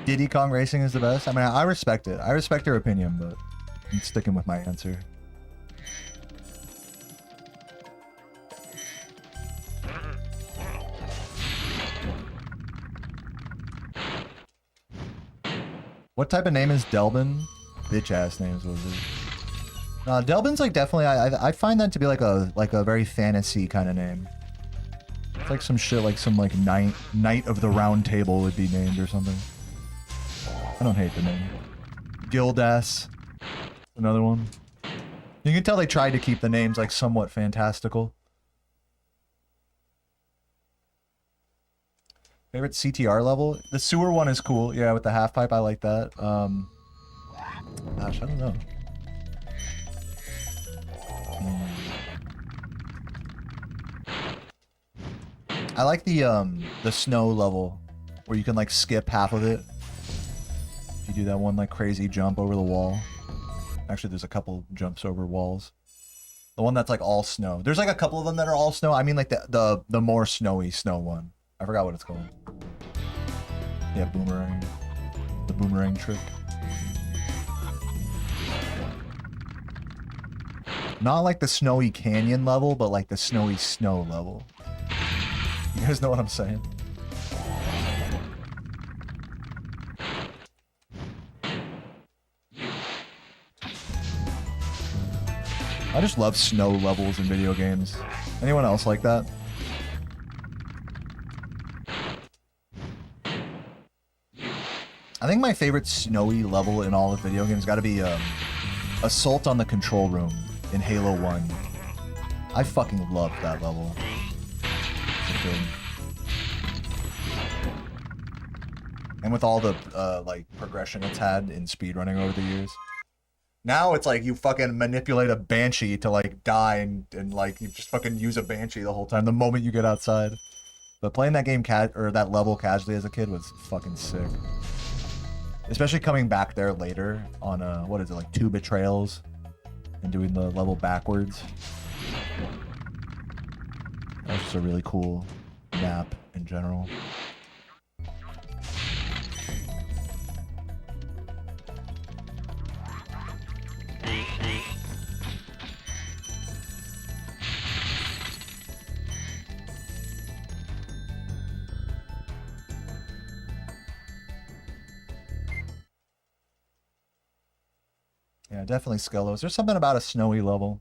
Diddy Kong Racing is the best. I mean, I respect it. I respect your opinion, but I'm sticking with my answer. What type of name is Delbin? Bitch ass names was it? Delbin's like definitely. I find that to be like a very fantasy kind of name. It's like some shit like some like knight of the round table would be named or something. I don't hate the name. Gildas, another one. You can tell they tried to keep the names like somewhat fantastical. Favorite CTR level? The sewer one is cool. Yeah, with the half pipe, I like that. Gosh, I don't know. I like the snow level where you can like skip half of it. If you do that one like crazy jump over the wall. Actually, there's a couple jumps over walls. The one that's like all snow. There's like a couple of them that are all snow. I mean like the more snowy snow one. I forgot what it's called. Yeah, boomerang. The boomerang trick. Not like the snowy canyon level, but like the snowy snow level. You guys know what I'm saying? I just love snow levels in video games. Anyone else like that? I think my favorite snowy level in all of video games got to be Assault on the Control Room in Halo 1. I fucking loved that level. And with all the like progression it's had in speedrunning over the years. Now it's like you fucking manipulate a banshee to like die and like you just fucking use a banshee the whole time the moment you get outside. But playing that game or that level casually as a kid was fucking sick. Especially coming back there later on what is it, like 2 betrayals and doing the level backwards. That was just a really cool map in general. Yeah, definitely Skelos. There's something about a snowy level.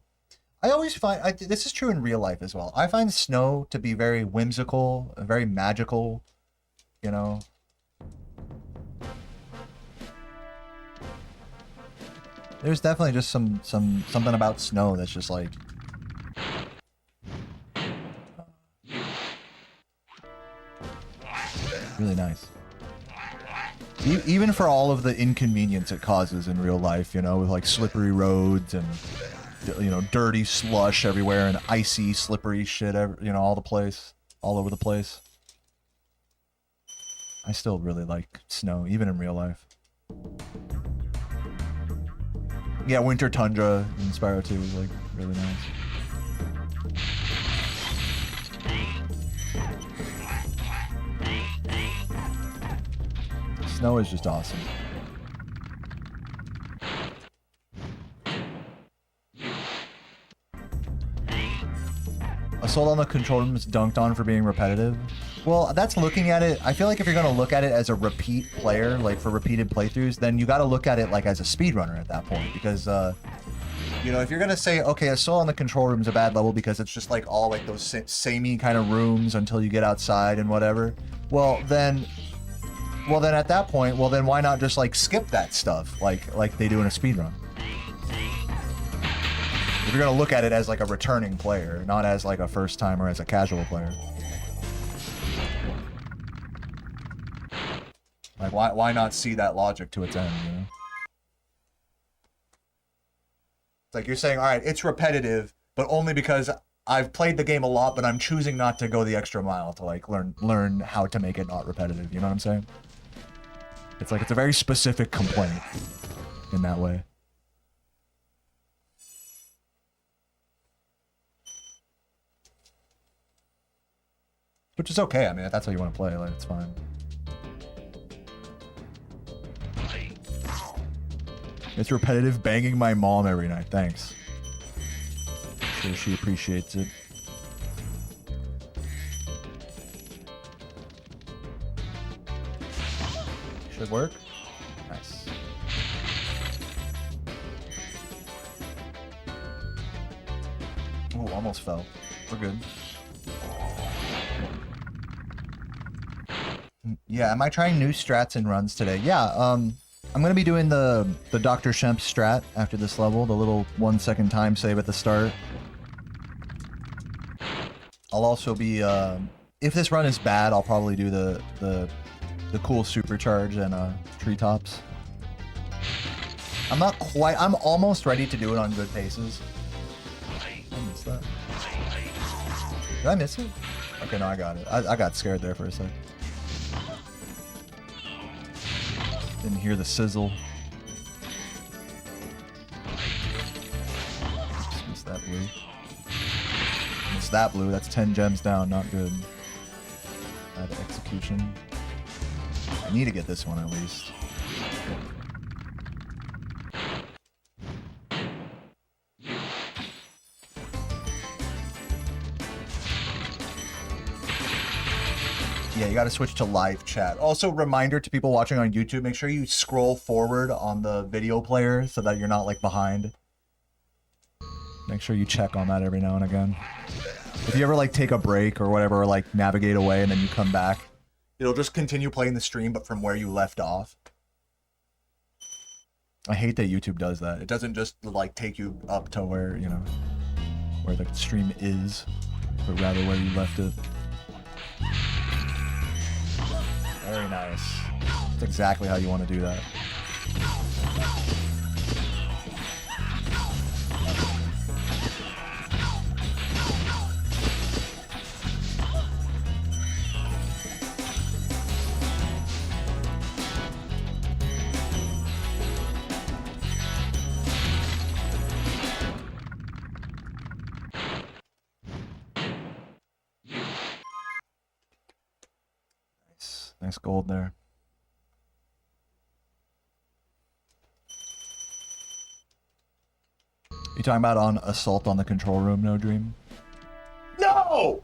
I always find, this is true in real life as well. I find snow to be very whimsical, very magical, you know. There's definitely just something about snow that's just like really nice. Even for all of the inconvenience it causes in real life, you know, with like slippery roads and, you know, dirty slush everywhere and icy, slippery shit, you know, all over the place. I still really like snow, even in real life. Yeah, Winter Tundra in Spyro 2 was like really nice. Snow is just awesome. Assault on the Control Room is dunked on for being repetitive. Well, that's looking at it. I feel like if you're going to look at it as a repeat player, like for repeated playthroughs, then you got to look at it like as a speedrunner at that point. Because, you know, if you're going to say, okay, Assault on the Control Room is a bad level because it's just like all like those samey kind of rooms until you get outside and whatever. Well, then at that point, then why not just like skip that stuff like they do in a speedrun? If you're gonna look at it as like a returning player, not as like a first time or as a casual player. Like why not see that logic to its end, you know? It's like you're saying, all right, it's repetitive, but only because I've played the game a lot, but I'm choosing not to go the extra mile to like learn how to make it not repetitive, you know what I'm saying? It's like it's a very specific complaint in that way. Which is okay, I mean, if that's how you want to play, like, it's fine. It's repetitive banging my mom every night, thanks. Sure she appreciates it. Should work. Nice. Oh, almost fell. We're good. Yeah, am I trying new strats and runs today? Yeah, I'm gonna be doing the Dr. Shemp strat after this level, the little 1 second time save at the start. I'll also be, if this run is bad, I'll probably do the cool supercharge and treetops. I'm almost ready to do it on good paces. I missed that. Did I miss it? Okay, no, I got it. I got scared there for a sec. Didn't hear the sizzle. Oops, missed that blue. Missed that blue. That's 10 gems down. Not good. Bad execution. I need to get this one at least. Yeah, you got to switch to live chat. Also, reminder to people watching on YouTube, make sure you scroll forward on the video player so that you're not like behind. Make sure you check on that every now and again. If you ever like take a break or whatever, or like navigate away and then you come back, it'll just continue playing the stream but from where you left off. I hate that YouTube does that. It doesn't just like take you up to where, you know, where the stream is, but rather where you left it. Very nice. That's exactly how you want to do that. Nice gold there. You talking about on assault on the control room, No Dream? No!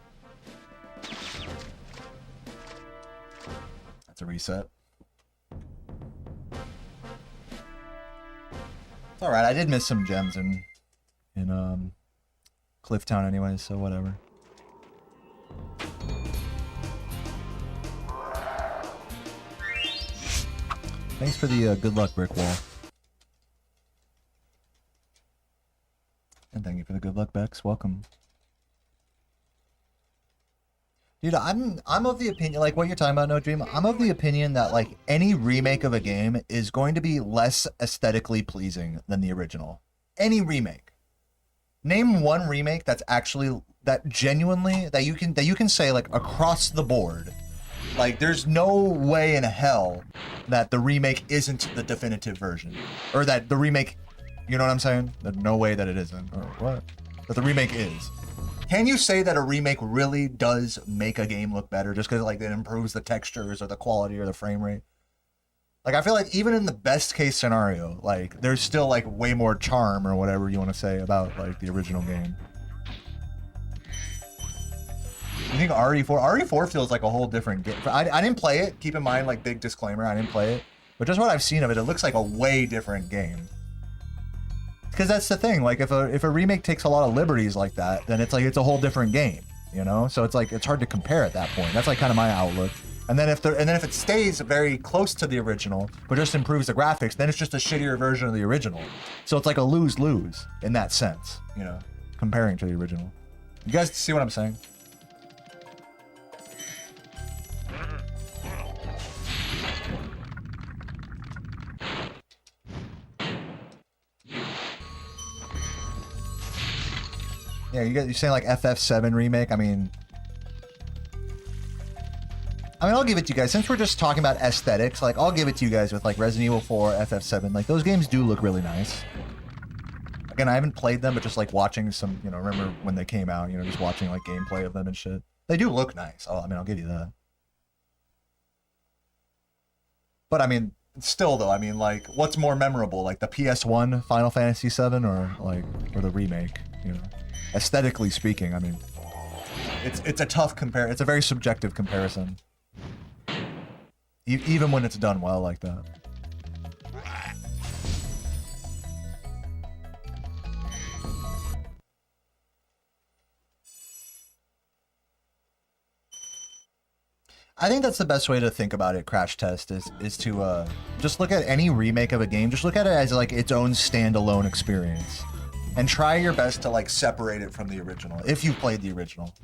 That's a reset. It's alright, I did miss some gems in Clifftown anyway, so whatever. Thanks for the good luck brick wall. And thank you for the good luck, Bex. Welcome. Dude, I'm of the opinion, like what you're talking about, No Dream, I'm of the opinion that like any remake of a game is going to be less aesthetically pleasing than the original. Any remake. Name one remake that's actually, that genuinely, that you can say like across the board. Like, there's no way in hell that the remake isn't the definitive version. Or that the remake, you know what I'm saying? There's no way that it isn't. Or what? That the remake is. Can you say that a remake really does make a game look better just because, like, it improves the textures or the quality or the frame rate? Like, I feel like even in the best case scenario, like, there's still, like, way more charm or whatever you want to say about, like, the original game. You think RE4? RE4 feels like a whole different game. I didn't play it. Keep in mind, like, big disclaimer, I didn't play it. But just what I've seen of it, it looks like a way different game. Because that's the thing. Like, if a remake takes a lot of liberties like that, then it's like it's a whole different game, you know? So it's like it's hard to compare at that point. That's like kind of my outlook. And then if it stays very close to the original, but just improves the graphics, then it's just a shittier version of the original. So it's like a lose-lose in that sense, you know, comparing to the original. You guys see what I'm saying? Yeah, you're saying like FF7 remake? I mean, I'll give it to you guys. Since we're just talking about aesthetics, like, I'll give it to you guys with, like, Resident Evil 4, FF7. Like, those games do look really nice. Again, I haven't played them, but just, like, watching some, you know, remember when they came out, you know, just watching, like, gameplay of them and shit. They do look nice. I'll give you that. But, I mean, still, though, I mean, like, what's more memorable? Like, the PS1 Final Fantasy 7 or the remake, you know? Aesthetically speaking, I mean, it's a tough compare. It's a very subjective comparison. Even when it's done well like that. I think that's the best way to think about it, Crash Test, is to just look at any remake of a game, just look at it as like its own standalone experience. And try your best to like separate it from the original, if you've played the original.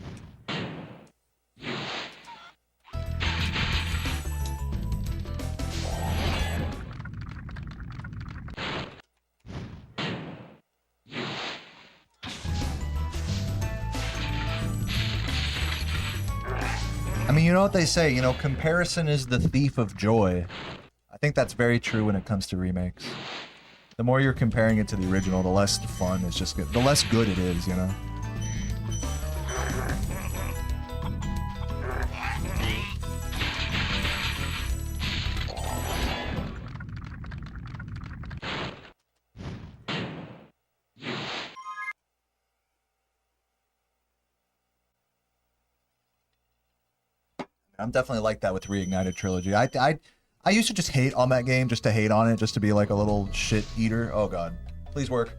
I mean, you know what they say, you know, comparison is the thief of joy. I think that's very true when it comes to remakes. The more you're comparing it to the original, the less fun it's just good. The less good it is, you know? I'm definitely like that with Reignited Trilogy. I used to just hate on that game, just to hate on it, just to be like a little shit eater. Oh god. Please work.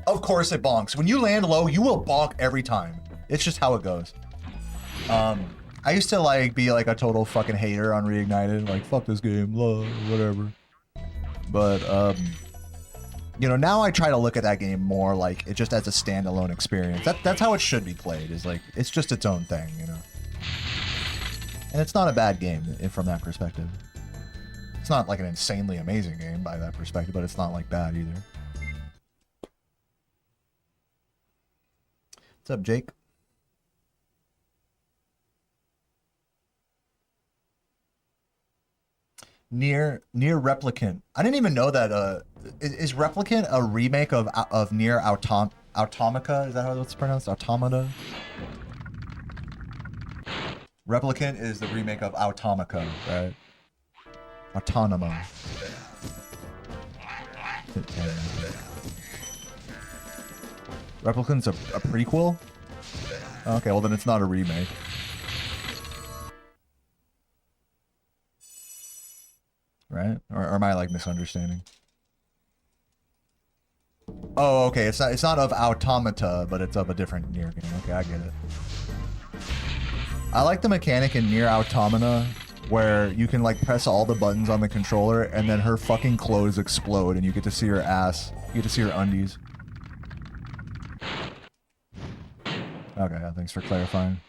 Of course it bonks. When you land low, you will bonk every time. It's just how it goes. I used to like be like a total fucking hater on Reignited, like fuck this game, love, whatever. But you know, now I try to look at that game more like it just as a standalone experience. That's how it should be played, is like it's just its own thing, you know. And it's not a bad game from that perspective. It's not like an insanely amazing game by that perspective, but it's not like bad either. What's up, Jake? Near Replicant. I didn't even know that. Is Replicant a remake of Near Automata? Is that how it's pronounced? Automata? Replicant is the remake of Automata, right? Autonoma. Replicant's a prequel? Okay, well then it's not a remake. Right? Or am I like misunderstanding? Oh, okay. It's not of Automata, but it's of a different Nier game. Okay, I get it. I like the mechanic in Nier Automata where you can like press all the buttons on the controller and then her fucking clothes explode and you get to see her ass. You get to see her undies. Okay, thanks for clarifying.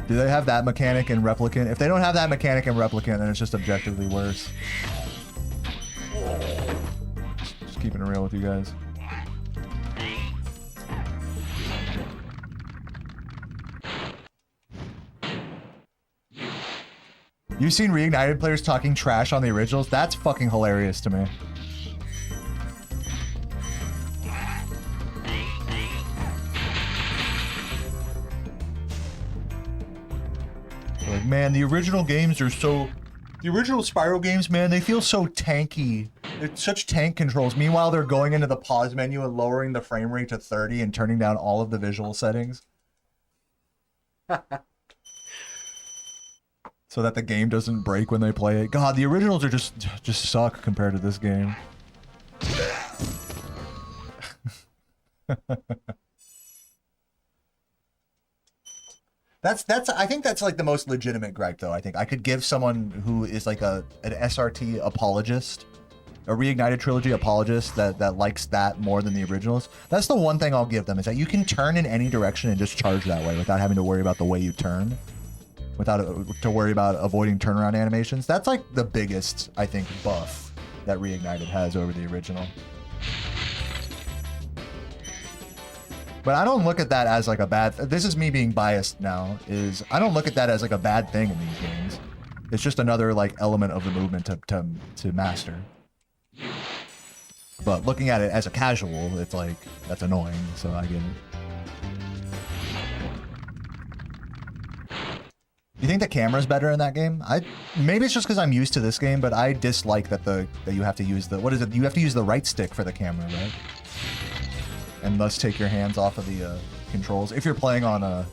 Do they have that mechanic in Replicant? If they don't have that mechanic in Replicant, then it's just objectively worse. Just keeping it real with you guys. You've seen Reignited players talking trash on the originals? That's fucking hilarious to me. Like, man, the original games are so... The original Spyro games, man, they feel so tanky. It's such tank controls. Meanwhile, they're going into the pause menu and lowering the frame rate to 30 and turning down all of the visual settings. So that the game doesn't break when they play it. God, the originals are just suck compared to this game. I think that's like the most legitimate gripe though. I think I could give someone who is like an SRT apologist, a Reignited Trilogy apologist that likes that more than the originals. That's the one thing I'll give them, is that you can turn in any direction and just charge that way without having to worry about the way you turn. Without to worry about avoiding turnaround animations. That's like the biggest, I think, buff that Reignited has over the original. But I don't look at that as like a bad... This is me being biased now, is I don't look at that as like a bad thing in these games. It's just another like element of the movement to master. But looking at it as a casual, it's like, that's annoying, so I get it. You think the camera's better in that game? Maybe it's just because I'm used to this game, but I dislike that you have to use the... What is it? You have to use the right stick for the camera, right? And thus take your hands off of the controls. If you're playing on a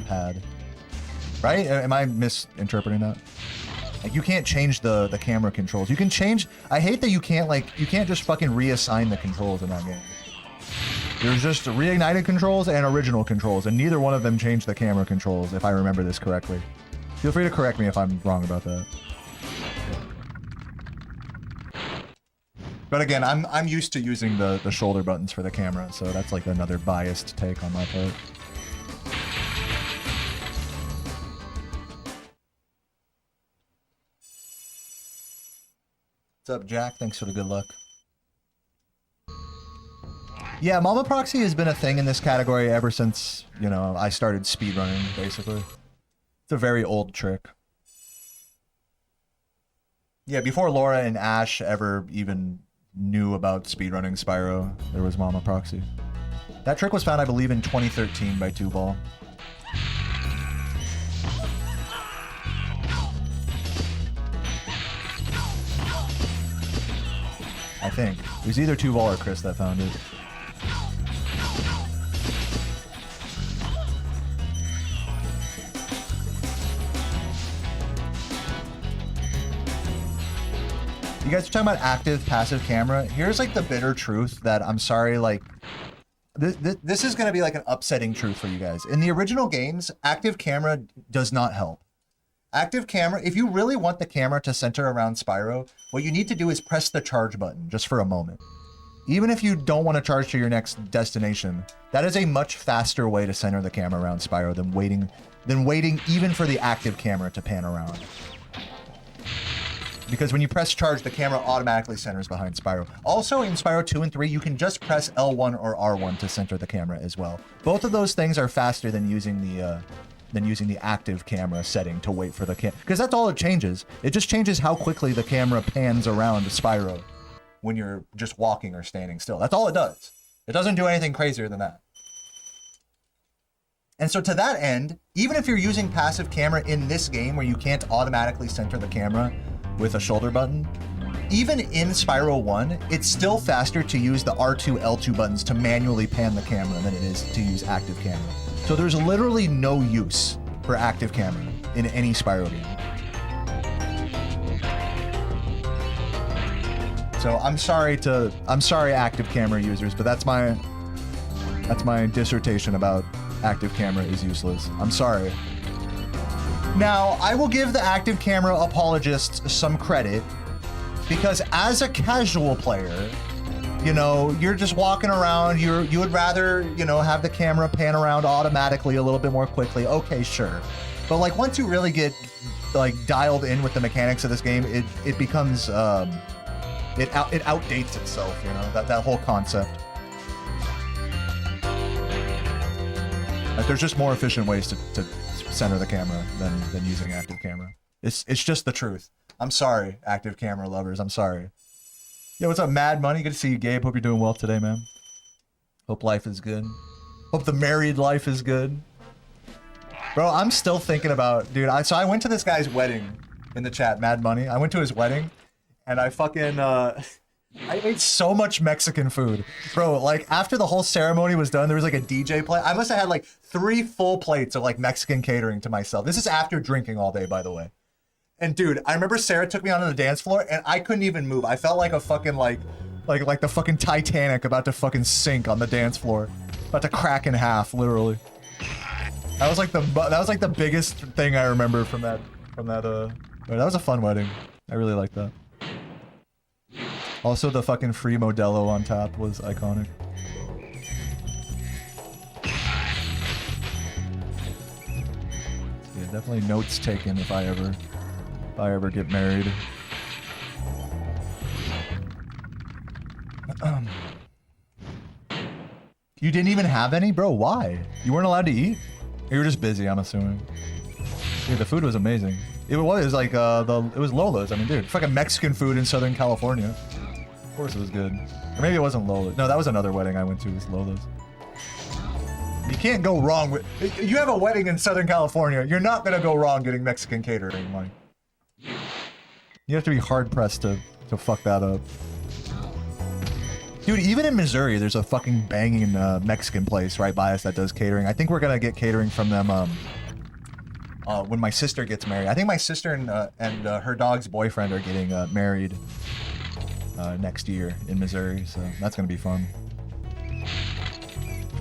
pad. Right? Am I misinterpreting that? Like, you can't change the camera controls. You can change... I hate that you can't just fucking reassign the controls in that game. There's just reignited controls and original controls, and neither one of them changed the camera controls, if I remember this correctly. Feel free to correct me if I'm wrong about that. But again, I'm used to using the shoulder buttons for the camera, so that's like another biased take on my part. What's up, Jack? Thanks for the good luck. Yeah, Mama Proxy has been a thing in this category ever since, you know, I started speedrunning, basically. It's a very old trick. Yeah, before Laura and Ash ever even knew about speedrunning Spyro, there was Mama Proxy. That trick was found, I believe, in 2013 by 2Ball. I think. It was either 2Ball or Chris that found it. You guys are talking about active, passive camera. Here's like the bitter truth that I'm sorry, like, this is going to be like an upsetting truth for you guys. In the original games, active camera does not help. Active camera, if you really want the camera to center around Spyro, what you need to do is press the charge button just for a moment. Even if you don't want to charge to your next destination, that is a much faster way to center the camera around Spyro than waiting even for the active camera to pan around. Because when you press charge, the camera automatically centers behind Spyro. Also, in Spyro 2 and 3, you can just press L1 or R1 to center the camera as well. Both of those things are faster than using the active camera setting to wait for the camera. Because that's all it changes. It just changes how quickly the camera pans around Spyro when you're just walking or standing still. That's all it does. It doesn't do anything crazier than that. And so to that end, even if you're using passive camera in this game where you can't automatically center the camera with a shoulder button, even in Spyro 1, it's still faster to use the R2, L2 buttons to manually pan the camera than it is to use active camera. So there's literally no use for active camera in any Spyro game. So I'm sorry active camera users, but that's my dissertation about active camera is useless. I'm sorry. Now, I will give the active camera apologists some credit, because as a casual player, you know, you're just walking around, you would rather, you know, have the camera pan around automatically a little bit more quickly. Okay, sure. But like once you really get like dialed in with the mechanics of this game, it becomes it outdates itself, you know, that whole concept. Like, there's just more efficient ways to center the camera than using active camera. It's just the truth. I'm sorry, active camera lovers. I'm sorry. Yo, what's up, Mad Money? Good to see you, Gabe. Hope you're doing well today, man. Hope life is good. Hope the married life is good. Bro, I'm still thinking about, dude, so I went to this guy's wedding in the chat, Mad Money. I went to his wedding, and I fucking, I ate so much Mexican food. Bro, like, after the whole ceremony was done, there was like a DJ play. I must have had like 3 full plates of like Mexican catering to myself. This is after drinking all day, by the way. And dude, I remember Sarah took me onto the dance floor and I couldn't even move. I felt like a fucking like the fucking Titanic about to fucking sink on the dance floor. About to crack in half, literally. That was like the biggest thing I remember from that that was a fun wedding. I really liked that. Also, the fucking free Modelo on tap was iconic. Yeah, definitely notes taken if I ever get married. You didn't even have any? Bro, why? You weren't allowed to eat? You were just busy, I'm assuming. Yeah, the food was amazing. It was like, it was Lola's. I mean, dude, fucking Mexican food in Southern California. Of course it was good. Or maybe it wasn't Lola's. No, that was another wedding I went to, was Lola's. You can't go wrong with... You have a wedding in Southern California, you're not gonna go wrong getting Mexican catering, like. You have to be hard-pressed to fuck that up. Dude, even in Missouri, there's a fucking banging Mexican place right by us that does catering. I think we're gonna get catering from them when my sister gets married. I think my sister and her dog's boyfriend are getting married next year in Missouri, so that's gonna be fun.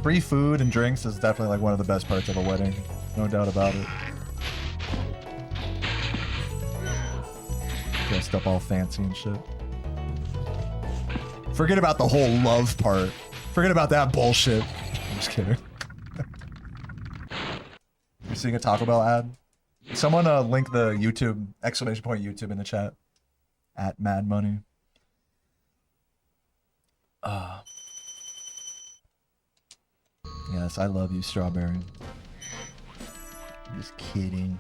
Free food and drinks is definitely like one of the best parts of a wedding. No doubt about it. Dressed up all fancy and shit. Forget about the whole love part. Forget about that bullshit. I'm just kidding. You're seeing a Taco Bell ad? Someone link the YouTube, exclamation point YouTube in the chat. At Mad Money. Yes, I love you, Strawberry. I'm just kidding.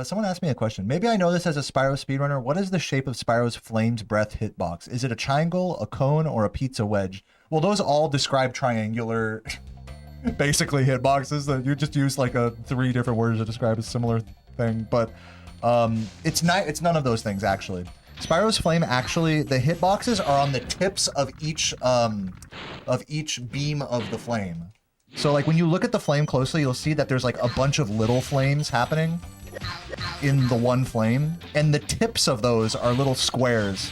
Someone asked me a question. Maybe I know this as a Spyro speedrunner. What is the shape of Spyro's Flames Breath hitbox? Is it a triangle, a cone, or a pizza wedge? Well, those all describe triangular, basically, hitboxes. That you just use like 3 different words to describe a similar thing. But it's none of those things, actually. Spyro's Flame, actually, the hitboxes are on the tips of each beam of the flame. So, like, when you look at the flame closely, you'll see that there's like a bunch of little flames happening in the one flame, and the tips of those are little squares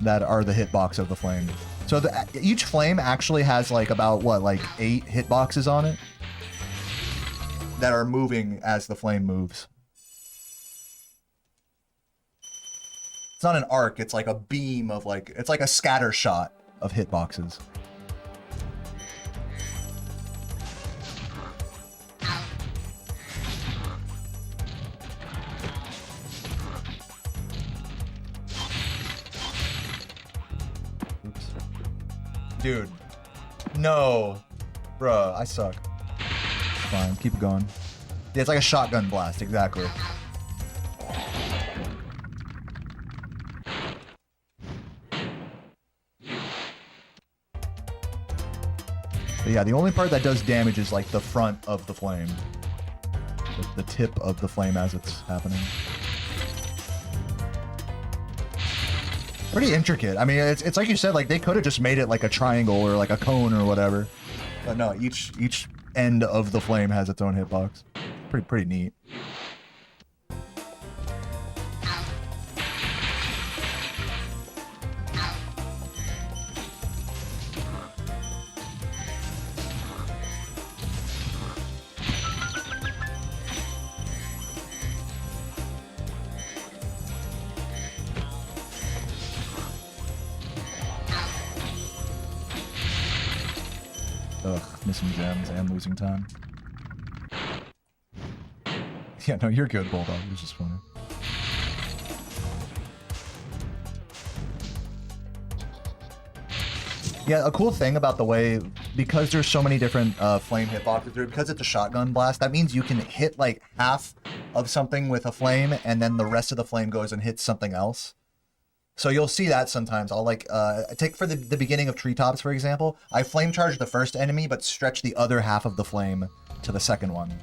that are the hitbox of the flame. So each flame actually has like about what, like 8 hitboxes on it that are moving as the flame moves. It's not an arc, it's like a beam of like, it's like a scatter shot of hitboxes. Dude, no, bruh, I suck. Fine, keep it going. Yeah, it's like a shotgun blast, exactly. But yeah, the only part that does damage is like the front of the flame, the tip of the flame as it's happening. Pretty intricate. I mean, it's like you said, like they could have just made it like a triangle or like a cone or whatever. But no, each end of the flame has its own hitbox. Pretty neat. Ugh, missing gems and losing time. Yeah, no, you're good, Bulldog. It was just funny. Yeah, a cool thing about the way, because there's so many different flame hitboxes, because it's a shotgun blast, that means you can hit like half of something with a flame, and then the rest of the flame goes and hits something else. So you'll see that sometimes. I'll like, take for the beginning of Treetops, for example, I flame charge the first enemy, but stretch the other half of the flame to the second one.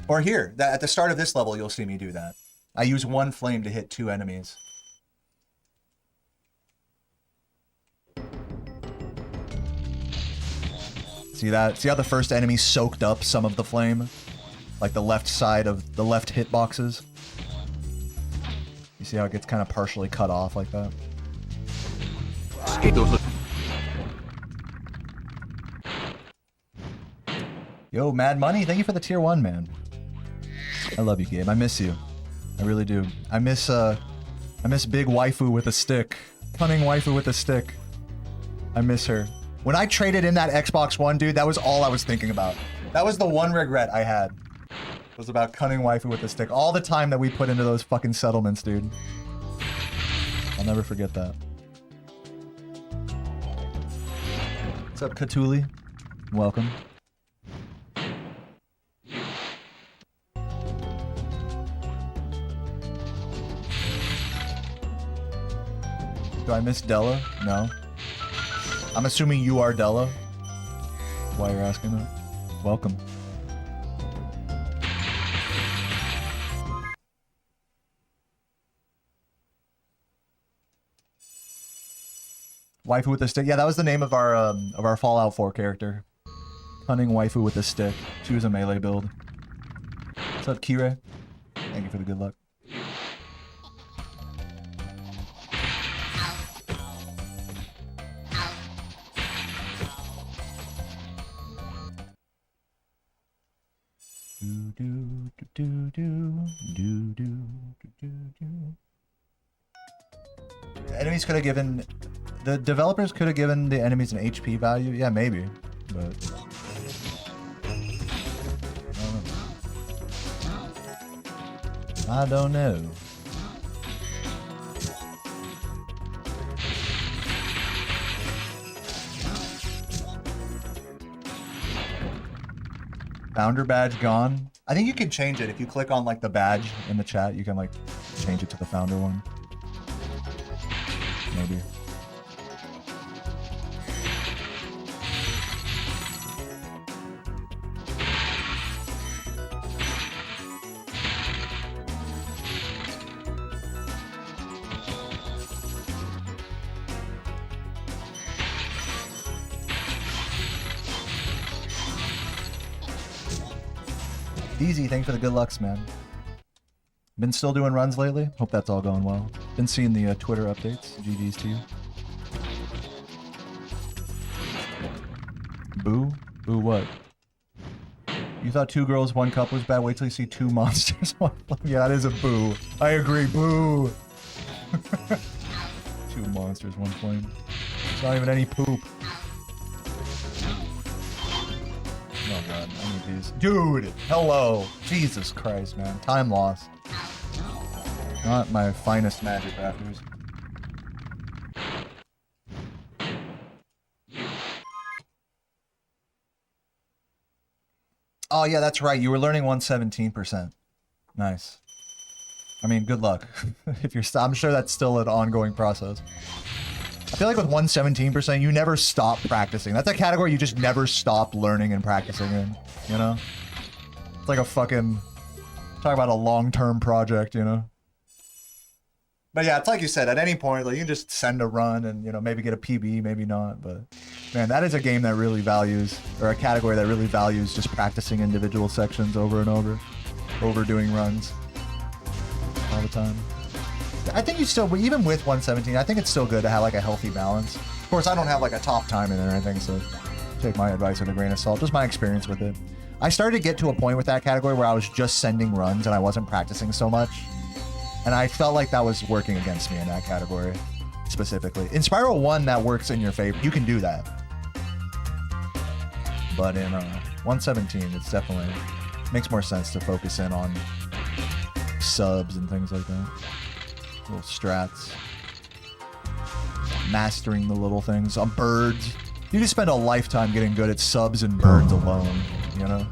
Or here, at the start of this level, you'll see me do that. I use one flame to hit 2 enemies. See that? See how the first enemy soaked up some of the flame? Like the left side of the left hitboxes? You see how it gets kind of partially cut off like that? Yo, Mad Money, thank you for the tier 1, man. I love you, Gabe. I miss you. I really do. I miss big waifu with a stick. Cunning waifu with a stick. I miss her. When I traded in that Xbox One, dude, that was all I was thinking about. That was the one regret I had. It was about cunning waifu with a stick. All the time that we put into those fucking settlements, dude. I'll never forget that. What's up, Katuli? Welcome. Do I miss Della? No. I'm assuming you are Della. Why you're asking that? Welcome. Waifu with the stick. Yeah, that was the name of our Fallout 4 character. Cunning waifu with the stick. She was a melee build. What's up, Kire? Thank you for the good luck. The enemies could have given... The developers could have given the enemies an HP value. Yeah, maybe. But... I don't know. Founder badge gone. I think you can change it if you click on like the badge in the chat. You can like change it to the founder one. Maybe. Easy, thanks for the good lucks, man. Been still doing runs lately? Hope that's all going well. Been seeing the Twitter updates. GG's to you. Boo? Boo what? You thought 2 girls, 1 cup was bad? Wait till you see 2 monsters, 1 flame. Yeah, that is a boo. I agree, boo! 2 monsters, 1 flame. It's not even any poop. Oh god, I need these. Dude! Hello! Jesus Christ, man. Time loss. Not my finest magic rafters. Oh yeah, that's right. You were learning 117%. Nice. I mean, good luck. If you're I'm sure that's still an ongoing process. I feel like with 117%, you never stop practicing. That's a category you just never stop learning and practicing in, you know? It's like a fucking... Talk about a long-term project, you know? But yeah, it's like you said, at any point, like, you can just send a run and, you know, maybe get a PB, maybe not, but... Man, that is a game that really values, or a category that really values just practicing individual sections over and over. Overdoing runs. All the time. I think you still, even with 117, I think it's still good to have like a healthy balance. Of course, I don't have like a top time in it or anything, so take my advice with a grain of salt. Just my experience with it. I started to get to a point with that category where I was just sending runs and I wasn't practicing so much. And I felt like that was working against me in that category, specifically. In Spyro 1, that works in your favor. You can do that. But in 117, it's definitely makes more sense to focus in on subs and things like that. Little strats. Mastering the little things. On birds. You just spend a lifetime getting good at subs and birds alone, you know?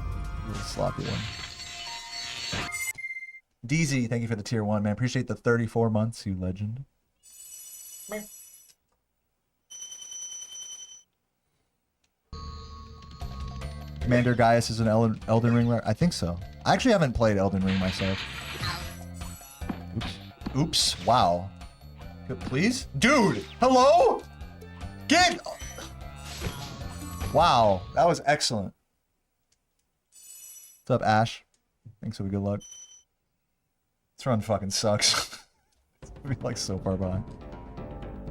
A little sloppy one. DZ, thank you for the tier 1, man. Appreciate the 34 months, you legend. Commander Gaius is an Elden Ring? I think so. I actually haven't played Elden Ring myself. Oops. Oops. Wow. Please? Dude! Hello? Get... Wow. That was excellent. What's up, Ash? Thanks for the good luck. This run fucking sucks. We're like so far behind.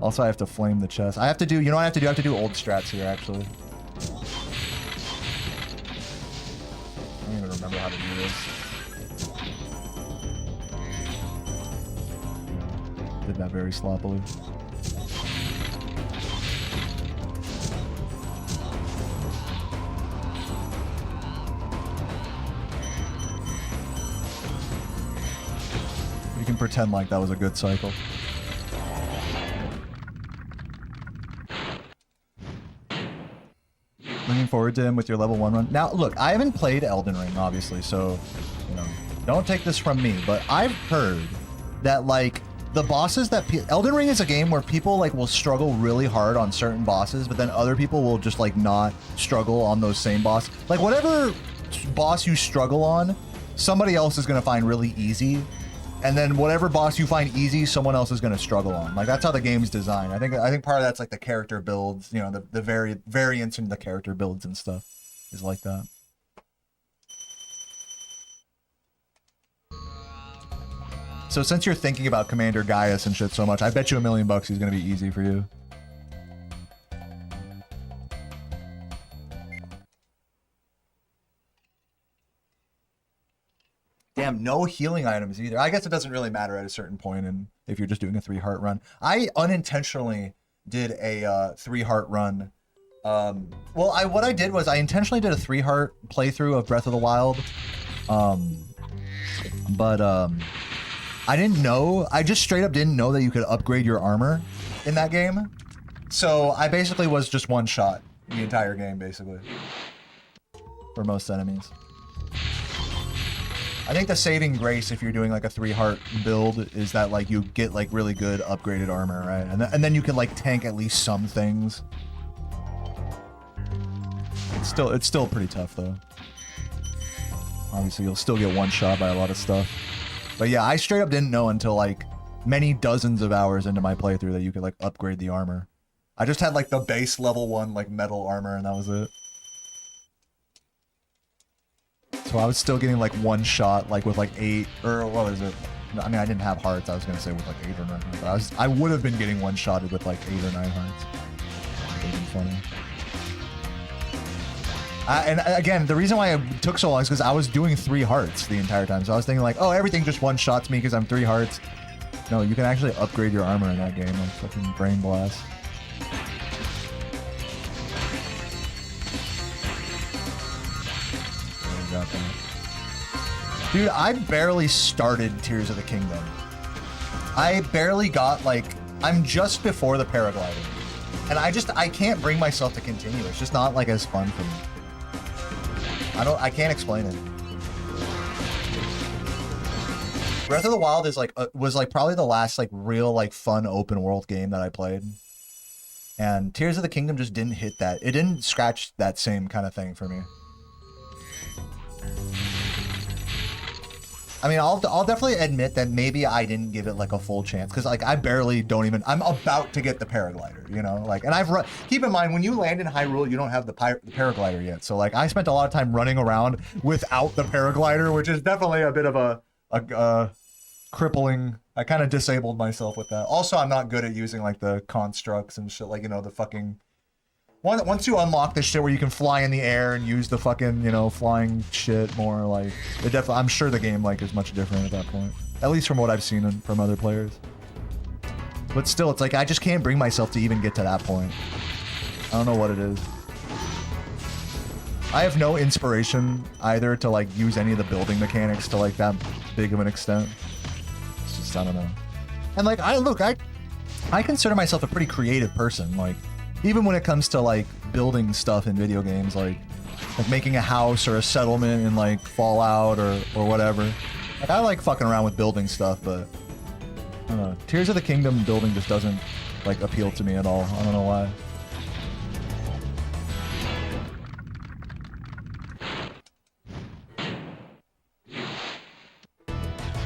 Also, I have to flame the chest. I have to do... You know what I have to do? I have to do old strats here, actually. I don't even remember how to do this. Did that very sloppily. You can pretend like that was a good cycle. Looking forward to him with your level 1 run. Now, look, I haven't played Elden Ring, obviously, so, you know, don't take this from me, but I've heard that, like, the bosses that... Elden Ring is a game where people, like, will struggle really hard on certain bosses, but then other people will just, like, not struggle on those same bosses. Like, whatever boss you struggle on, somebody else is going to find really easy. and then whatever boss you find easy, someone else is going to struggle on. Like, that's how the game's designed. I think part of that's like the character builds, you know, the variance in the character builds and stuff is like that. So since you're thinking about Commander Gaius and shit so much, I bet you $1 million he's going to be easy for you. Damn, no healing items either. I guess it doesn't really matter at a certain point, and if you're just doing a 3-heart run. I unintentionally did a 3-heart run. What I did was I intentionally did a 3-heart playthrough of Breath of the Wild. I didn't know. I just straight up didn't know that you could upgrade your armor in that game. So I basically was just one shot the entire game, basically, for most enemies. I think the saving grace if you're doing like a 3-heart build is that like you get like really good upgraded armor, right? And then you can like tank at least some things. It's still pretty tough though. Obviously, you'll still get one shot by a lot of stuff. But yeah, I straight up didn't know until like many dozens of hours into my playthrough that you could like upgrade the armor. I just had like the base level 1 like metal armor and that was it. So I was still getting like one shot like with like 8 or what was it? I mean, I didn't have hearts. I was gonna say with like 8 or 9 hearts. But I would have been getting one shotted with like 8 or 9 hearts. That would have been funny. And again, the reason why it took so long is because I was doing 3 hearts the entire time. So I was thinking like, oh, everything just one-shots me because I'm 3 hearts. No, you can actually upgrade your armor in that game. Like fucking brain blast. Dude, I barely started Tears of the Kingdom. I barely got like, I'm just before the paragliding. And I can't bring myself to continue. It's just not like as fun for me. I can't explain it. Breath of the Wild is like was like probably the last like real like fun open world game that I played. And Tears of the Kingdom just didn't hit that. It didn't scratch that same kind of thing for me. I mean, I'll definitely admit that maybe I didn't give it like a full chance because like I barely don't even. I'm about to get the paraglider, you know, like, and I've run. Keep in mind when you land in Hyrule, you don't have the paraglider yet. So like I spent a lot of time running around without the paraglider, which is definitely a bit of a crippling. I kind of disabled myself with that. Also, I'm not good at using like the constructs and shit, like, you know, the fucking. Once you unlock this shit where you can fly in the air and use the fucking, you know, flying shit more, like, it definitely, I'm sure the game, like, is much different at that point. At least from what I've seen from other players. But still, it's like, I just can't bring myself to even get to that point. I don't know what it is. I have no inspiration either to, like, use any of the building mechanics to, like, that big of an extent. It's just, I don't know. And, like, I consider myself a pretty creative person, like, even when it comes to like building stuff in video games, like making a house or a settlement in like Fallout or whatever. Like I like fucking around with building stuff, but I don't know. Tears of the Kingdom building just doesn't like appeal to me at all. I don't know why.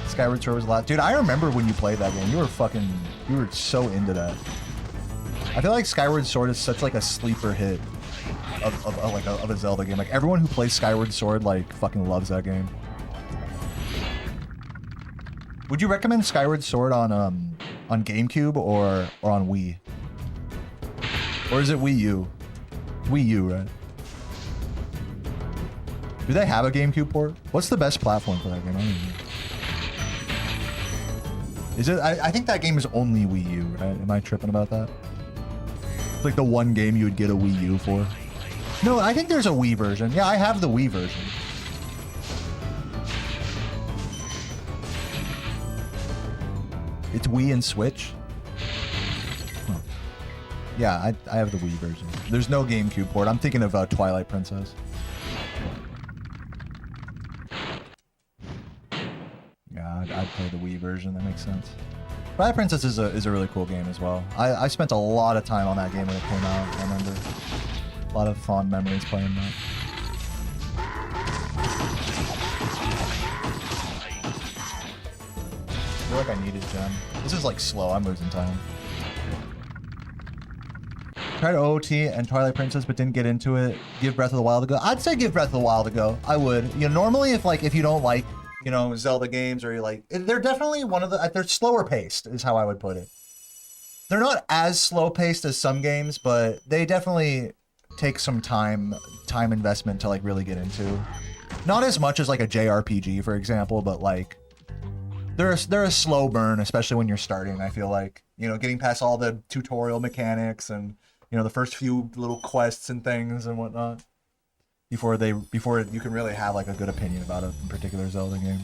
Skyward Sword was last. Dude, I remember when you played that game. You were so into that. I feel like Skyward Sword is such like a sleeper hit of a Zelda game. Like everyone who plays Skyward Sword like fucking loves that game. Would you recommend Skyward Sword on GameCube or on Wii? Or is it Wii U? Wii U, right? Do they have a GameCube port? What's the best platform for that game? I don't even know. Is it? I think that game is only Wii U, right? Am I tripping about that? Like the one game you would get a Wii U for. No, I think there's a Wii version. Yeah, I have the Wii version. It's Wii and Switch? Huh. Yeah, I have the Wii version. There's no GameCube port. I'm thinking of Twilight Princess. Yeah, I'd play the Wii version. That makes sense. Twilight Princess is a really cool game as well. I spent a lot of time on that game when it came out. I remember a lot of fond memories playing that. feel like I needed gem. This is like slow. I'm losing time. Tried OOT and Twilight Princess, but didn't get into it. Give Breath of the Wild a go. I'd say give Breath of the Wild a go. I would. You know, normally if you don't like, you know, Zelda games, or you like, they're definitely one of the, they're slower paced is how I would put it. They're not as slow paced as some games, but they definitely take some time investment to like really get into. Not as much as like a JRPG, for example, but like they're a slow burn, especially when you're starting. I feel like, you know, getting past all the tutorial mechanics and, you know, the first few little quests and things and whatnot before you can really have like a good opinion about a particular Zelda game.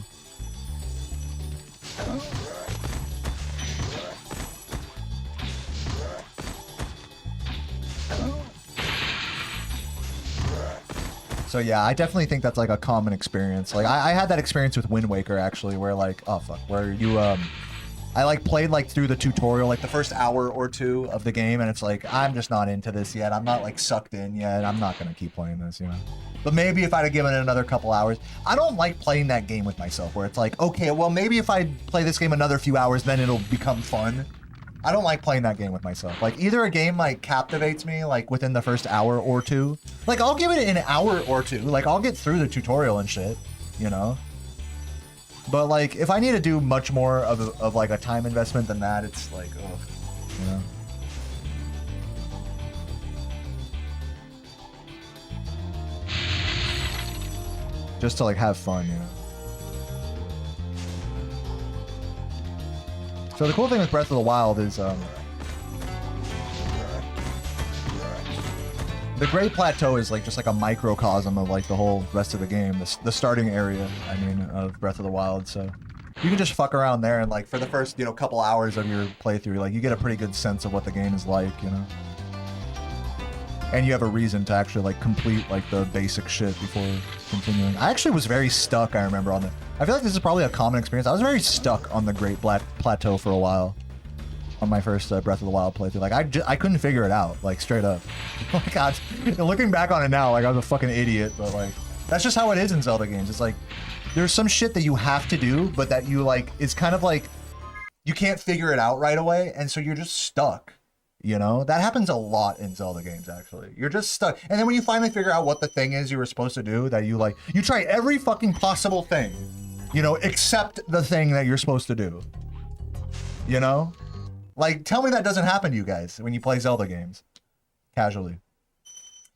So yeah, I definitely think that's like a common experience. Like I had that experience with Wind Waker actually, where like, oh fuck, where you I like played like through the tutorial, like the first hour or two of the game, and it's like, I'm just not into this yet. I'm not like sucked in yet. I'm not gonna keep playing this, you know. But maybe if I'd have given it another couple hours, I don't like playing that game with myself where it's like, okay, well maybe if I play this game another few hours, then it'll become fun. I don't like playing that game with myself. Like either a game like captivates me like within the first hour or two. Like I'll give it an hour or two. Like I'll get through the tutorial and shit, you know. But like if I need to do much more of like a time investment than that, it's like, ugh, you know. Just to like have fun, you know. So the cool thing with Breath of the Wild is the Great Plateau is like just like a microcosm of like the whole rest of the game, the starting area, I mean, of Breath of the Wild. So you can just fuck around there and like for the first, you know, couple hours of your playthrough, like you get a pretty good sense of what the game is like, you know. And you have a reason to actually like complete like the basic shit before continuing. I actually was very stuck, I remember, on the... I feel like this is probably a common experience. I was very stuck on the Great Plateau for a while on my first Breath of the Wild playthrough. Like I couldn't figure it out, like straight up. Like looking back on it now, like I was a fucking idiot, but like that's just how it is in Zelda games. It's like there's some shit that you have to do, but that you like, it's kind of like you can't figure it out right away, and so you're just stuck. You know, that happens a lot in Zelda games, actually. You're just stuck. And then when you finally figure out what the thing is you were supposed to do, that you like, you try every fucking possible thing, you know, except the thing that you're supposed to do. You know? Like, tell me that doesn't happen to you guys when you play Zelda games. Casually.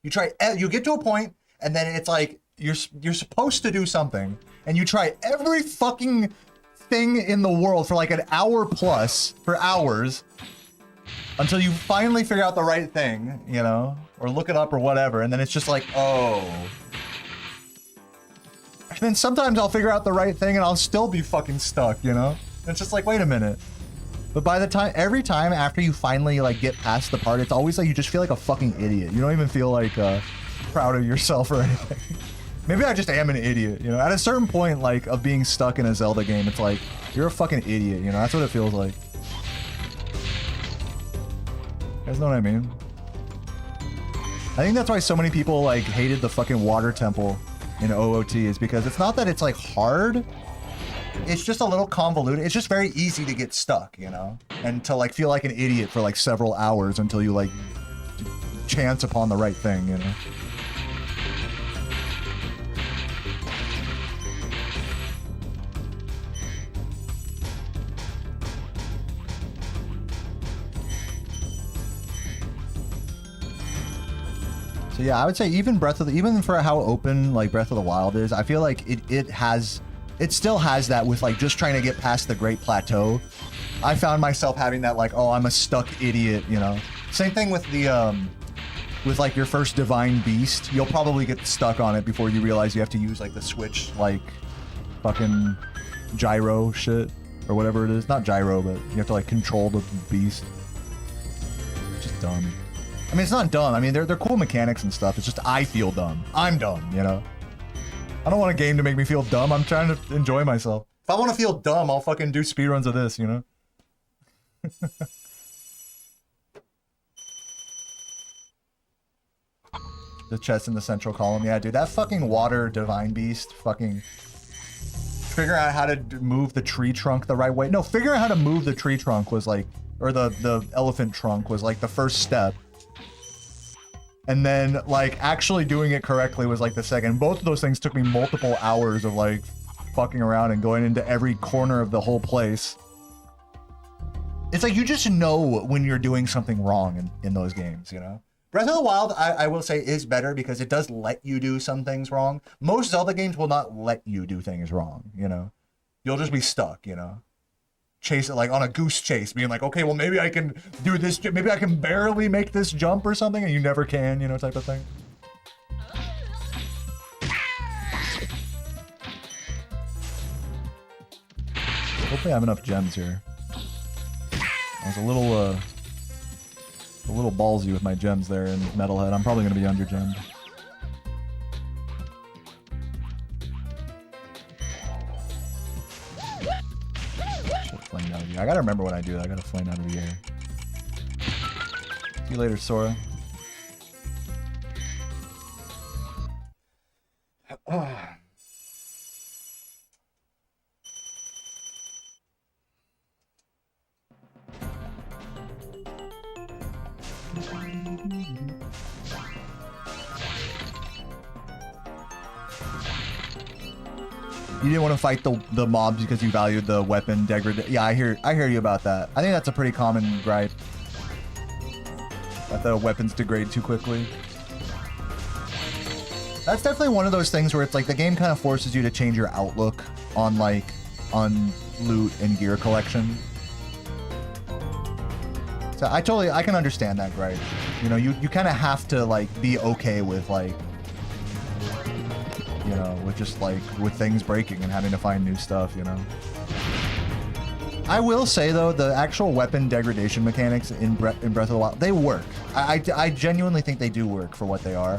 You get to a point, and then it's like, you're supposed to do something, and you try every fucking thing in the world for like an hour plus, for hours, until you finally figure out the right thing, you know, or look it up or whatever, and then it's just like, oh. And then sometimes I'll figure out the right thing and I'll still be fucking stuck, you know? And it's just like, wait a minute. But by the time, every time after you finally like get past the part, it's always like you just feel like a fucking idiot. You don't even feel like proud of yourself or anything. Maybe I just am an idiot, you know? At a certain point, like, of being stuck in a Zelda game, it's like, you're a fucking idiot, you know? That's what it feels like. You guys know what I mean? I think that's why so many people like hated the fucking water temple in OOT, is because it's not that it's like hard, it's just a little convoluted. It's just very easy to get stuck, you know, and to like feel like an idiot for like several hours until you like chance upon the right thing, you know. So yeah, I would say even even for how open like Breath of the Wild is, I feel like it still has that with like just trying to get past the Great Plateau. I found myself having that like, oh, I'm a stuck idiot, you know. Same thing with the with like your first divine beast. You'll probably get stuck on it before you realize you have to use like the switch like fucking gyro shit or whatever it is. Not gyro, but you have to like control the beast. It's just dumb. I mean, it's not dumb. I mean, they're cool mechanics and stuff. It's just I feel dumb. I'm dumb, you know? I don't want a game to make me feel dumb. I'm trying to enjoy myself. If I want to feel dumb, I'll fucking do speedruns of this, you know? The chest in the central column. Yeah, dude, that fucking water divine beast fucking figuring out how to move the tree trunk the right way. No, figuring out how to move the tree trunk was like, or the elephant trunk was like the first step. And then like actually doing it correctly was like the second. Both of those things took me multiple hours of like fucking around and going into every corner of the whole place. It's like you just know when you're doing something wrong in those games, you know? Breath of the Wild, I will say, is better because it does let you do some things wrong. Most Zelda games will not let you do things wrong, you know? You'll just be stuck, you know? Chase it like on a goose chase, being like, okay, well, maybe I can do this, maybe I can barely make this jump or something, and you never can, you know, type of thing. Hopefully I have enough gems here. I was a little ballsy with my gems there in Metalhead. I'm probably gonna be under gemmed. Flame out of the air. I gotta remember when I do that. I gotta flame out of the air. See you later, Sora. You didn't want to fight the mobs because you valued the weapon degradation. Yeah, I hear you about that. I think that's a pretty common gripe. That the weapons degrade too quickly. That's definitely one of those things where it's like the game kind of forces you to change your outlook on on loot and gear collection. So I can understand that gripe. You know, you kind of have to like be okay with like, you know, with just like with things breaking and having to find new stuff, you know. I will say though, the actual weapon degradation mechanics in Breath of the Wild, they work. I genuinely think they do work for what they are.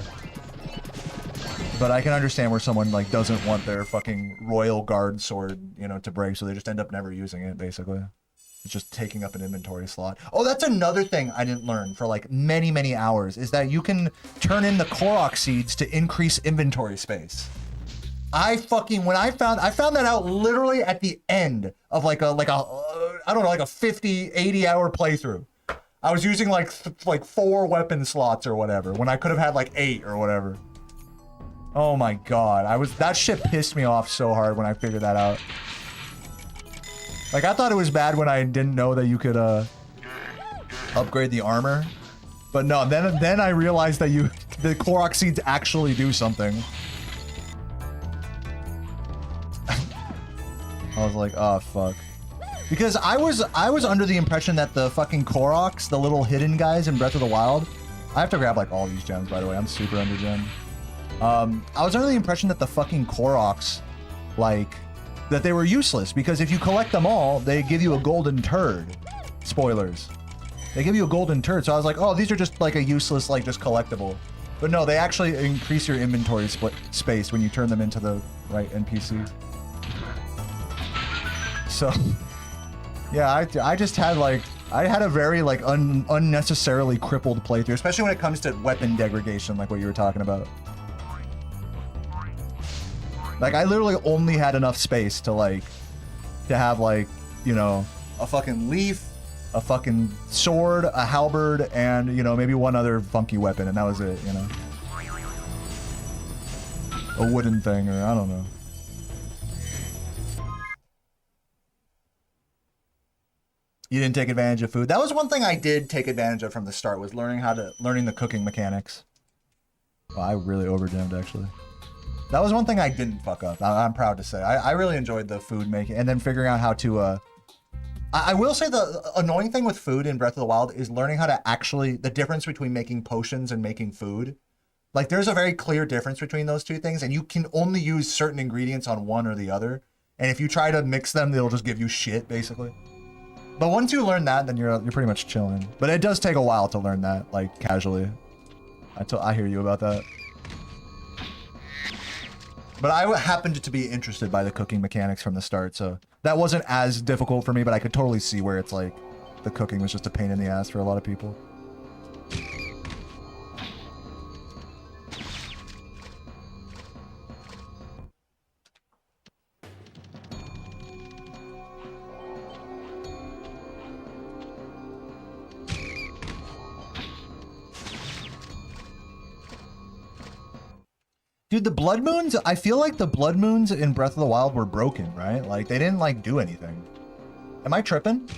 But I can understand where someone like doesn't want their fucking royal guard sword, you know, to break, so they just end up never using it, basically. It's just taking up an inventory slot. Oh, that's another thing I didn't learn for like many, many hours, is that you can turn in the Korok seeds to increase inventory space. I found that out literally at the end of like a I don't know, like a 50, 80 hour playthrough. I was using like 4 weapon slots or whatever when I could have had like 8 or whatever. Oh my god, that shit pissed me off so hard when I figured that out. Like, I thought it was bad when I didn't know that you could upgrade the armor. But no, then I realized that the Korok seeds actually do something. I was like, oh fuck. Because I was under the impression that the fucking Koroks, the little hidden guys in Breath of the Wild, I have to grab like all these gems, by the way. I'm super under gem. I was under the impression that the fucking Koroks, like, that they were useless, because if you collect them all, they give you a golden turd. Spoilers. They give you a golden turd, so I was like, oh, these are just like a useless, like, just collectible. But no, they actually increase your inventory space when you turn them into the right NPC. So, yeah, I just had like, I had a very like unnecessarily crippled playthrough, especially when it comes to weapon degradation, like what you were talking about. Like, I literally only had enough space to have like, you know, a fucking leaf, a fucking sword, a halberd, and, you know, maybe one other funky weapon, and that was it, you know. A wooden thing, or I don't know. You didn't take advantage of food. That was one thing I did take advantage of from the start, was learning the cooking mechanics. Well, I really overgemmed, actually. That was one thing I didn't fuck up. I'm proud to say. I really enjoyed the food making, and then figuring out how to, I will say the annoying thing with food in Breath of the Wild is learning how to actually, the difference between making potions and making food. Like, there's a very clear difference between those two things, and you can only use certain ingredients on one or the other. And if you try to mix them, they'll just give you shit, basically. But once you learn that, then you're pretty much chilling. But it does take a while to learn that, like, casually. I hear you about that. But I happened to be interested by the cooking mechanics from the start, so that wasn't as difficult for me, but I could totally see where it's like the cooking was just a pain in the ass for a lot of people. Dude, the blood moons, I feel like the blood moons in Breath of the Wild were broken, right? Like, they didn't, like, do anything. Am I tripping?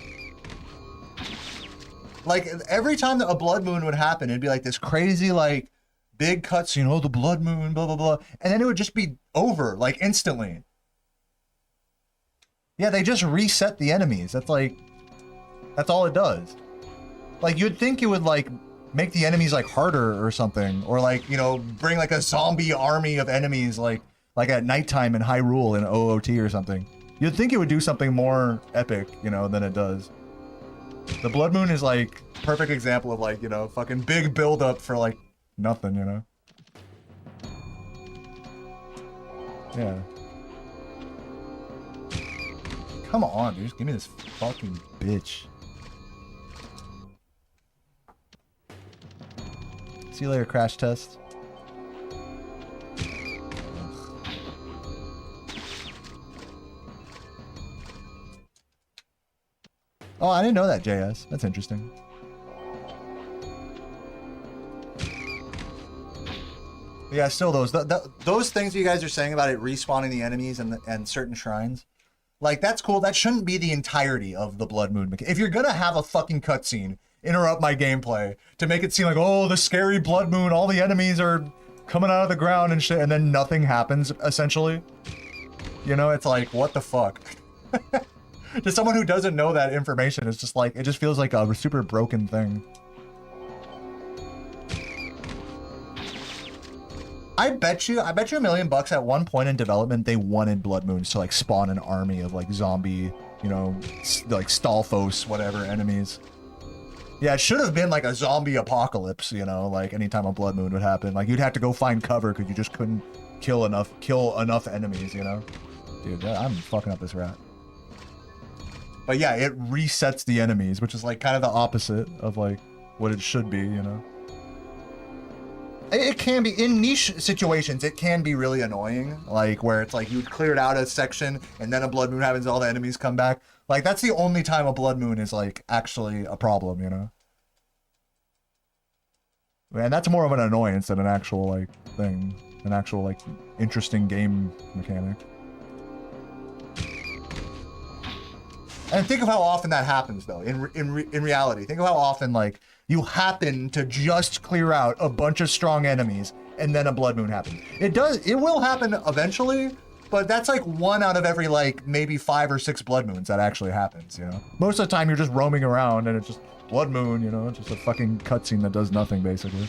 Like, every time that a blood moon would happen, it'd be like this crazy, like, big cutscene, oh, the blood moon, blah, blah, blah. And then it would just be over, like, instantly. Yeah, they just reset the enemies. That's, like, that's all it does. Like, you'd think it would, like, make the enemies, like, harder or something. Or, like, you know, bring, like, a zombie army of enemies, like at nighttime in Hyrule in OOT or something. You'd think it would do something more epic, you know, than it does. The Blood Moon is, like, perfect example of, like, you know, fucking big build-up for, like, nothing, you know? Yeah. Come on, dude. Just give me this fucking bitch. See you later, crash test. Oh, I didn't know that, JS. That's interesting. Yeah, still those things you guys are saying about it respawning the enemies and certain shrines, like, that's cool. That shouldn't be the entirety of the Blood Moon. If you're gonna have a fucking cutscene interrupt my gameplay to make it seem like, oh, the scary Blood Moon, all the enemies are coming out of the ground and shit, and then nothing happens, essentially, you know, it's like, what the fuck? To someone who doesn't know that information, it's just like, it just feels like a super broken thing. I bet you $1 million at one point in development, they wanted Blood Moons to, like, spawn an army of, like, zombie, you know, like, Stalfos, whatever, enemies. Yeah, it should have been, like, a zombie apocalypse, you know, like, anytime a Blood Moon would happen. Like, you'd have to go find cover because you just couldn't kill enough enemies, you know? Dude, I'm fucking up this rat. But yeah, it resets the enemies, which is, like, kind of the opposite of, like, what it should be, you know? It can be, in niche situations, it can be really annoying, like, where it's like you cleared out a section and then a Blood Moon happens, all the enemies come back. Like, that's the only time a Blood Moon is, like, actually a problem, you know? And that's more of an annoyance than an actual, like, thing. An actual, like, interesting game mechanic. And think of how often that happens, though, in reality. Think of how often, like, you happen to just clear out a bunch of strong enemies, and then a Blood Moon happens. It will happen eventually, but that's like 1 out of every, like, maybe 5 or 6 Blood Moons that actually happens, you know? Most of the time, you're just roaming around, and it's just Blood Moon, you know? It's just a fucking cutscene that does nothing, basically.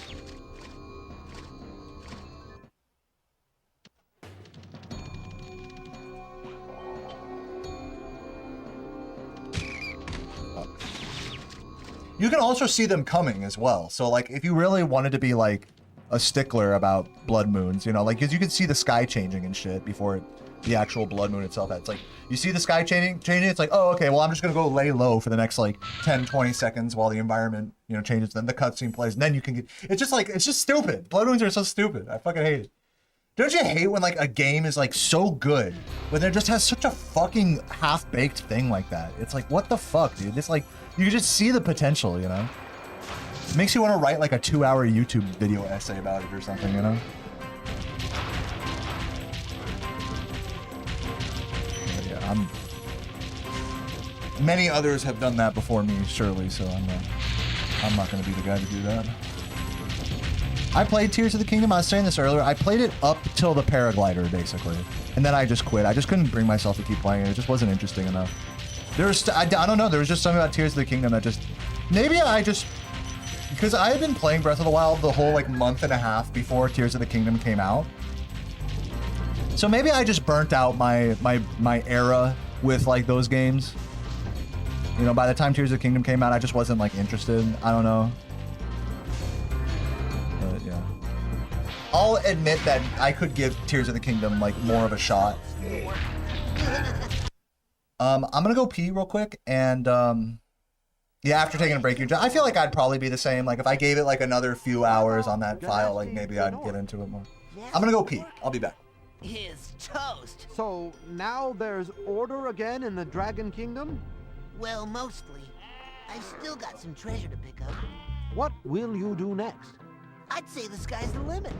You can also see them coming as well. So, like, if you really wanted to be, like, a stickler about Blood Moons, you know, like, because you can see the sky changing and shit before the actual Blood Moon itself. It's like, you see the sky changing, it's like, oh, okay, well, I'm just going to go lay low for the next, like, 10, 20 seconds while the environment, you know, changes. Then the cutscene plays, and then you can get... It's just, like, it's just stupid. Blood Moons are so stupid. I fucking hate it. Don't you hate when, like, a game is, like, so good, but it just has such a fucking half-baked thing like that? It's like, what the fuck, dude? It's like... You can just see the potential, you know? It makes you want to write, like, a 2-hour YouTube video essay about it or something, you know? But yeah, many others have done that before me, surely, so I'm not going to be the guy to do that. I played Tears of the Kingdom. I was saying this earlier. I played it up till the paraglider, basically. And then I just quit. I just couldn't bring myself to keep playing it. It just wasn't interesting enough. I don't know, there was just something about Tears of the Kingdom that just... Maybe I just... Because I had been playing Breath of the Wild the whole, like, month and a half before Tears of the Kingdom came out. So maybe I just burnt out my era with, like, those games. You know, by the time Tears of the Kingdom came out, I just wasn't, like, interested. I don't know. But, yeah. I'll admit that I could give Tears of the Kingdom, like, more of a shot. I'm gonna go pee real quick, and yeah, after taking a break, I feel like I'd probably be the same. Like, if I gave it like another few hours on that file, like, maybe I'd get into it more. I'm gonna go pee. I'll be back. His toast. So now there's order again in the Dragon Kingdom? Well, mostly. I've still got some treasure to pick up. What will you do next? I'd say the sky's the limit.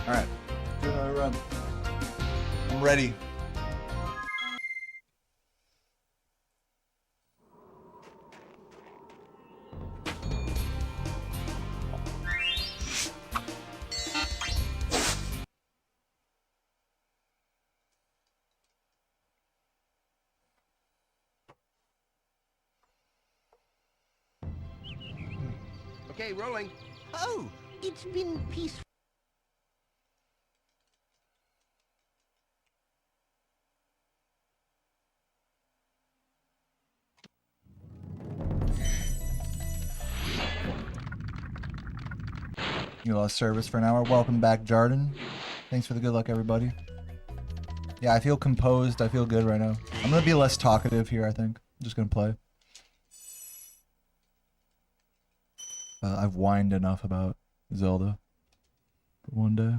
Alright. Do another run. I'm ready. Okay, rolling. Oh, it's been peaceful. You lost service for an hour. Welcome back, Jarden. Thanks for the good luck, everybody. Yeah, I feel composed. I feel good right now. I'm gonna be less talkative here, I think. I'm just gonna play. I've whined enough about Zelda for one day.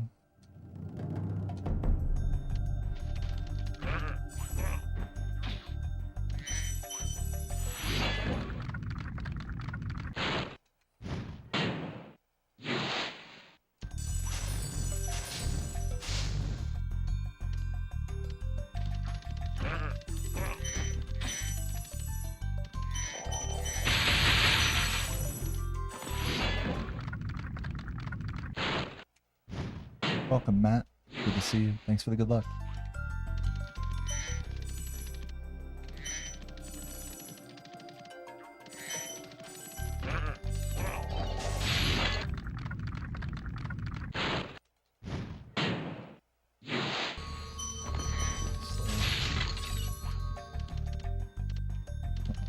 Welcome, Matt. Good to see you. Thanks for the good luck.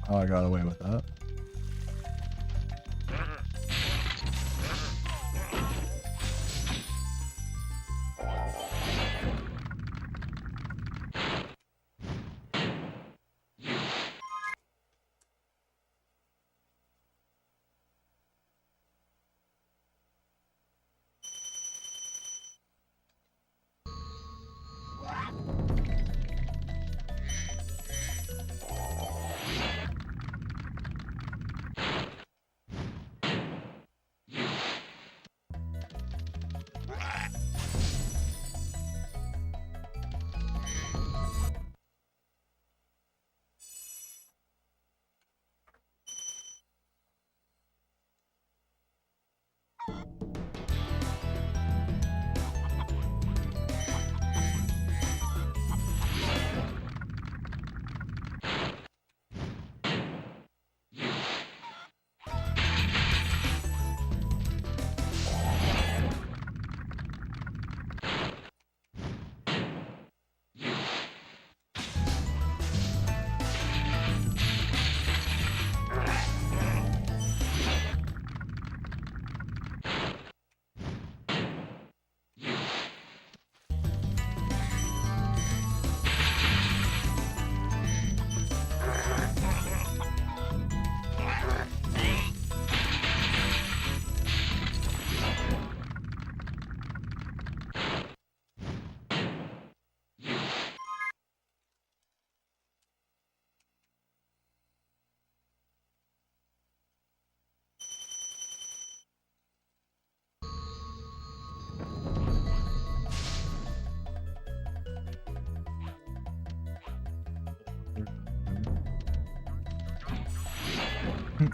Oh, I got away with that.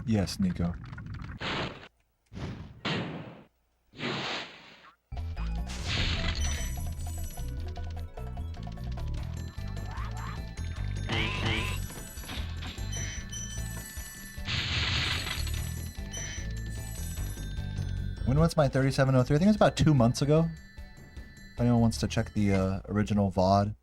Yes, Nico. When was my 3703? I think it was about 2 months ago. If anyone wants to check the original VOD.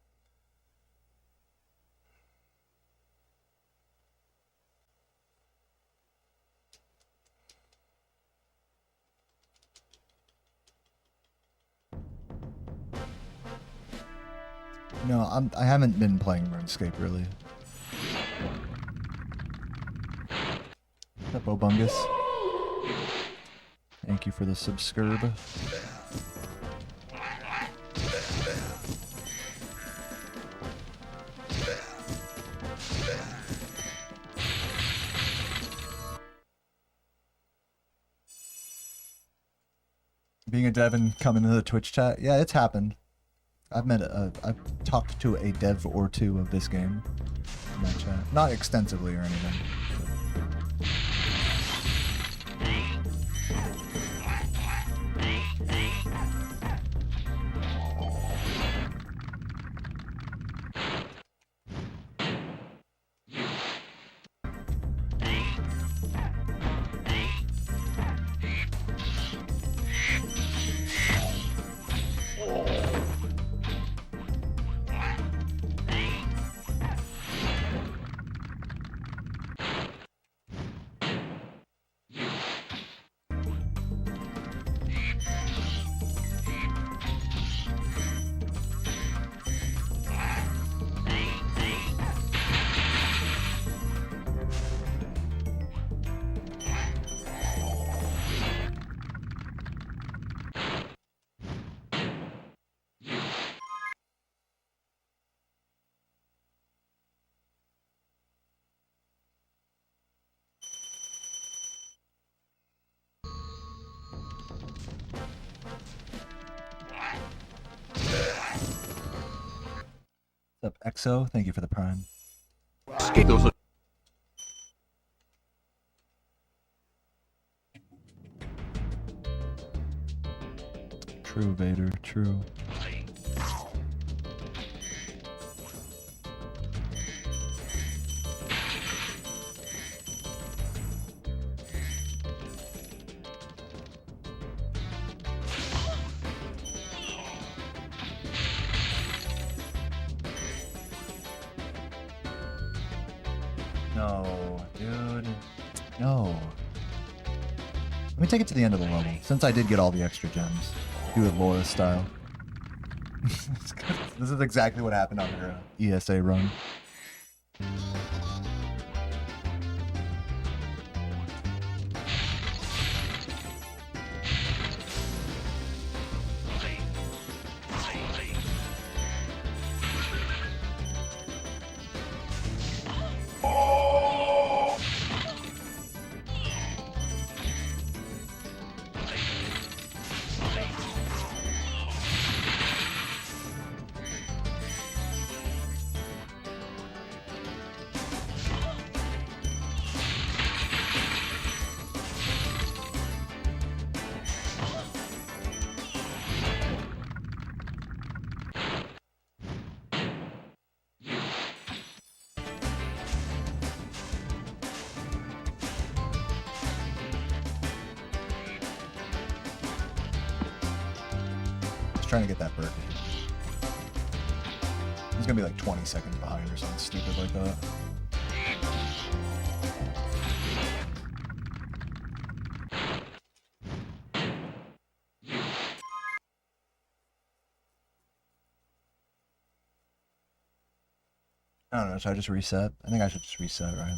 No, I haven't been playing RuneScape really. What's up, Obungus? Thank you for the subscribe. Being a dev and coming into the Twitch chat. Yeah, it's happened. I've talked to a dev or two of this game in my chat. Not extensively or anything. What's up, EXO? Thank you for the prime. True, Vader, true. No, dude. No. Let me take it to the end of the level, since I did get all the extra gems. Do it Laura style. This is exactly what happened on her ESA run. Trying to get that bird. He's gonna be like 20 seconds behind or something stupid like that. I don't know, should I just reset? I think I should just reset, right?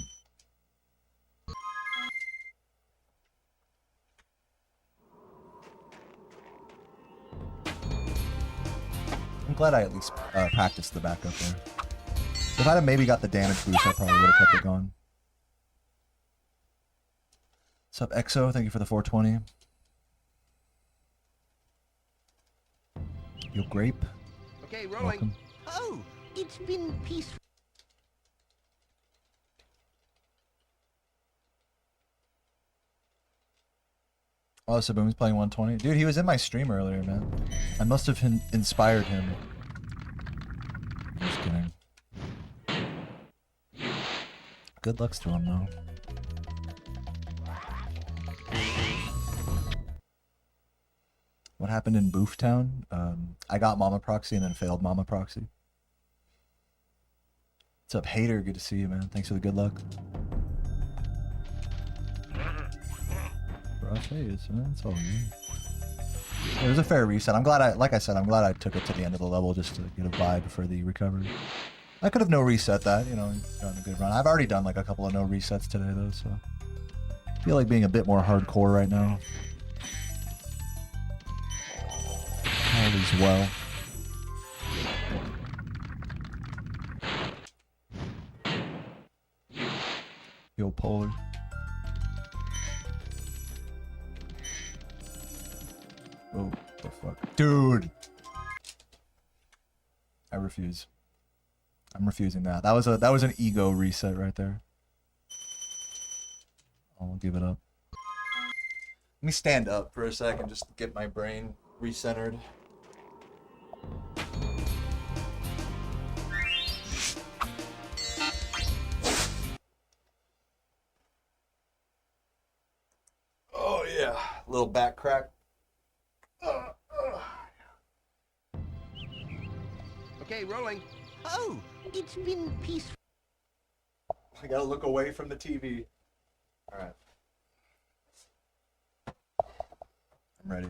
I'm glad I at least practiced the backup there. If I'd have maybe got the damage boost, I probably would have kept it going. What's up, EXO? Thank you for the 420. Yo, Grape. Okay, rolling. Welcome. Oh, it's been peaceful. Oh, Saboom's playing 120. Dude, he was in my stream earlier, man. I must have inspired him. Just kidding. Good lucks to him, though. What happened in Booftown? I got Mama Proxy and then failed Mama Proxy. What's up, Hater? Good to see you, man. Thanks for the good luck. Rough haze, man. It's all good. It was a fair reset. I'm glad like I said, I'm glad I took it to the end of the level just to get a vibe for the recovery. I could have no reset that, you know, gotten a good run. I've already done like a couple of no resets today though, so I feel like being a bit more hardcore right now. All is well. Yo, Polar. Oh, the fuck. Dude! I refuse. I'm refusing that. That was an ego reset right there. I'll give it up. Let me stand up for a second, just get my brain recentered. Oh yeah, little back crack. Okay, rolling. Oh, it's been peaceful. I gotta look away from the TV. All right. I'm ready.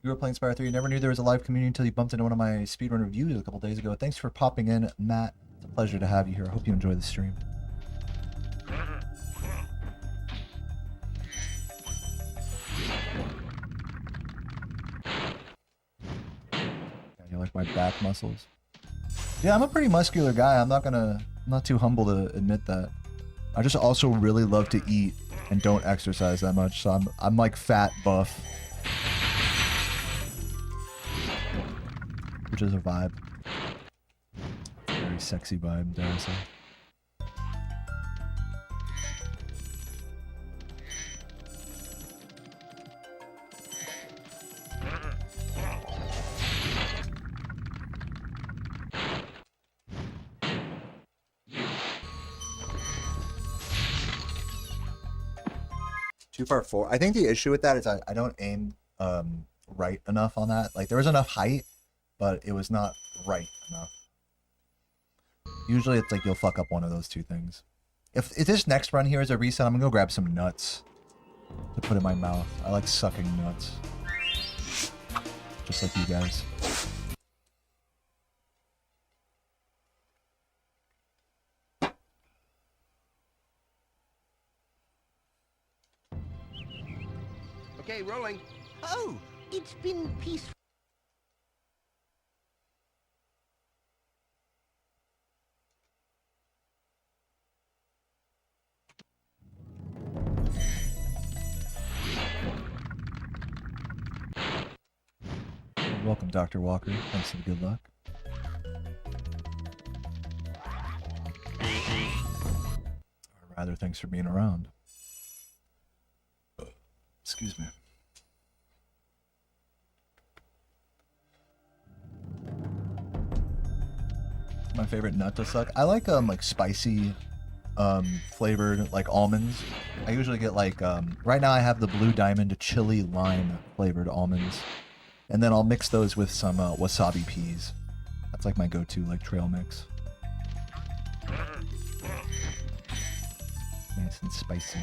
You were playing Spyro 3. You never knew there was a live community until you bumped into one of my speedrun reviews a couple days ago. Thanks for popping in, Matt. It's a pleasure to have you here. I hope you enjoy the stream. You like my back muscles? Yeah, I'm a pretty muscular guy. I'm not too humble to admit that. I just also really love to eat and don't exercise that much, so I'm like fat buff. Which is a vibe. Very sexy vibe, dare I say. Too far forward. I think the issue with that is I don't aim right enough on that. Like there was enough height, but it was not right enough. Usually it's like you'll fuck up one of those two things. If this next run here is a reset, I'm gonna go grab some nuts to put in my mouth. I like sucking nuts. Just like you guys. Okay, rolling. Oh, it's been peaceful. Welcome, Dr. Walker. Thanks and good luck. Or rather, thanks for being around. Excuse me. My favorite nut to suck. I like spicy flavored like almonds. I usually get like right now I have the Blue Diamond chili lime flavored almonds. And then I'll mix those with some wasabi peas. That's like my go-to like trail mix. Nice and spicy.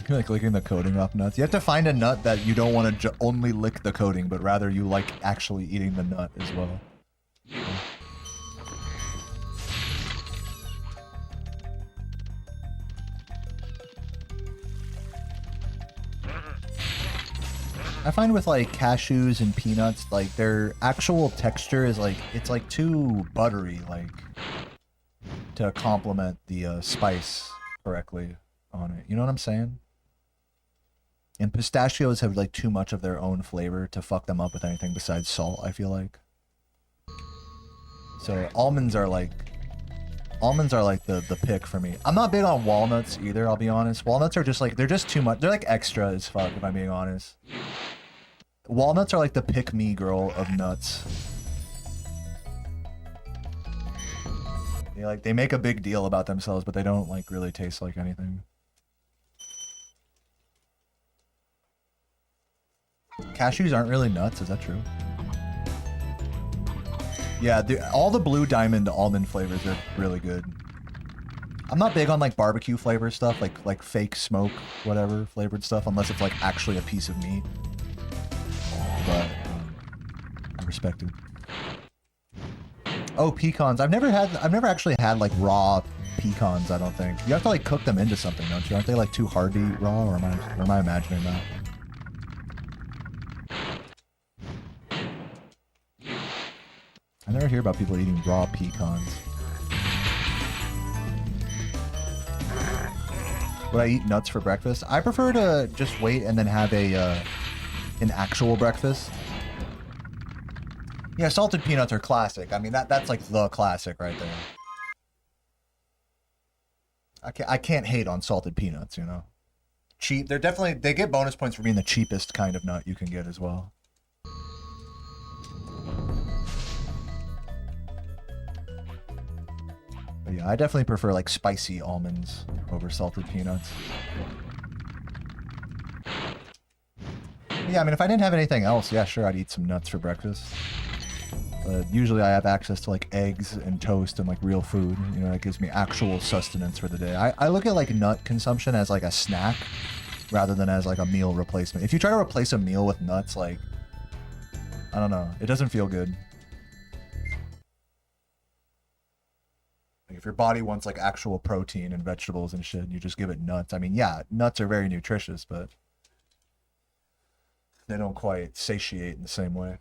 Like licking the coating off nuts. You have to find a nut that you don't want to only lick the coating, but rather you like actually eating the nut as well. I find with like cashews and peanuts, like their actual texture is like, it's like too buttery, like to complement the spice correctly on it. You know what I'm saying? And pistachios have like too much of their own flavor to fuck them up with anything besides salt, I feel like. So almonds are like the pick for me. I'm not big on walnuts either, I'll be honest. Walnuts are just like, they're just too much. They're like extra as fuck, if I'm being honest. Walnuts are like the pick-me girl of nuts. They make a big deal about themselves, but they don't like really taste like anything. Cashews aren't really nuts, is that true? Yeah, all the Blue Diamond almond flavors are really good. I'm not big on like barbecue flavor stuff, like fake smoke, whatever flavored stuff, unless it's like actually a piece of meat. But I respect it. Oh, pecans. I've never actually had like raw pecans, I don't think. You have to like cook them into something, don't you? Aren't they like too hard to eat raw, or am I imagining that? I never hear about people eating raw pecans. Would I eat nuts for breakfast? I prefer to just wait and then have an actual breakfast. Yeah, salted peanuts are classic. I mean, that's like the classic right there. I can't hate on salted peanuts, you know. Cheap. They get bonus points for being the cheapest kind of nut you can get as well. But yeah, I definitely prefer like spicy almonds over salted peanuts. Yeah, I mean, if I didn't have anything else, yeah, sure, I'd eat some nuts for breakfast. But usually I have access to like eggs and toast and like real food. You know, that gives me actual sustenance for the day. I look at like nut consumption as like a snack rather than as like a meal replacement. If you try to replace a meal with nuts, like, I don't know, it doesn't feel good. Like if your body wants like actual protein and vegetables and shit, and you just give it nuts. I mean, yeah, nuts are very nutritious, but they don't quite satiate in the same way.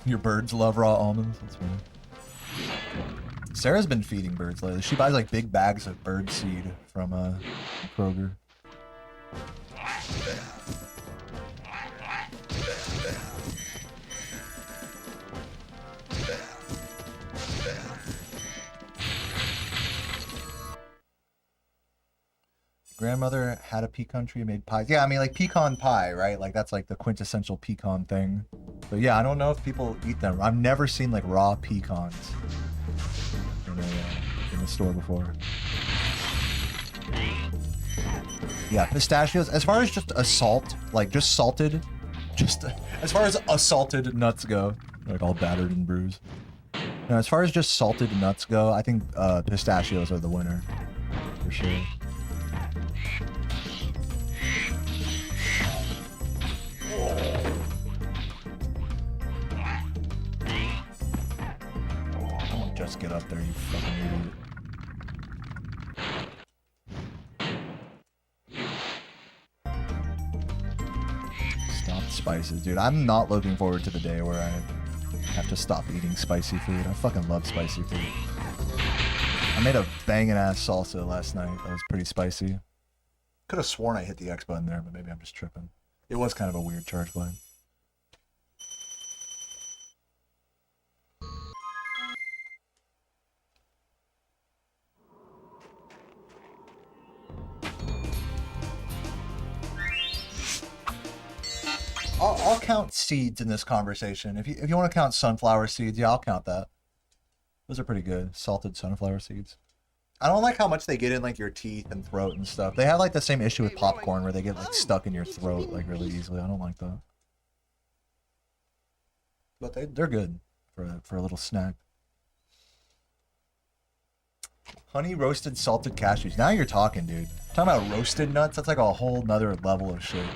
Your birds love raw almonds? That's funny. Sarah's been feeding birds lately. She buys like big bags of bird seed from Kroger. Grandmother had a pecan tree, made pies. Yeah, I mean, like pecan pie, right? Like that's like the quintessential pecan thing. But yeah, I don't know if people eat them. I've never seen like raw pecans in the store before. Yeah, pistachios. As far as just assault, like just salted, as far as assaulted nuts go, like all battered and bruised. No, as far as just salted nuts go, I think pistachios are the winner for sure. Just get up there, you fucking idiot. Stop spices, dude. I'm not looking forward to the day where I have to stop eating spicy food. I fucking love spicy food. I made a banging ass salsa last night. That was pretty spicy. Could have sworn I hit the X button there, but maybe I'm just tripping. It was kind of a weird charge line. I'll count seeds in this conversation. If you want to count sunflower seeds, yeah, I'll count that. Those are pretty good. Salted sunflower seeds. I don't like how much they get in like your teeth and throat and stuff. They have like the same issue with popcorn where they get like stuck in your throat like really easily. I don't like that. But they're good for a little snack. Honey roasted salted cashews. Now you're talking, dude. Talking about roasted nuts, that's like a whole nother level of shit.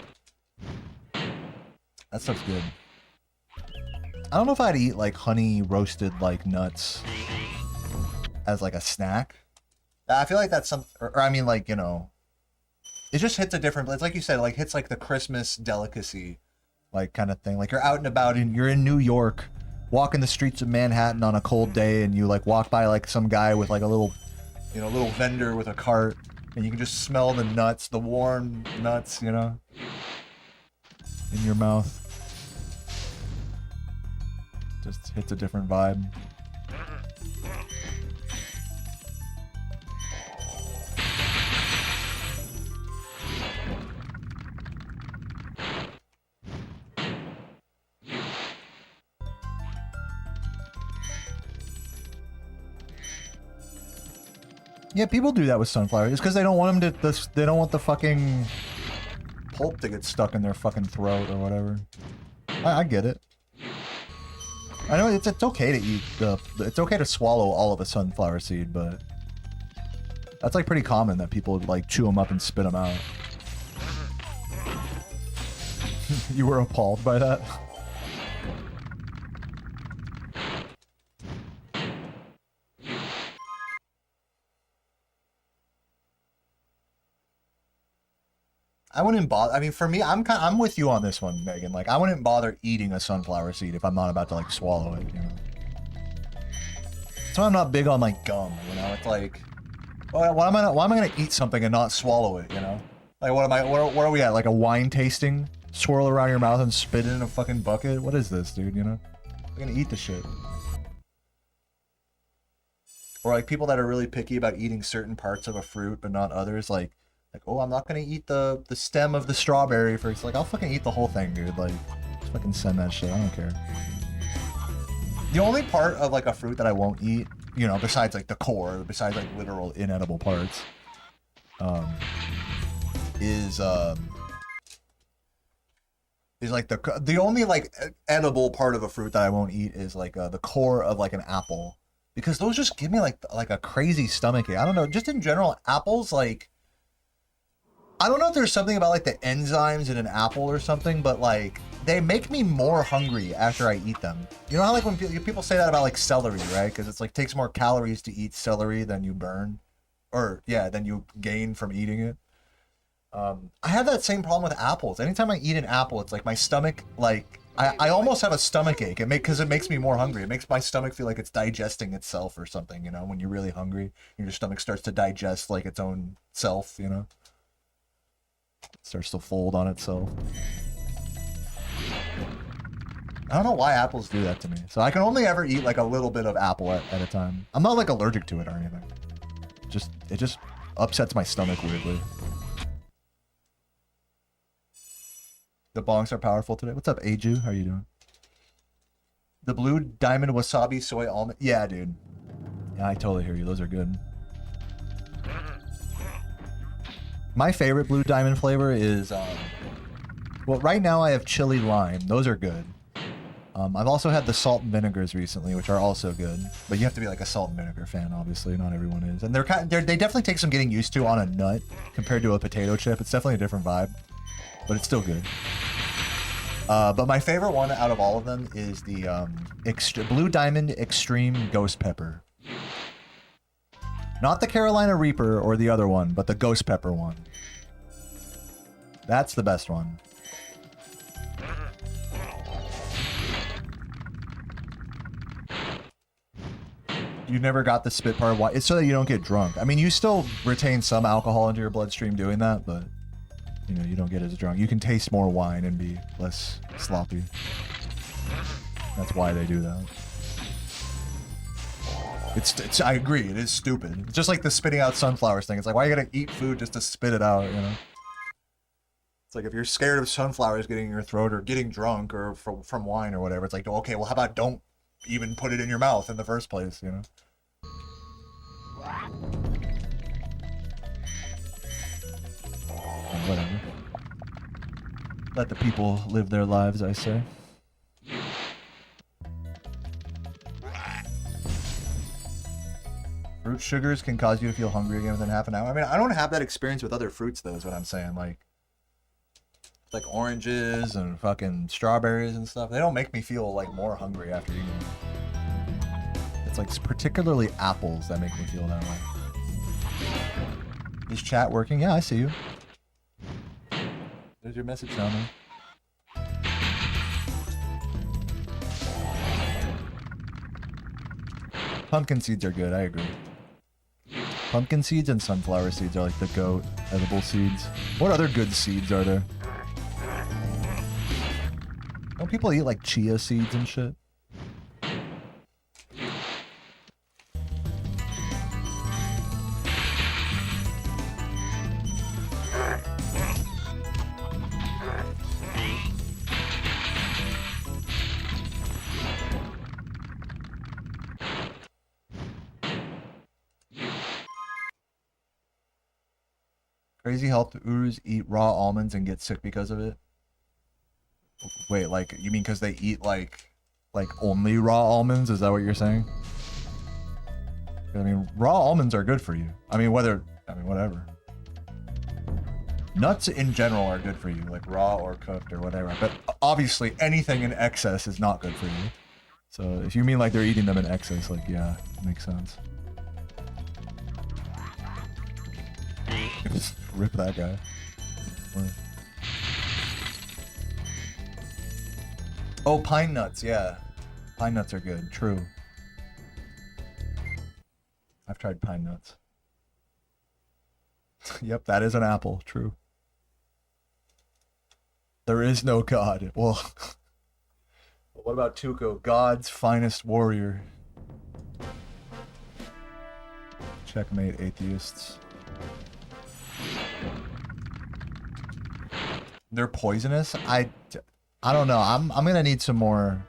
That stuff's good. I don't know if I'd eat like honey roasted like nuts as like a snack. I feel like that's some, or I mean like, you know, it just hits a different place. Like you said, like hits like the Christmas delicacy like kind of thing. Like you're out and about and you're in New York, walking the streets of Manhattan on a cold day, and you like walk by like some guy with like a little, you know, little vendor with a cart, and you can just smell the nuts, the warm nuts, you know, in your mouth. Just hits a different vibe. Yeah, people do that with sunflower. It's because they don't want them to. They don't want the fucking pulp to get stuck in their fucking throat or whatever. I get it. I know it's okay to eat it's okay to swallow all of a sunflower seed, but that's like pretty common that people would like chew them up and spit them out. You were appalled by that? I wouldn't bother. I mean, for me, I'm with you on this one, Megan. Like, I wouldn't bother eating a sunflower seed if I'm not about to like swallow it. You know. That's why I'm not big on like gum. You know, it's like, why am I gonna eat something and not swallow it? You know, like what are we at? Like a wine tasting? Swirl around your mouth and spit it in a fucking bucket? What is this, dude? You know, I'm gonna eat the shit. Or like people that are really picky about eating certain parts of a fruit but not others, like, oh, I'm not gonna eat the stem of the strawberry for. It's like, I'll fucking eat the whole thing, dude. Like, just fucking send that shit. I don't care. The only part of like a fruit that I won't eat, you know, besides like the core, besides like literal inedible parts, is like the only like edible part of a fruit that I won't eat is like the core of like an apple, because those just give me like a crazy stomachache. I don't know, just in general, apples, like, I don't know if there's something about like the enzymes in an apple or something, but like they make me more hungry after I eat them. You know how like when people say that about like celery, right? Because it's like takes more calories to eat celery than you burn, or yeah, than you gain from eating it. I have that same problem with apples. Anytime I eat an apple, it's like my stomach, like I almost have a stomach ache. Because it makes me more hungry. It makes my stomach feel like it's digesting itself or something. You know, when you're really hungry, your stomach starts to digest like its own self. You know, it starts to fold on itself. I don't know why apples do that to me. So I can only ever eat like a little bit of apple at a time. I'm not like allergic to it or anything. It just upsets my stomach weirdly. The bongs are powerful today. What's up, Aju? How are you doing? The blue diamond wasabi soy almond. Yeah, dude. Yeah, I totally hear you. Those are good. My favorite blue diamond flavor is, well, right now I have chili lime. Those are good. I've also had the salt and vinegars recently, which are also good. But you have to be like a salt and vinegar fan, obviously. Not everyone is. And they definitely take some getting used to on a nut compared to a potato chip. It's definitely a different vibe, but it's still good. But my favorite one out of all of them is the Blue Diamond Extreme Ghost Pepper. Not the Carolina Reaper or the other one, but the Ghost Pepper one. That's the best one. You never got the spit part. Why? It's so that you don't get drunk. I mean, you still retain some alcohol into your bloodstream doing that, but you know, you don't get as drunk. You can taste more wine and be less sloppy. That's why they do that. It's I agree, it is stupid. It's just like the spitting out sunflowers thing. It's like, why are you gonna eat food just to spit it out, you know? It's like if you're scared of sunflowers getting in your throat or getting drunk or from wine or whatever, it's like, okay, well, how about don't even put it in your mouth in the first place, you know? Whatever. Let the people live their lives, I say. Fruit sugars can cause you to feel hungry again within half an hour. I mean, I don't have that experience with other fruits, though, is what I'm saying. Like oranges and fucking strawberries and stuff. They don't make me feel, like, more hungry after eating them. It's, like, particularly apples that make me feel that way. Is chat working? Yeah, I see you. There's your message down there. Pumpkin seeds are good, I agree. Pumpkin seeds and sunflower seeds are like the goat edible seeds. What other good seeds are there? Don't people eat like chia seeds and shit? Crazy helped Urus eat raw almonds and get sick because of it. Wait, like, you mean because they eat, like, Like only raw almonds? Is that what you're saying? I mean, raw almonds are good for you. I mean, whatever. Nuts in general are good for you, like raw or cooked or whatever. But obviously, anything in excess is not good for you. So if you mean like they're eating them in excess, like, yeah, makes sense. Just rip that guy. Oh, pine nuts, yeah. Pine nuts are good, true. I've tried pine nuts. Yep, that is an apple, true. There is no God. Well, what about Tuco? God's finest warrior. Checkmate, atheists. They're poisonous? I don't know. I'm gonna need some more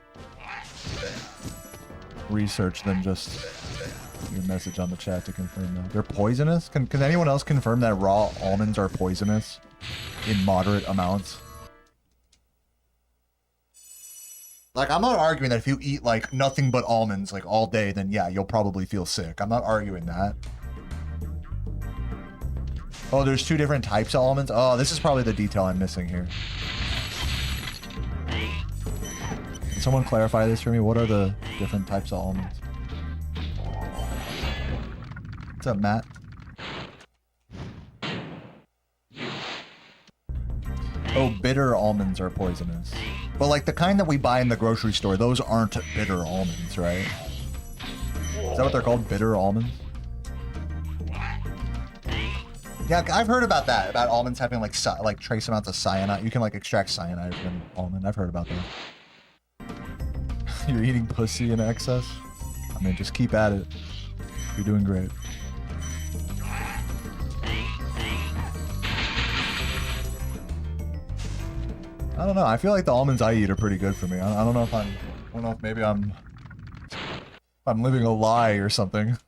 research than just your message on the chat to confirm that. They're poisonous? Can anyone else confirm that raw almonds are poisonous in moderate amounts? Like, I'm not arguing that if you eat, like, nothing but almonds, like, all day, then, yeah, you'll probably feel sick. I'm not arguing that. Oh, there's 2 different types of almonds? Oh, this is probably the detail I'm missing here. Can someone clarify this for me? What are the different types of almonds? What's up, Matt? Oh, bitter almonds are poisonous. But like the kind that we buy in the grocery store, those aren't bitter almonds, right? Is that what they're called? Bitter almonds? Yeah, I've heard about that. About almonds having like trace amounts of cyanide. You can like extract cyanide from an almond. I've heard about that. You're eating pussy in excess? I mean, just keep at it. You're doing great. I don't know. I feel like the almonds I eat are pretty good for me. I don't know if I don't know if maybe I'm living a lie or something.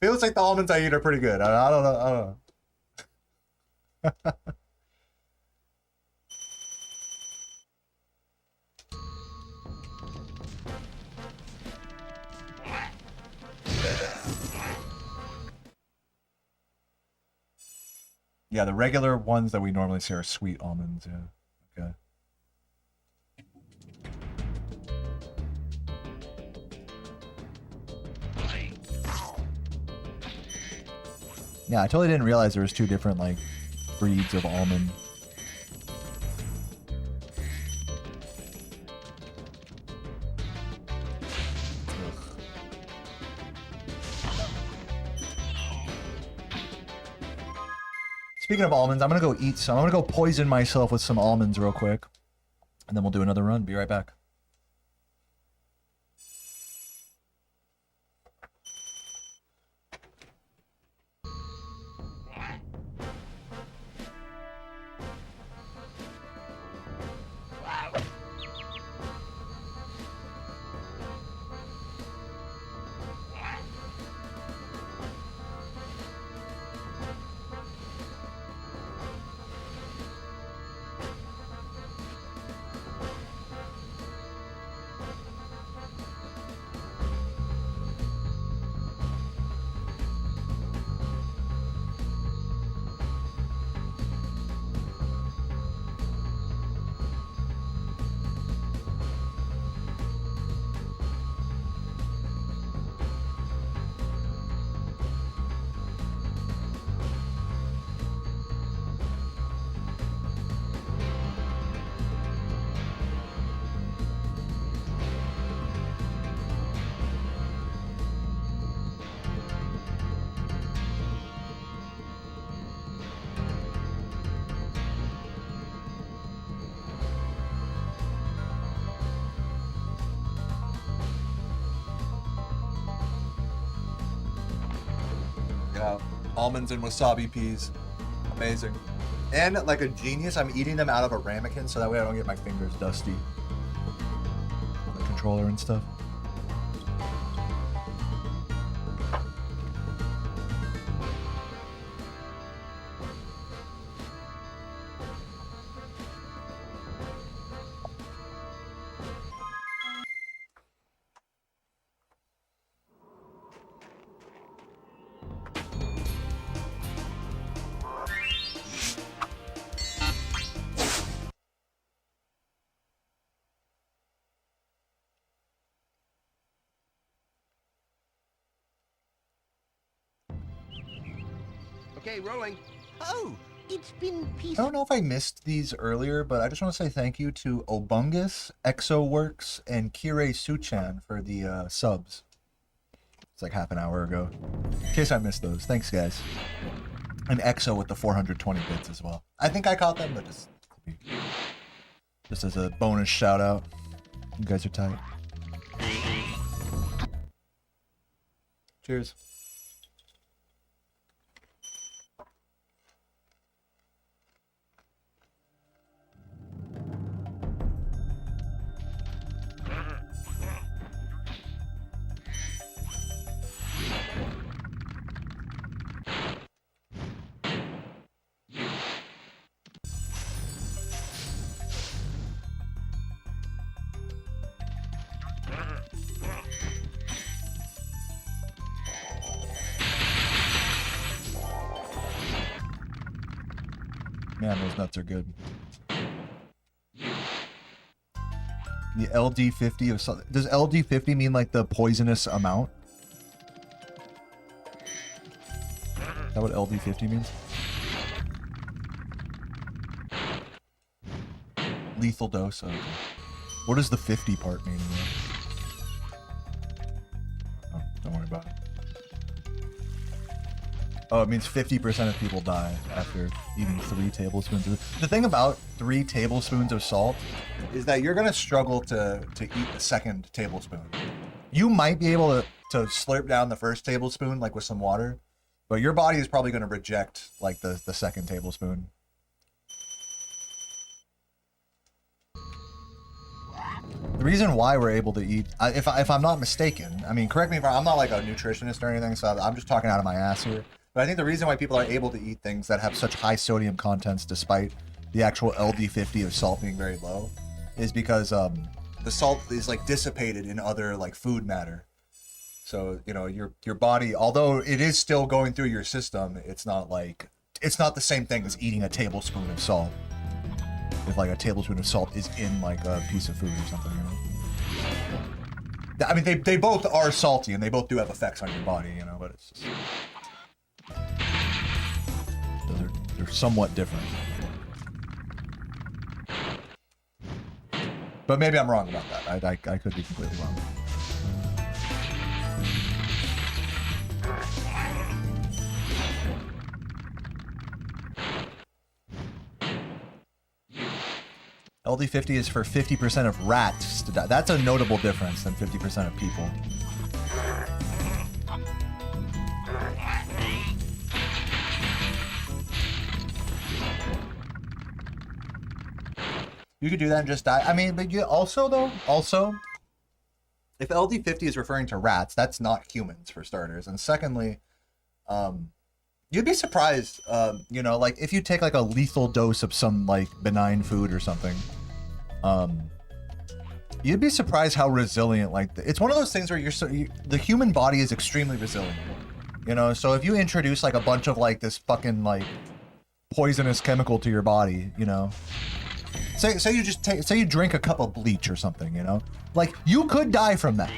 Feels like the almonds I eat are pretty good. I don't know. I don't know. Yeah, the regular ones that we normally see are sweet almonds, yeah. Okay. Yeah, I totally didn't realize there was 2 different, like, breeds of almond. Speaking of almonds, I'm gonna go eat some. I'm gonna go poison myself with some almonds real quick. And then we'll do another run. Be right back. Yeah, almonds and wasabi peas. Amazing. And like a genius, I'm eating them out of a ramekin so that way I don't get my fingers dusty. The controller and stuff. Okay, rolling. Oh, it's been I peaceful. don't know if I missed these earlier, but I just want to say thank you to Obungus, ExoWorks, and Kirei Suchan for the subs. It's like half an hour ago. In case I missed those. Thanks, guys. And Exo with the 420 bits as well. I think I caught them, but just as a bonus shout out. You guys are tight. Cheers. Man, those nuts are good. The LD50 of something. Does LD50 mean like the poisonous amount? Is that what LD50 means? Lethal dose. Oh, okay. What does the 50 part mean? Oh, don't worry about it. Oh, it means 50% of people die after eating 3 tablespoons of it. The thing about 3 tablespoons of salt is that you're gonna struggle to eat the second tablespoon. You might be able to slurp down the first tablespoon like with some water, but your body is probably gonna reject like the second tablespoon. The reason why we're able to eat, if I'm not mistaken, I mean, correct me if I'm not like a nutritionist or anything, so I'm just talking out of my ass here. But I think the reason why people are able to eat things that have such high sodium contents despite the actual LD50 of salt being very low is because the salt is like dissipated in other like food matter. So, you know, your body, although it is still going through your system, it's not the same thing as eating a tablespoon of salt. If like a tablespoon of salt is in like a piece of food or something, you know? I mean, they both are salty and they both do have effects on your body, you know, but it's just... They're somewhat different. But maybe I'm wrong about that. I could be completely wrong. LD50 is for 50% of rats to die. That's a notable difference than 50% of people. You could do that and just die. I mean, but you also, if LD50 is referring to rats, that's not humans for starters. And secondly, you'd be surprised, you know, like if you take like a lethal dose of some like benign food or something, you'd be surprised how resilient, like it's one of those things where the human body is extremely resilient, you know? So if you introduce like a bunch of like this fucking like poisonous chemical to your body, you know, say you drink a cup of bleach or something, you know, like you could die from that,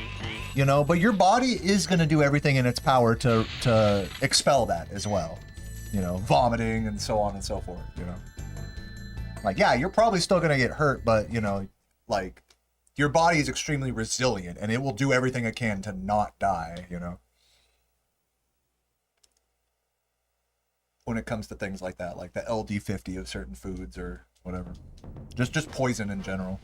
you know, but your body is going to do everything in its power to expel that as well, you know, vomiting and so on and so forth, you know. Like, yeah, you're probably still going to get hurt, but, you know, like, your body is extremely resilient, and it will do everything it can to not die, you know? When it comes to things like that, like the LD50 of certain foods or whatever. Just poison in general.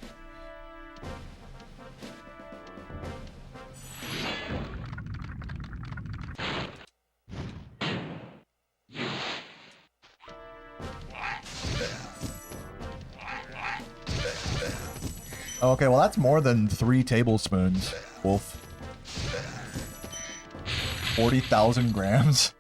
Okay, well that's more than 3 tablespoons, Wolf. 40,000 grams.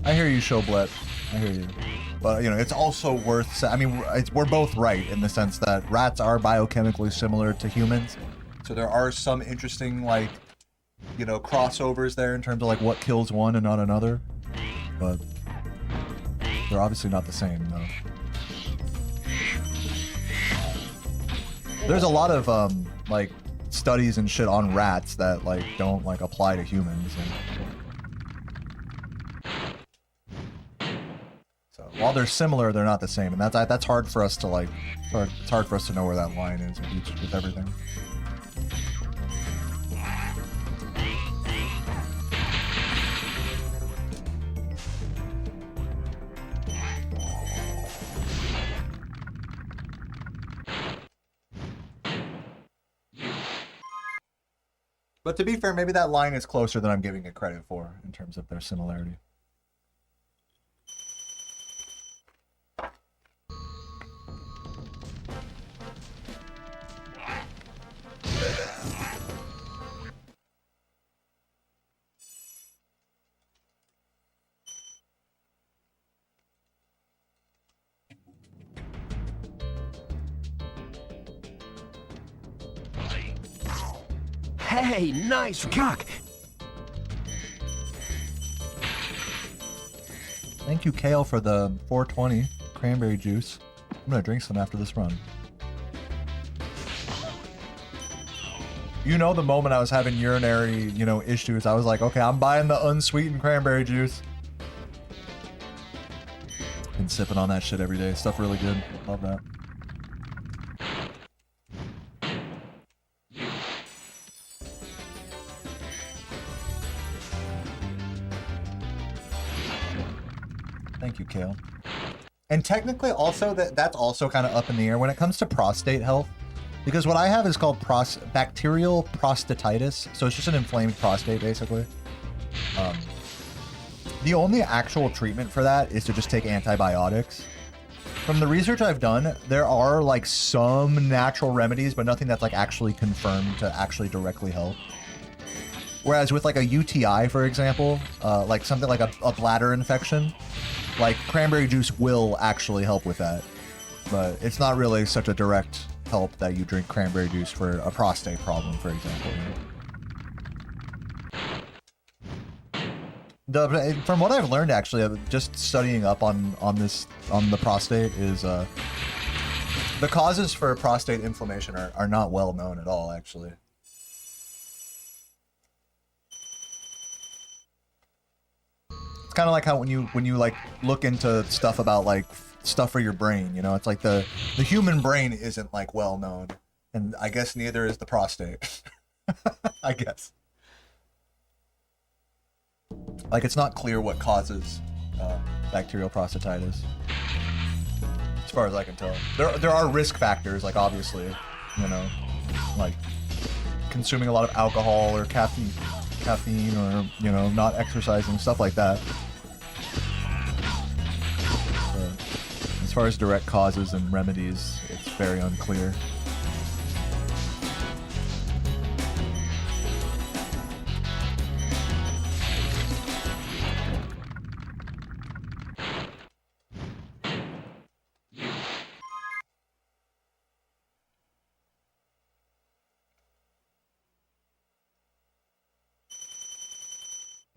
I hear you, Showblet. I hear you. But, you know, it's also worth... I mean, we're both right in the sense that rats are biochemically similar to humans. So there are some interesting, like, you know, crossovers there in terms of, like, what kills one and not another. But... They're obviously not the same, though. There's a lot of, like, studies and shit on rats that, like, don't, like, apply to humans. And... So, while they're similar, they're not the same. And that's hard for us to, like, it's hard for us to know where that line is with everything. But to be fair, maybe that line is closer than I'm giving it credit for in terms of their similarity. Hey, nice cock. Thank you, Kale, for the 420 cranberry juice. I'm gonna drink some after this run. You know, the moment I was having urinary, you know, issues, I was like, okay, I'm buying the unsweetened cranberry juice. Been sipping on that shit every day. Stuff really good. Love that. Thank you, Kale. And technically also that's also kind of up in the air when it comes to prostate health, because what I have is called bacterial prostatitis. So it's just an inflamed prostate, basically. The only actual treatment for that is to just take antibiotics. From the research I've done, there are like some natural remedies, but nothing that's like actually confirmed to actually directly help. Whereas with like a UTI, for example, like something like a bladder infection, like cranberry juice will actually help with that. But it's not really such a direct help that you drink cranberry juice for a prostate problem, for example. From what I've learned, actually, just studying up on the prostate, is the causes for prostate inflammation are not well known at all, actually. Kind of like how when you like look into stuff about like stuff for your brain, you know, it's like the human brain isn't like well known, and I guess neither is the prostate. I guess like it's not clear what causes bacterial prostatitis, as far as I can tell. There are risk factors, like obviously, you know, like consuming a lot of alcohol or caffeine, or, you know, not exercising, stuff like that. As far as direct causes and remedies, it's very unclear.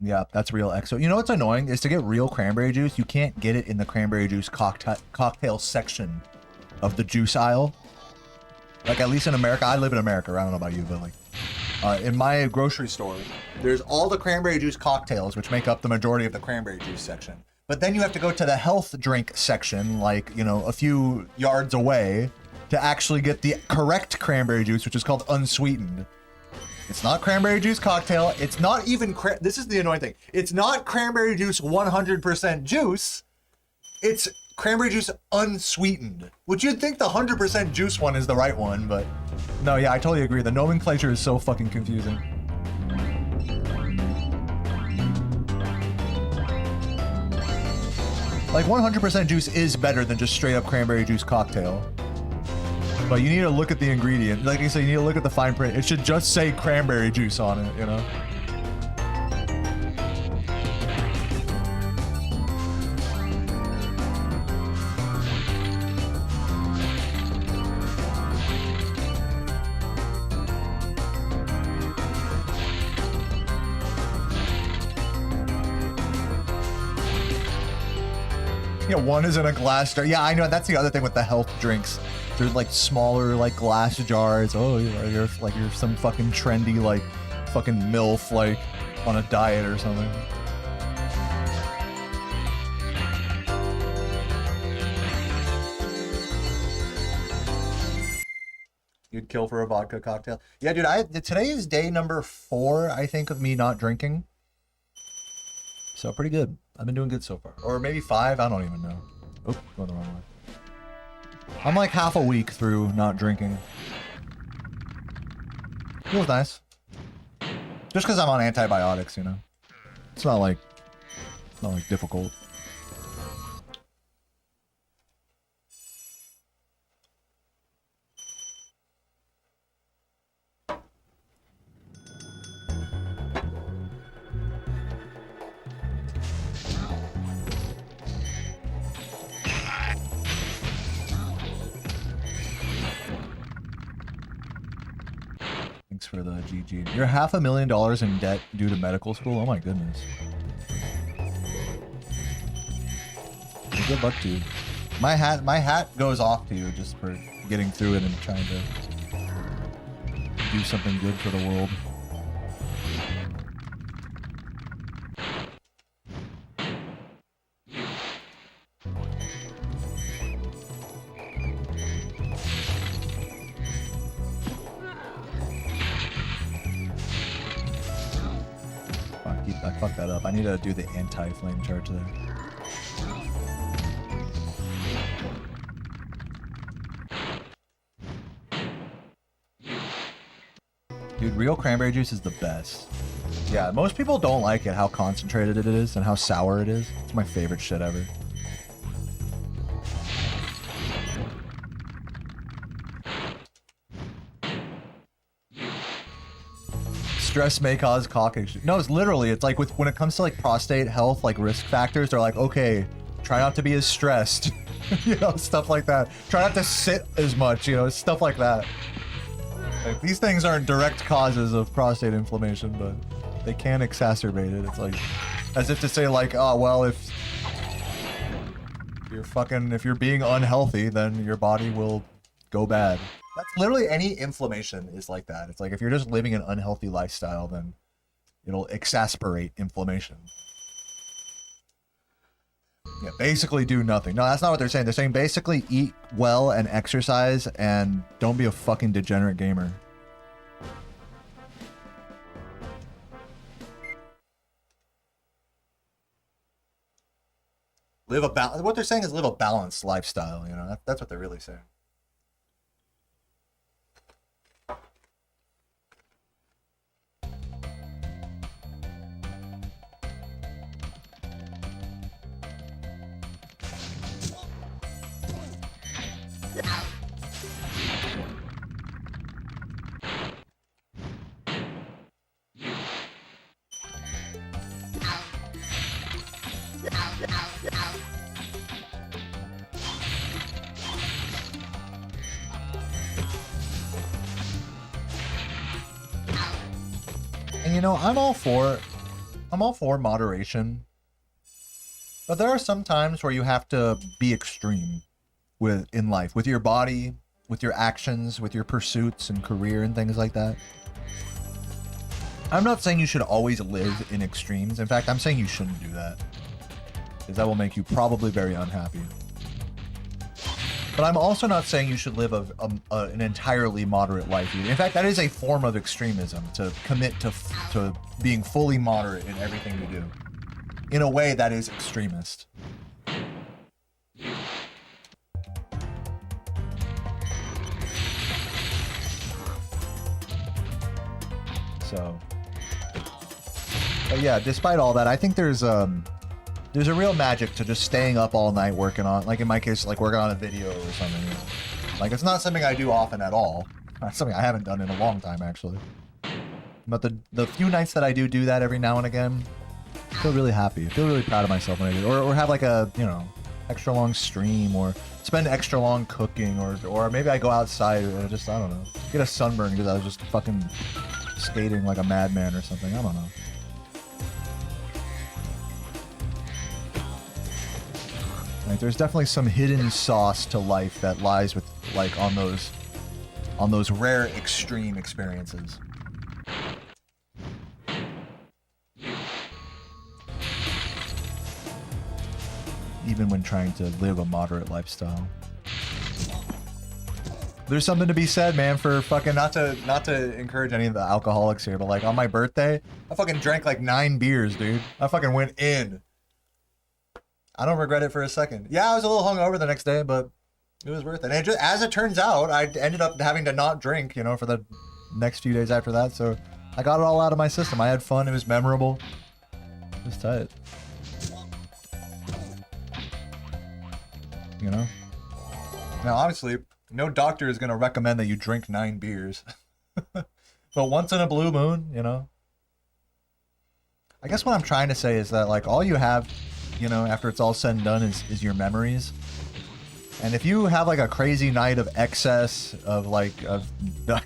Yeah, that's real EXO. You know what's annoying is to get real cranberry juice, you can't get it in the cranberry juice cocktail section of the juice aisle. Like, at least in America, I live in America, I don't know about you, but like, in my grocery store, there's all the cranberry juice cocktails, which make up the majority of the cranberry juice section. But then you have to go to the health drink section, like, you know, a few yards away, to actually get the correct cranberry juice, which is called unsweetened. It's not cranberry juice cocktail. It's not even this is the annoying thing. It's not cranberry juice 100% juice. It's cranberry juice unsweetened, which you'd think the 100% juice one is the right one, but no, yeah, I totally agree. The nomenclature is so fucking confusing. Like 100% juice is better than just straight up cranberry juice cocktail. But you need to look at the ingredient. Like I said, you need to look at the fine print. It should just say cranberry juice on it, you know? Yeah, one is in a glass jar. Yeah, I know. That's the other thing with the health drinks. They're like smaller, like glass jars. Oh, you're some fucking trendy, like fucking MILF, like on a diet or something. You'd kill for a vodka cocktail. Yeah, dude, today is day number 4, I think, of me not drinking. So pretty good. I've been doing good so far. Or maybe 5, I don't even know. Oh, going the wrong way. I'm like half a week through not drinking. Feels nice. Just because I'm on antibiotics, you know. It's not like difficult. Thanks for the GG. You're $500,000 in debt due to medical school? Oh my goodness. Well, good luck to you. My hat goes off to you just for getting through it and trying to do something good for the world. I fucked that up. I need to do the anti-flame charge there. Dude, real cranberry juice is the best. Yeah, most people don't like it, how concentrated it is and how sour it is. It's my favorite shit ever. Stress may cause cock issue. No, it's literally, it's like when it comes to like prostate health, like risk factors, they're like, okay, try not to be as stressed. You know, stuff like that. Try not to sit as much, you know, stuff like that. Like, these things aren't direct causes of prostate inflammation, but they can exacerbate it. It's like, as if to say like, oh, well, if you're being unhealthy, then your body will go bad. That's literally any inflammation is like that. It's like if you're just living an unhealthy lifestyle, then it'll exacerbate inflammation. Yeah, basically do nothing. No, that's not what they're saying. They're saying basically eat well and exercise and don't be a fucking degenerate gamer. What they're saying is live a balanced lifestyle, you know? That's what they're really saying. And you know, I'm all for moderation. But there are some times where you have to be extreme in life, with your body, with your actions, with your pursuits and career and things like that. I'm not saying you should always live in extremes. In fact, I'm saying you shouldn't do that, because that will make you probably very unhappy. But I'm also not saying you should live an entirely moderate life either. In fact, that is a form of extremism, to commit to being fully moderate in everything you do, in a way that is extremist. So, but yeah, despite all that, I think there's a real magic to just staying up all night working on, like in my case, like working on a video or something. You know? Like, it's not something I do often at all. That's something I haven't done in a long time, actually. But the few nights that I do that every now and again, I feel really happy. I feel really proud of myself when I do. Or have like a, you know, extra long stream, or spend extra long cooking, or maybe I go outside and just, I don't know, get a sunburn because I was just fucking skating like a madman or something. I don't know. Like, there's definitely some hidden sauce to life that lies with, like, on those rare extreme experiences. Even when trying to live a moderate lifestyle. There's something to be said, man, for fucking not to encourage any of the alcoholics here, but like on my birthday, I fucking drank like 9 beers, dude. I fucking went in. I don't regret it for a second. Yeah, I was a little hungover the next day, but it was worth it. And just, as it turns out, I ended up having to not drink, you know, for the next few days after that. So I got it all out of my system. I had fun. It was memorable. It was tight. You know? Now, obviously, no doctor is going to recommend that you drink 9 beers. But once in a blue moon, you know? I guess what I'm trying to say is that, like, all you have, you know, after it's all said and done is your memories. And if you have, like, a crazy night of excess, of, like,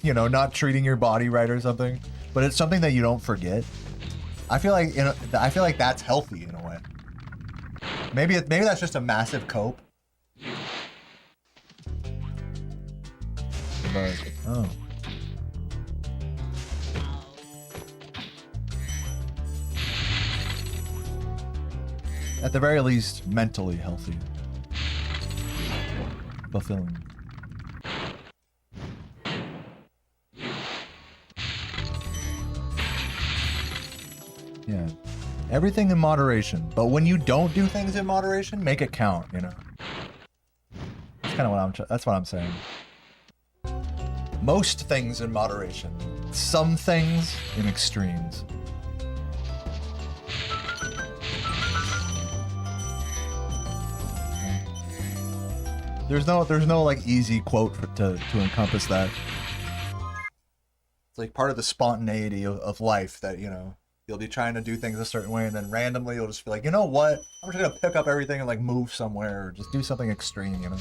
you know, not treating your body right or something, but it's something that you don't forget, I feel like, you know, I feel like that's healthy in a way. Maybe that's just a massive cope. But, oh. At the very least, mentally healthy. Fulfilling. Yeah. Everything in moderation. But when you don't do things in moderation, make it count, you know? That's kind of that's what I'm saying. Most things in moderation. Some things in extremes. There's no like easy quote to encompass that. It's like part of the spontaneity of life that, you know, you'll be trying to do things a certain way and then randomly you'll just be like, you know what? I'm just gonna pick up everything and like move somewhere or just do something extreme, you know?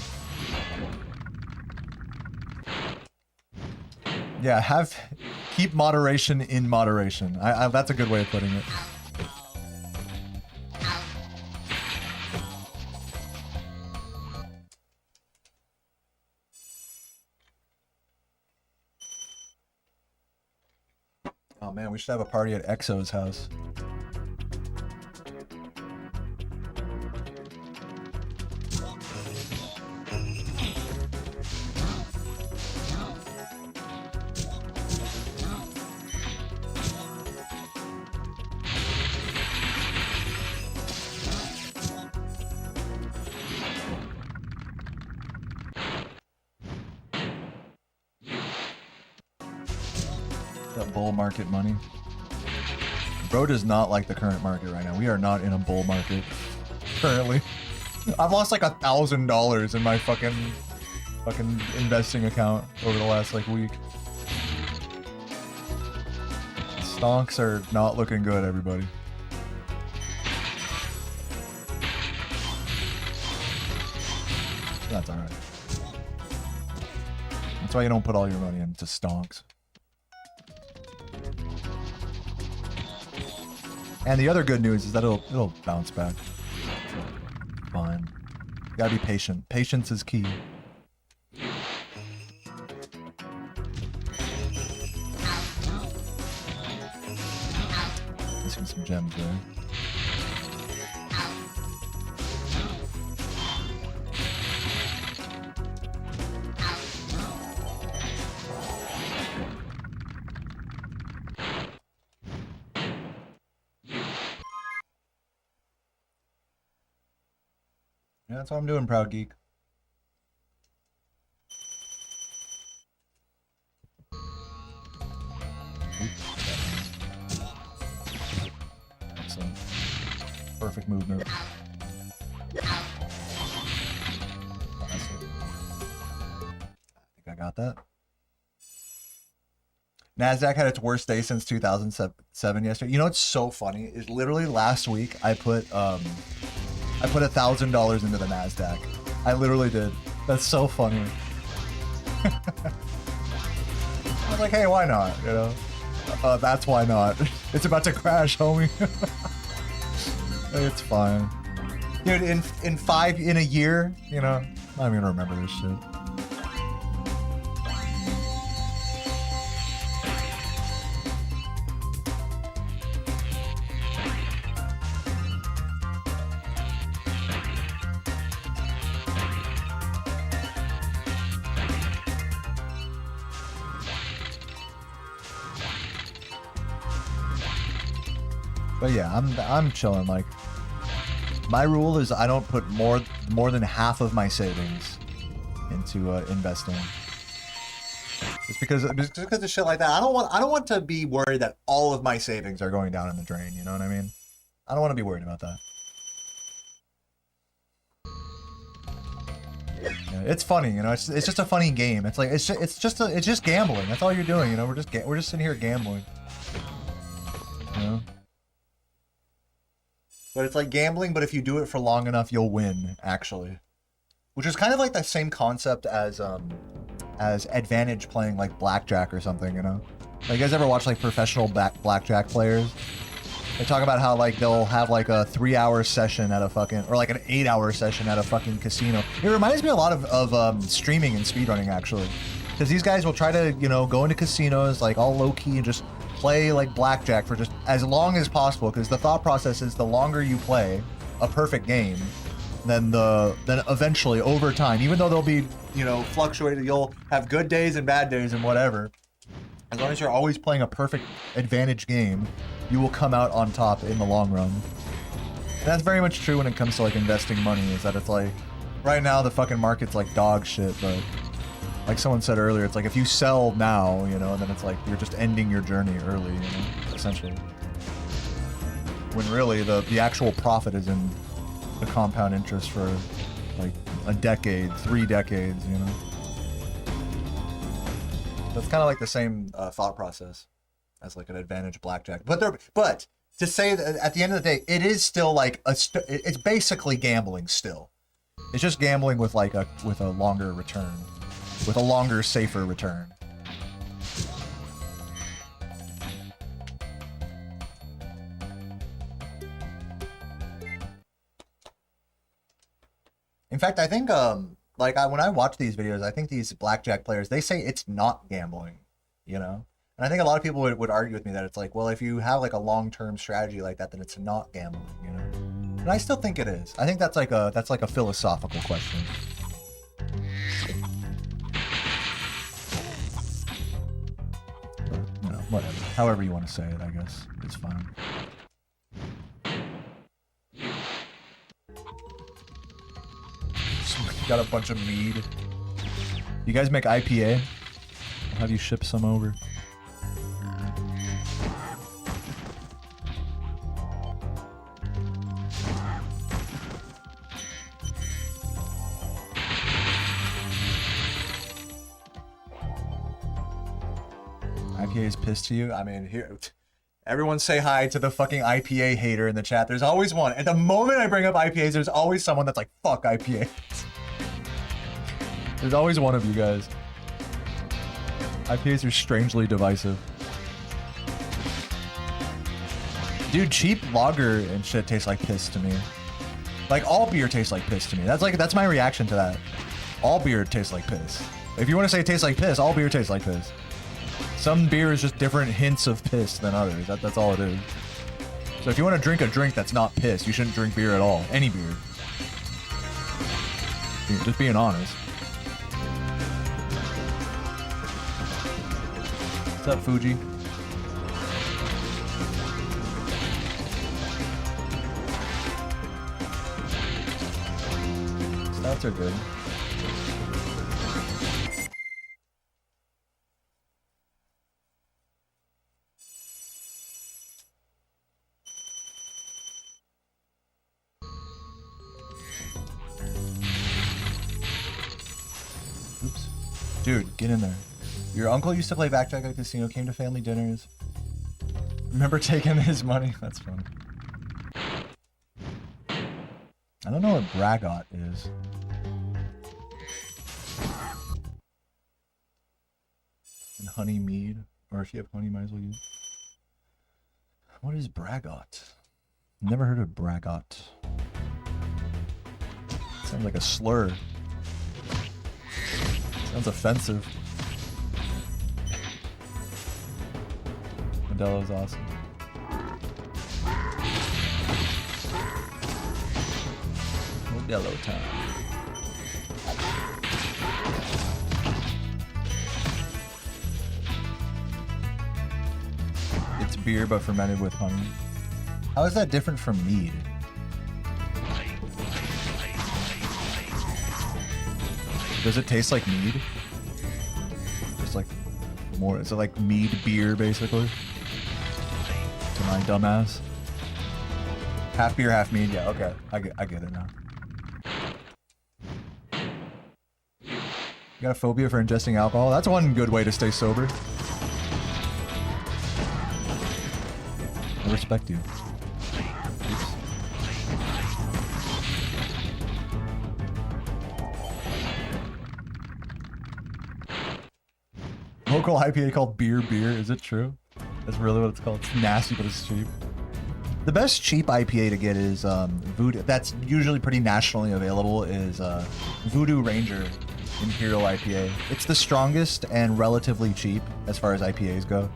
Yeah, keep moderation in moderation. That's a good way of putting it. Oh man, we should have a party at EXO's house. That bull market money. Bro does not like the current market right now. We are not in a bull market currently. I've lost like $1,000 in my fucking investing account over the last like week. Stonks are not looking good, everybody. That's alright. That's why you don't put all your money into stonks. And the other good news is that it'll bounce back. Fine. You gotta be patient. Patience is key. Missing some gems there. Yeah, that's what I'm doing, Proud Geek. Excellent. Perfect movement. I think I got that. NASDAQ had its worst day since 2007 yesterday. You know what's so funny? Is literally last week I put $1,000 into the NASDAQ. I literally did. That's so funny. I was like, hey, why not? You know? That's why not. It's about to crash, homie. It's fine. Dude, in a year, you know, I'm not even gonna remember this shit. But yeah, I'm chilling. Like, my rule is I don't put more than half of my savings into investing. Just because of shit like that. I don't want to be worried that all of my savings are going down in the drain. You know what I mean? I don't want to be worried about that. Yeah, it's funny, you know. It's just a funny game. It's like it's just gambling. That's all you're doing. You know, we're just sitting here gambling. You know. But it's like gambling, but if you do it for long enough, you'll win, actually. Which is kind of like the same concept as advantage playing like blackjack or something, you know? Like, you guys ever watch like professional blackjack players? They talk about how like they'll have like a 3-hour session at a fucking, or like an 8-hour session at a fucking casino. It reminds me a lot of streaming and speedrunning, actually. Because these guys will try to, you know, go into casinos like all low-key and just play like blackjack for just as long as possible, because the thought process is the longer you play a perfect game, then eventually over time, even though they'll be, you know, fluctuated, you'll have good days and bad days and whatever, as long as you're always playing a perfect advantage game, you will come out on top in the long run. And that's very much true when it comes to like investing money, is that it's like right now the fucking market's like dog shit, but like someone said earlier, it's like if you sell now, you know, then it's like you're just ending your journey early, you know, essentially. When really the actual profit is in the compound interest for like a decade, 3 decades, you know. That's kind of like the same thought process as like an advantage blackjack. But to say that at the end of the day, it is still like it's basically gambling still. It's just gambling with like a longer return. With a longer, safer return. In fact, I think like when I watch these videos, I think these blackjack players, they say it's not gambling, you know? And I think a lot of people would argue with me that it's like, well, if you have like a long-term strategy like that, then it's not gambling, you know? But I still think it is. I think that's like a philosophical question. You know, whatever. However you want to say it, I guess. It's fine. Got a bunch of mead. You guys make IPA? I'll have you ship some over. IPA is pissed to you? I mean, here, everyone say hi to the fucking IPA hater in the chat. There's always one. At the moment I bring up IPAs, there's always someone that's like, fuck IPAs. There's always one of you guys. IPAs are strangely divisive. Dude, cheap lager and shit tastes like piss to me. Like, all beer tastes like piss to me. That's my reaction to that. All beer tastes like piss. If you want to say it tastes like piss, all beer tastes like piss. Some beer is just different hints of piss than others. That's all it is. So if you want to drink a drink that's not piss, you shouldn't drink beer at all. Any beer. Just being honest. What's up, Fuji? Stouts are good. Oops. Dude, get in there. Your uncle used to play blackjack at a casino, came to family dinners. Remember taking his money? That's funny. I don't know what braggot is. And honey mead. Or if you have honey, might as well use. What is braggot? Never heard of braggot. Sounds like a slur. Sounds offensive. Modelo's awesome. Modelo time. It's beer but fermented with honey. How is that different from mead? Does it taste like mead? Just like more, is it like mead beer basically? To my dumbass. Half beer, half mead, yeah, okay. I get it now. You got a phobia for ingesting alcohol? That's one good way to stay sober. I respect you. Oops. Local IPA called beer. Is it true? That's really what it's called. It's nasty, but it's cheap. The best cheap IPA to get is Voodoo. That's usually pretty nationally available. Is Voodoo Ranger Imperial IPA. It's the strongest and relatively cheap as far as IPAs go,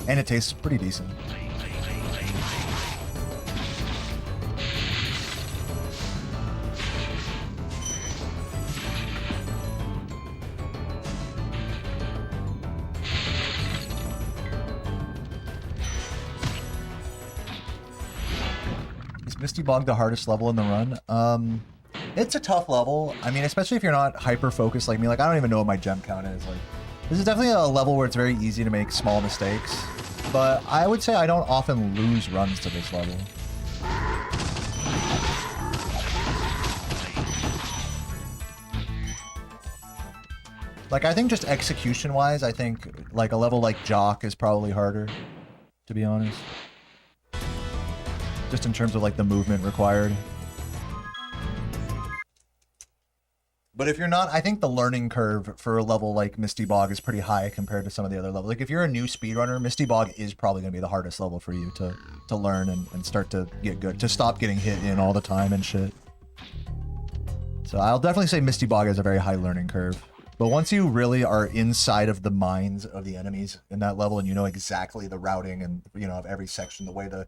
and it tastes pretty decent. Misty Bog the hardest level in the run? It's a tough level. I mean, especially if you're not hyper focused like me. Like, I don't even know what my gem count is. Like, this is definitely a level where it's very easy to make small mistakes. But I would say I don't often lose runs to this level. Like, I think just execution-wise, I think like a level like Jock is probably harder, to be honest. Just in terms of like the movement required. But if you're not, I think the learning curve for a level like Misty Bog is pretty high compared to some of the other levels. Like if you're a new speedrunner, Misty Bog is probably going to be the hardest level for you to learn and start to get good, to stop getting hit in all the time and shit. So I'll definitely say Misty Bog has a very high learning curve. But once you really are inside of the minds of the enemies in that level and you know exactly the routing and, you know, of every section, the way the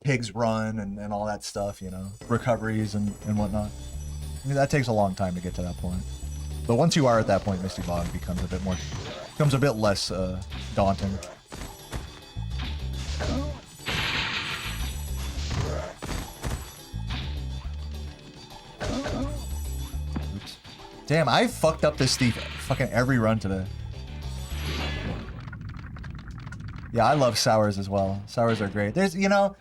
pigs run and all that stuff, you know, recoveries and whatnot. I mean, that takes a long time to get to that point. But once you are at that point, Misty Bog becomes a bit less daunting. Oops. Damn, I fucked up this thief fucking every run today. Yeah, I love sours as well. Sours are great. There's, you know,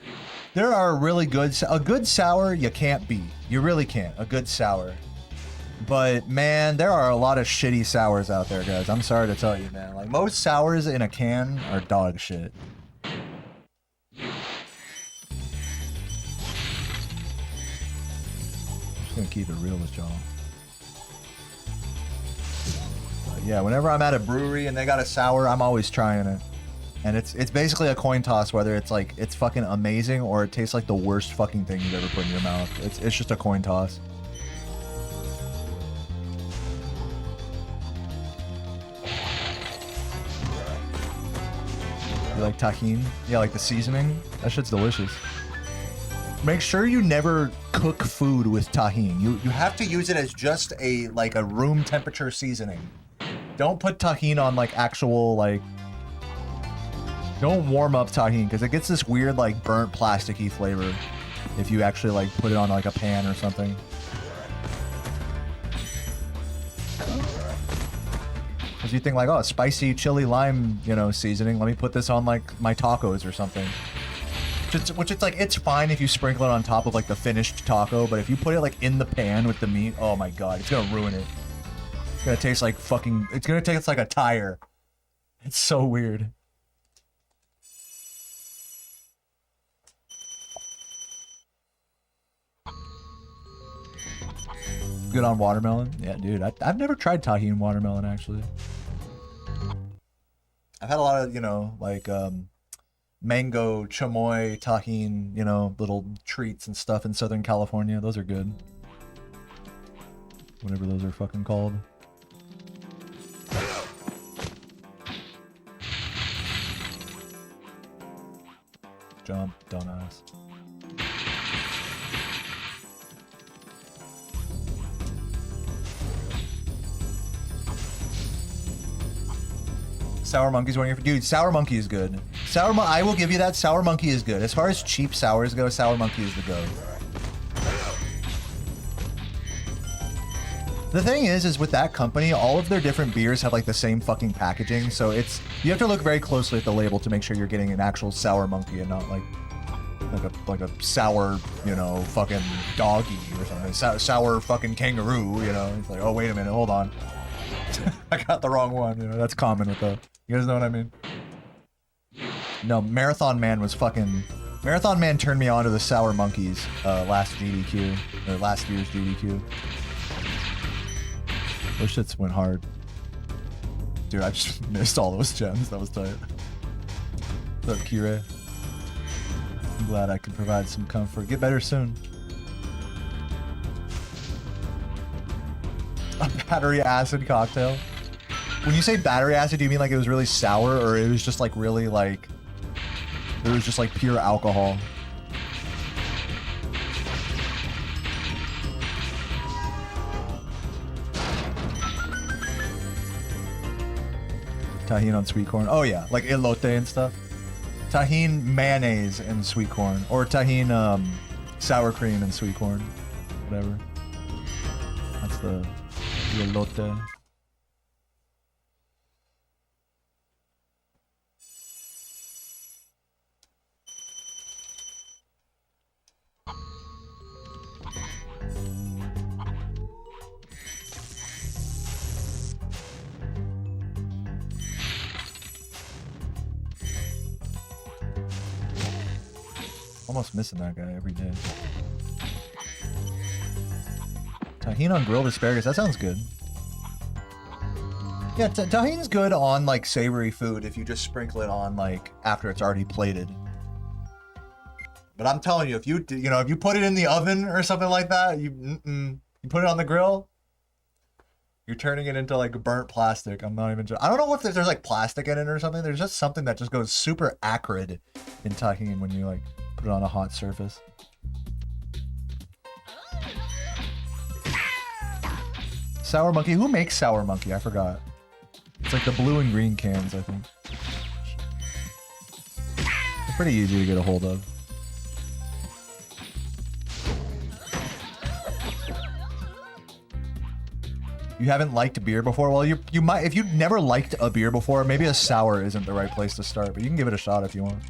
there are really good... A good sour you can't beat. You really can't. A good sour. But, man, there are a lot of shitty sours out there, guys. I'm sorry to tell you, man. Like, most sours in a can are dog shit. I'm just gonna keep it real with y'all. But yeah, whenever I'm at a brewery and they got a sour, I'm always trying it. And it's basically a coin toss whether it's like it's fucking amazing or it tastes like the worst fucking thing you've ever put in your mouth. It's just a coin toss. You like tahini? Yeah, like the seasoning? That shit's delicious. Make sure you never cook food with tahini. You have to use it as just a room temperature seasoning. Don't put tahini on like actual like... Don't warm up tahini because it gets this weird like burnt plasticky flavor if you actually like put it on like a pan or something. Because you think like, oh, spicy chili lime, you know, seasoning. Let me put this on like my tacos or something. Which it's like, it's fine if you sprinkle it on top of like the finished taco, but if you put it like in the pan with the meat, oh my god, it's gonna ruin it. It's gonna taste like fucking, it's gonna taste like a tire. It's so weird. Good on watermelon? Yeah, dude. I've never tried tahini watermelon, actually. I've had a lot of, you know, like, mango, chamoy, tajin, you know, little treats and stuff in Southern California. Those are good. Whatever those are fucking called. Jump, dumbass. Sour Monkey's one of your... Dude, Sour Monkey is good. I will give you that. Sour Monkey is good. As far as cheap sours go, Sour Monkey is the go. The thing is with that company, all of their different beers have like the same fucking packaging, so it's... You have to look very closely at the label to make sure you're getting an actual Sour Monkey and not like a sour, you know, fucking doggy or something. Sour fucking kangaroo, you know? It's like, oh, wait a minute, hold on. I got the wrong one, you know? That's common with the... You guys know what I mean? No, Marathon Man was fucking... Marathon Man turned me on to the Sour Monkeys last GDQ. Or last year's GDQ. Those shits went hard. Dude, I just missed all those gems. That was tight. What's up, Kira? I'm glad I could provide some comfort. Get better soon. A battery acid cocktail? When you say battery acid, do you mean like it was really sour, or it was just like really like... It was just like pure alcohol? Tajin on sweet corn. Oh yeah, like elote and stuff. Tajin mayonnaise and sweet corn. Or tajin sour cream and sweet corn. Whatever. That's the elote. Almost missing that guy every day. Tajin on grilled asparagus. That sounds good. Yeah, tajin's good on like savory food if you just sprinkle it on like after it's already plated. But I'm telling you, if you put it in the oven or something like that, you put it on the grill, you're turning it into like burnt plastic. I'm not even. I don't know if there's like plastic in it or something. There's just something that just goes super acrid in tajin when you like put it on a hot surface. Sour Monkey. Who makes Sour Monkey? I forgot. It's like the blue and green cans, I think. They're pretty easy to get a hold of. You haven't liked beer before? Well, you might. If you've never liked a beer before, maybe a sour isn't the right place to start, but you can give it a shot if you want.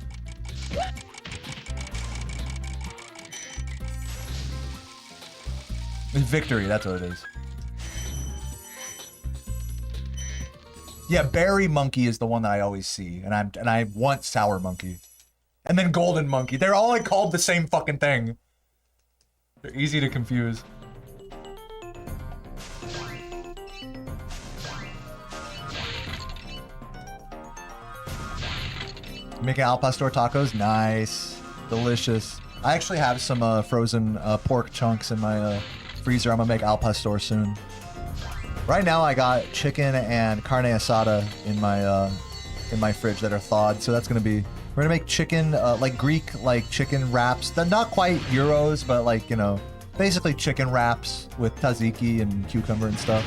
Victory, that's what it is. Yeah, Berry Monkey is the one that I always see, and I want Sour Monkey. And then Golden Monkey. They're all like called the same fucking thing. They're easy to confuse. Making al pastor tacos? Nice. Delicious. I actually have some frozen pork chunks in my freezer. I'm gonna make al pastor soon. Right now I got chicken and carne asada in my fridge that are thawed, so that's gonna be... We're gonna make chicken, like Greek, like chicken wraps. They're not quite gyros, but like, you know, basically chicken wraps with tzatziki and cucumber and stuff.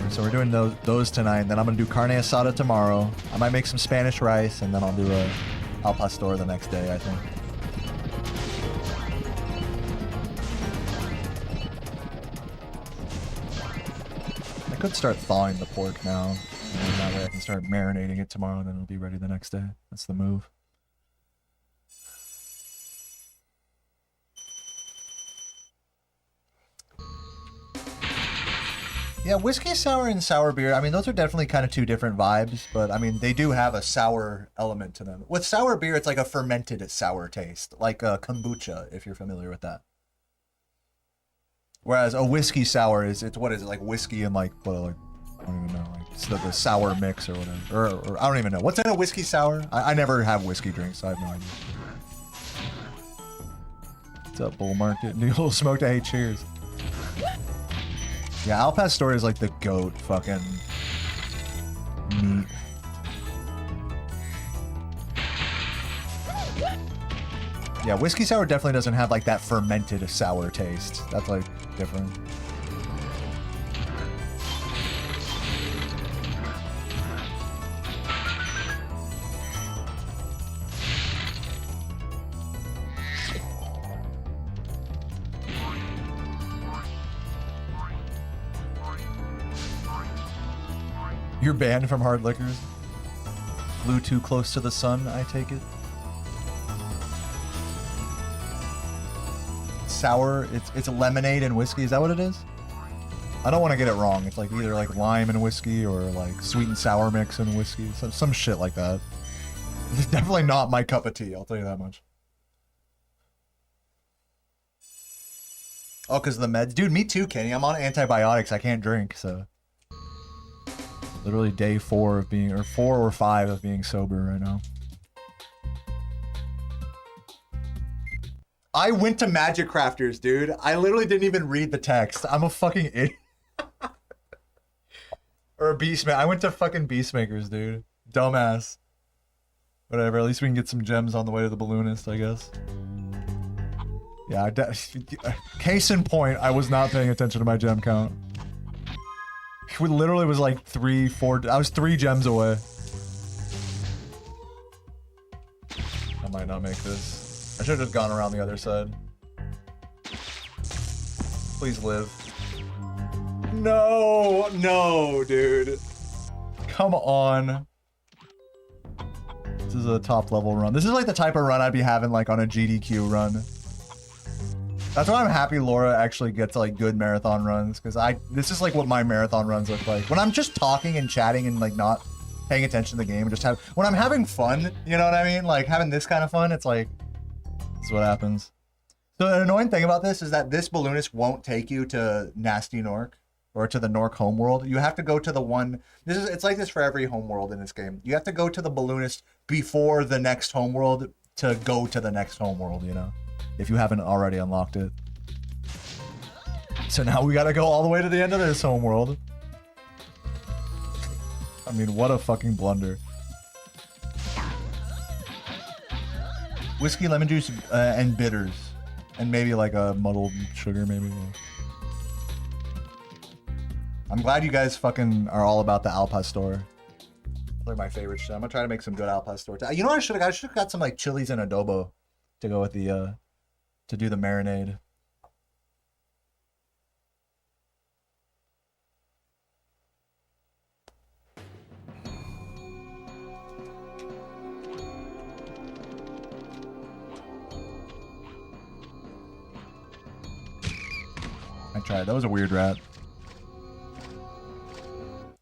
So we're doing those tonight, and then I'm gonna do carne asada tomorrow. I might make some Spanish rice, and then I'll do a al pastor the next day, I think. I could start thawing the pork now, and then that way I can start marinating it tomorrow, and then it'll be ready the next day. That's the move. Yeah, whiskey sour and sour beer, I mean, those are definitely kind of two different vibes, but I mean, they do have a sour element to them. With sour beer, it's like a fermented sour taste, like kombucha, if you're familiar with that. Whereas a whiskey sour it's what is it, like whiskey and like, what, like, I don't even know, like It's the sour mix or whatever. Or I don't even know. What's in a whiskey sour? I never have whiskey drinks, so I have no idea. What's up, bull market? New little smoked. Hey, cheers. Yeah, Al Pastor is like the goat fucking meat. Yeah, whiskey sour definitely doesn't have like that fermented sour taste. That's like different. You're banned from hard liquors. Flew too close to the sun, I take it. Sour, it's lemonade and whiskey, is that what it is? I don't want to get it wrong. It's like either like lime and whiskey or like sweet and sour mix and whiskey. Some shit like that. It's definitely not my cup of tea, I'll tell you that much. Oh, because of the meds? Dude, me too, Kenny. I'm on antibiotics. I can't drink, so. Literally day 4 of being, or 4 or 5 of being sober right now. I went to Magic Crafters, dude. I literally didn't even read the text. I'm a fucking idiot. Or a Beastmaker. I went to fucking Beastmakers, dude. Dumbass. Whatever, at least we can get some gems on the way to the balloonist, I guess. Yeah, case in point, I was not paying attention to my gem count. It literally was like 3, 4, I was 3 gems away. I might not make this. I should have just gone around the other side. Please live. No, no, dude. Come on. This is a top level run. This is like the type of run I'd be having like on a GDQ run. That's why I'm happy Laura actually gets like good marathon runs, because this is like what my marathon runs look like. When I'm just talking and chatting and like not paying attention to the game, and just when I'm having fun, you know what I mean? Like having this kind of fun, it's like, this is what happens. So the annoying thing about this is that this balloonist won't take you to Nasty Nork or to the Nork homeworld. You have to go to the one, it's like this for every homeworld in this game. You have to go to the balloonist before the next homeworld to go to the next homeworld, you know? If you haven't already unlocked it. So now we gotta go all the way to the end of this homeworld. I mean, what a fucking blunder. Whiskey, lemon juice, and bitters. And maybe like a muddled sugar, maybe. I'm glad you guys fucking are all about the Al Pastor. That's like my favorite shit. I'm gonna try to make some good Al Pastor. You know what I should have got? I should have got some like chilies and adobo to go with the, to do the marinade. I tried. That was a weird rat.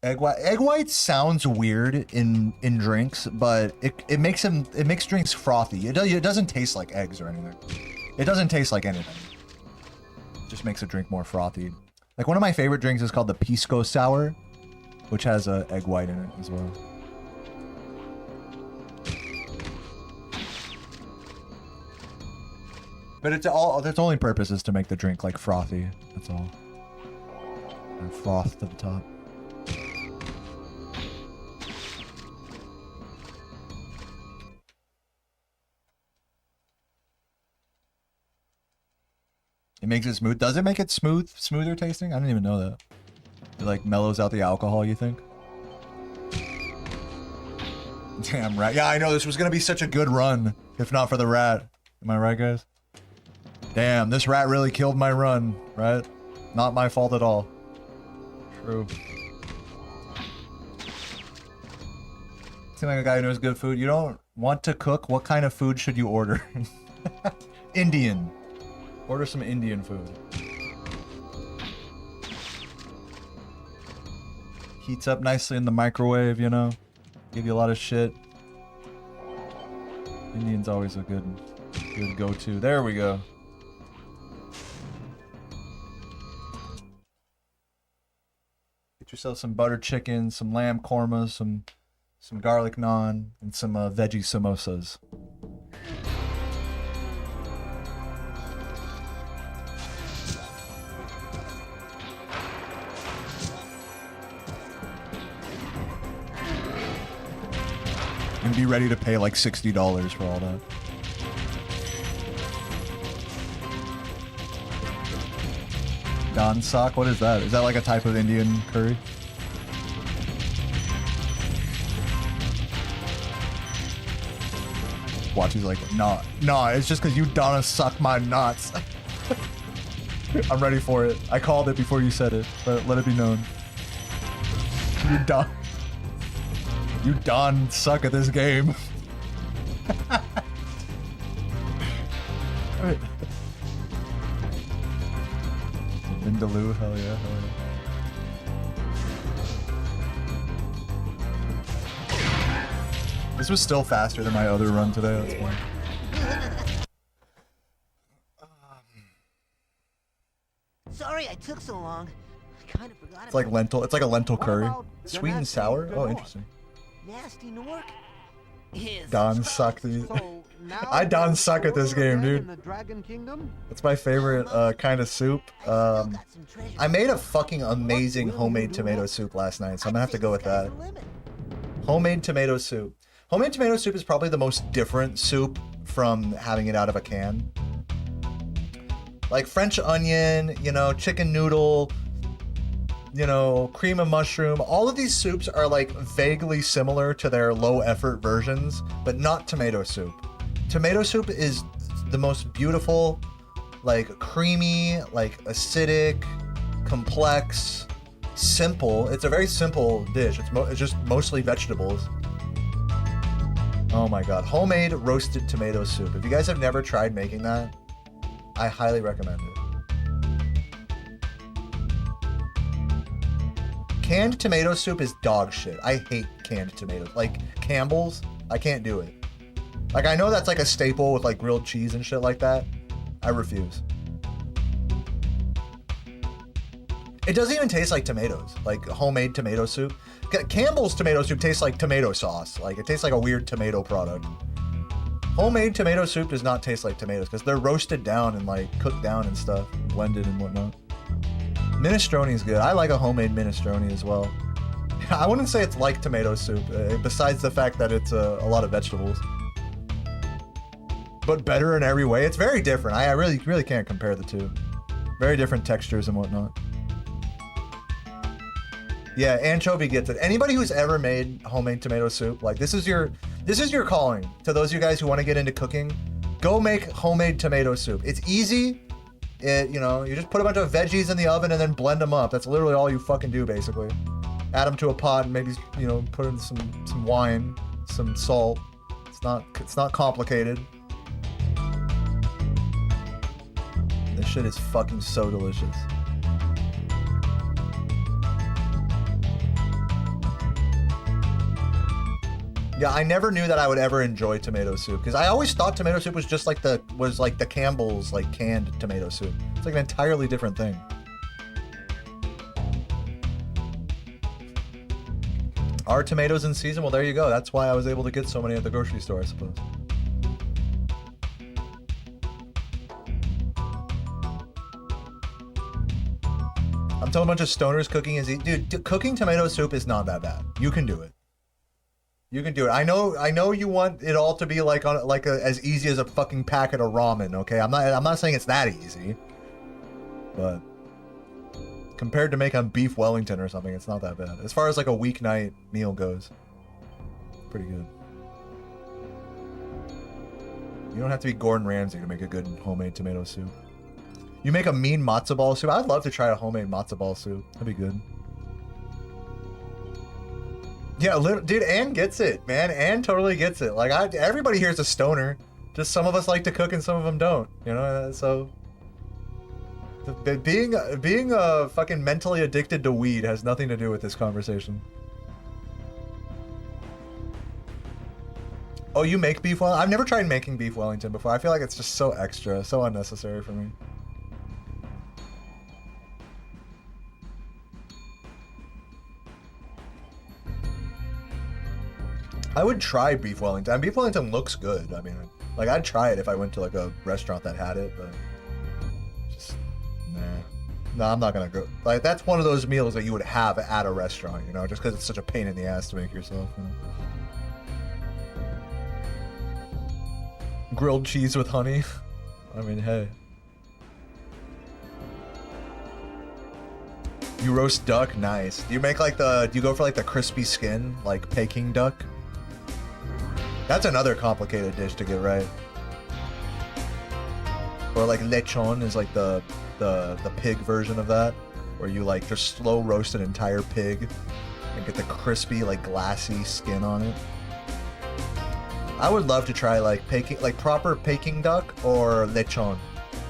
Egg white. Egg white sounds weird in drinks, but it makes drinks frothy. It doesn't taste like eggs or anything. It doesn't taste like anything. It just makes a drink more frothy. Like one of my favorite drinks is called the Pisco Sour, which has a egg white in it as well. But its only purpose is to make the drink like frothy. That's all. And froth to the top. It makes it smooth. Does it make it smoother tasting? I didn't even know that. It like mellows out the alcohol, you think? Damn right. Yeah, I know this was gonna be such a good run, if not for the rat. Am I right, guys? Damn, this rat really killed my run, right? Not my fault at all. True. Seem like a guy who knows good food. You don't want to cook? What kind of food should you order? Indian. Order some Indian food. Heats up nicely in the microwave, you know? Give you a lot of shit. Indian's always a good go-to. There we go. Get yourself some butter chicken, some lamb korma, some garlic naan, and some veggie samosas. And be ready to pay like $60 for all that. Don sak? What is that? Is that like a type of Indian curry? Watch, he's like, nah, it's just because you donna suck my nuts. I'm ready for it. I called it before you said it, but let it be known. You done suck at this game. Alright. Vindaloo, hell yeah, hell yeah. This was still faster than my other run today, that's why. Sorry I took so long. I kind of forgot It's like lentil, it's like a lentil curry. about Sweet and nasty sour? Oh, Nork? interesting. Nasty Nork? Yes. Don suck these. So now I Don there's suck at this order game, again dude. in the Dragon Kingdom? It's my favorite kind of soup. I made a fucking amazing homemade tomato soup last night, so I'm gonna have to go with that. Homemade tomato soup. Homemade tomato soup is probably the most different soup from having it out of a can. Like French onion, you know, chicken noodle, you know, cream of mushroom. All of these soups are like vaguely similar to their low effort versions, but not tomato soup. Tomato soup is the most beautiful, like creamy, like acidic, complex, simple. It's a very simple dish. It's just mostly vegetables. Oh my god, homemade roasted tomato soup. If you guys have never tried making that, I highly recommend it. Canned tomato soup is dog shit. I hate canned tomatoes. Like Campbell's, I can't do it. Like I know that's like a staple with like grilled cheese and shit like that. I refuse. It doesn't even taste like tomatoes, like homemade tomato soup. Campbell's tomato soup tastes like tomato sauce. Like it tastes like a weird tomato product. Homemade tomato soup does not taste like tomatoes because they're roasted down and like cooked down and stuff, blended and whatnot. Minestrone is good. I like a homemade minestrone as well. I wouldn't say it's like tomato soup, besides the fact that it's a lot of vegetables. But better in every way. It's very different. I really can't compare the two. Very different textures and whatnot. Yeah, anchovy gets it. Anybody who's ever made homemade tomato soup, like this is your calling. To those of you guys who want to get into cooking, go make homemade tomato soup. It's easy. You know, you just put a bunch of veggies in the oven and then blend them up. That's literally all you fucking do, basically. Add them to a pot and maybe, you know, put in some wine, some salt. It's not complicated. This shit is fucking so delicious. Yeah, I never knew that I would ever enjoy tomato soup because I always thought tomato soup was just like the Campbell's like canned tomato soup. It's like an entirely different thing. Are tomatoes in season? Well, there you go. That's why I was able to get so many at the grocery store, I suppose. I'm telling a bunch of stoners cooking is dude, cooking tomato soup is not that bad. You can do it. You can do it. I know you want it all to be like as easy as a fucking packet of ramen, okay? I'm not saying it's that easy. But compared to making beef Wellington or something, it's not that bad. As far as like a weeknight meal goes. Pretty good. You don't have to be Gordon Ramsay to make a good homemade tomato soup. You make a mean matzo ball soup. I'd love to try a homemade matzo ball soup. That'd be good. Yeah, dude, Ann gets it, man. Ann totally gets it. Like, everybody here is a stoner. Just some of us like to cook and some of them don't. You know, so being fucking mentally addicted to weed has nothing to do with this conversation. Oh, you make beef Wellington? I've never tried making beef Wellington before. I feel like it's just so extra, so unnecessary for me. I would try beef Wellington. Beef Wellington looks good. I mean, like I'd try it if I went to like a restaurant that had it, but just nah. No, I'm not gonna go. Like that's one of those meals that you would have at a restaurant, you know, just because it's such a pain in the ass to make yourself. You know? Grilled cheese with honey. I mean, hey. You roast duck, nice. Do you make like do you go for like the crispy skin, like Peking duck? That's another complicated dish to get right. Or like lechon is like the pig version of that, where you like just slow roast an entire pig and get the crispy like glassy skin on it. I would love to try like proper Peking duck or lechon.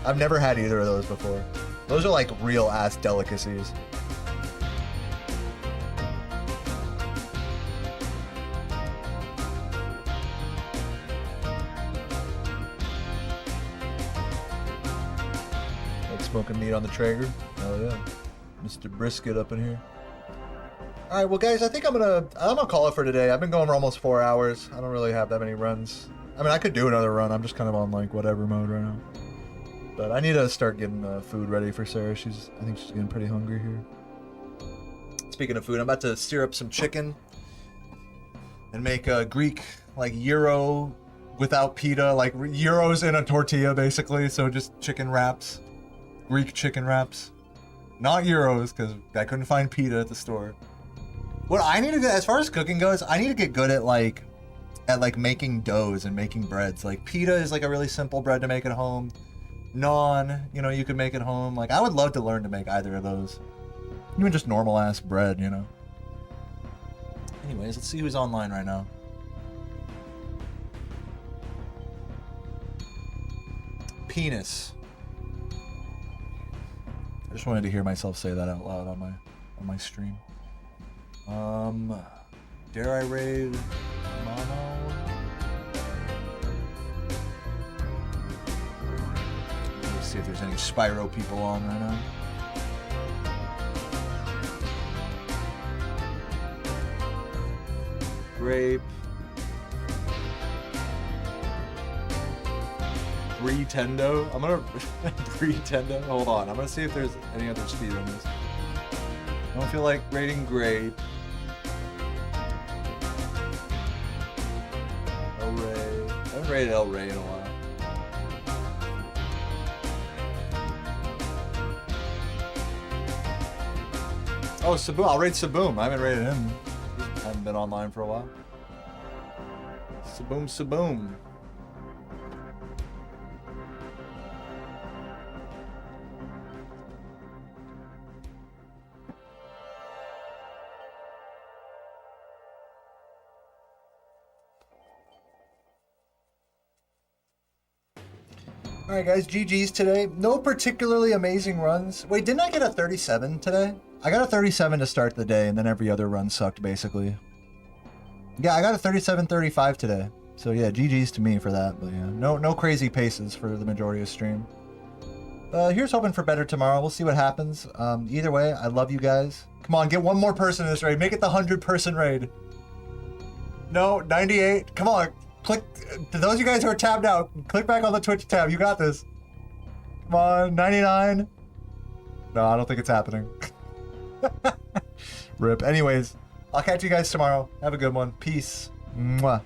I've never had either of those before. Those are like real ass delicacies. Smoking meat on the Traeger. Oh yeah. Mr. Brisket up in here. Alright, well guys, I think I'm gonna call it for today. I've been going for almost 4 hours. I don't really have that many runs. I mean, I could do another run. I'm just kind of on like whatever mode right now. But I need to start getting food ready for Sarah. I think she's getting pretty hungry here. Speaking of food, I'm about to sear up some chicken and make a Greek like gyro without pita, like gyros in a tortilla basically. So just chicken wraps. Greek chicken wraps. Not gyros, because I couldn't find pita at the store. What I need to get, as far as cooking goes, I need to get good at making doughs and making breads. Like pita is like a really simple bread to make at home. Naan, you know, you could make at home. Like I would love to learn to make either of those. Even just normal ass bread, you know. Anyways, let's see who's online right now. Penis. I just wanted to hear myself say that out loud on my stream. Dare I raid Mono? Let's see if there's any Spyro people on right now. Grape. Tendo. I'm gonna Tendo. Hold on. I'm gonna see if there's any other speedrunners. I don't feel like rating Grape. El Rey. I haven't rated El Rey in a while. Oh, Saboom. I'll rate Saboom. I haven't rated him. I haven't been online for a while. Saboom. Alright guys, GG's today. No particularly amazing runs. Wait, didn't I get a 37 today? I got a 37 to start the day, and then every other run sucked, basically. Yeah, I got a 37-35 today. So yeah, GG's to me for that, but yeah. No crazy paces for the majority of stream. Here's hoping for better tomorrow. We'll see what happens. Either way, I love you guys. Come on, get one more person in this raid. Make it the 100-person raid. No, 98. Come on. Click, to those of you guys who are tabbed out, click back on the Twitch tab. You got this. Come on, 99. No, I don't think it's happening. Rip. Anyways, I'll catch you guys tomorrow. Have a good one. Peace. Mwah.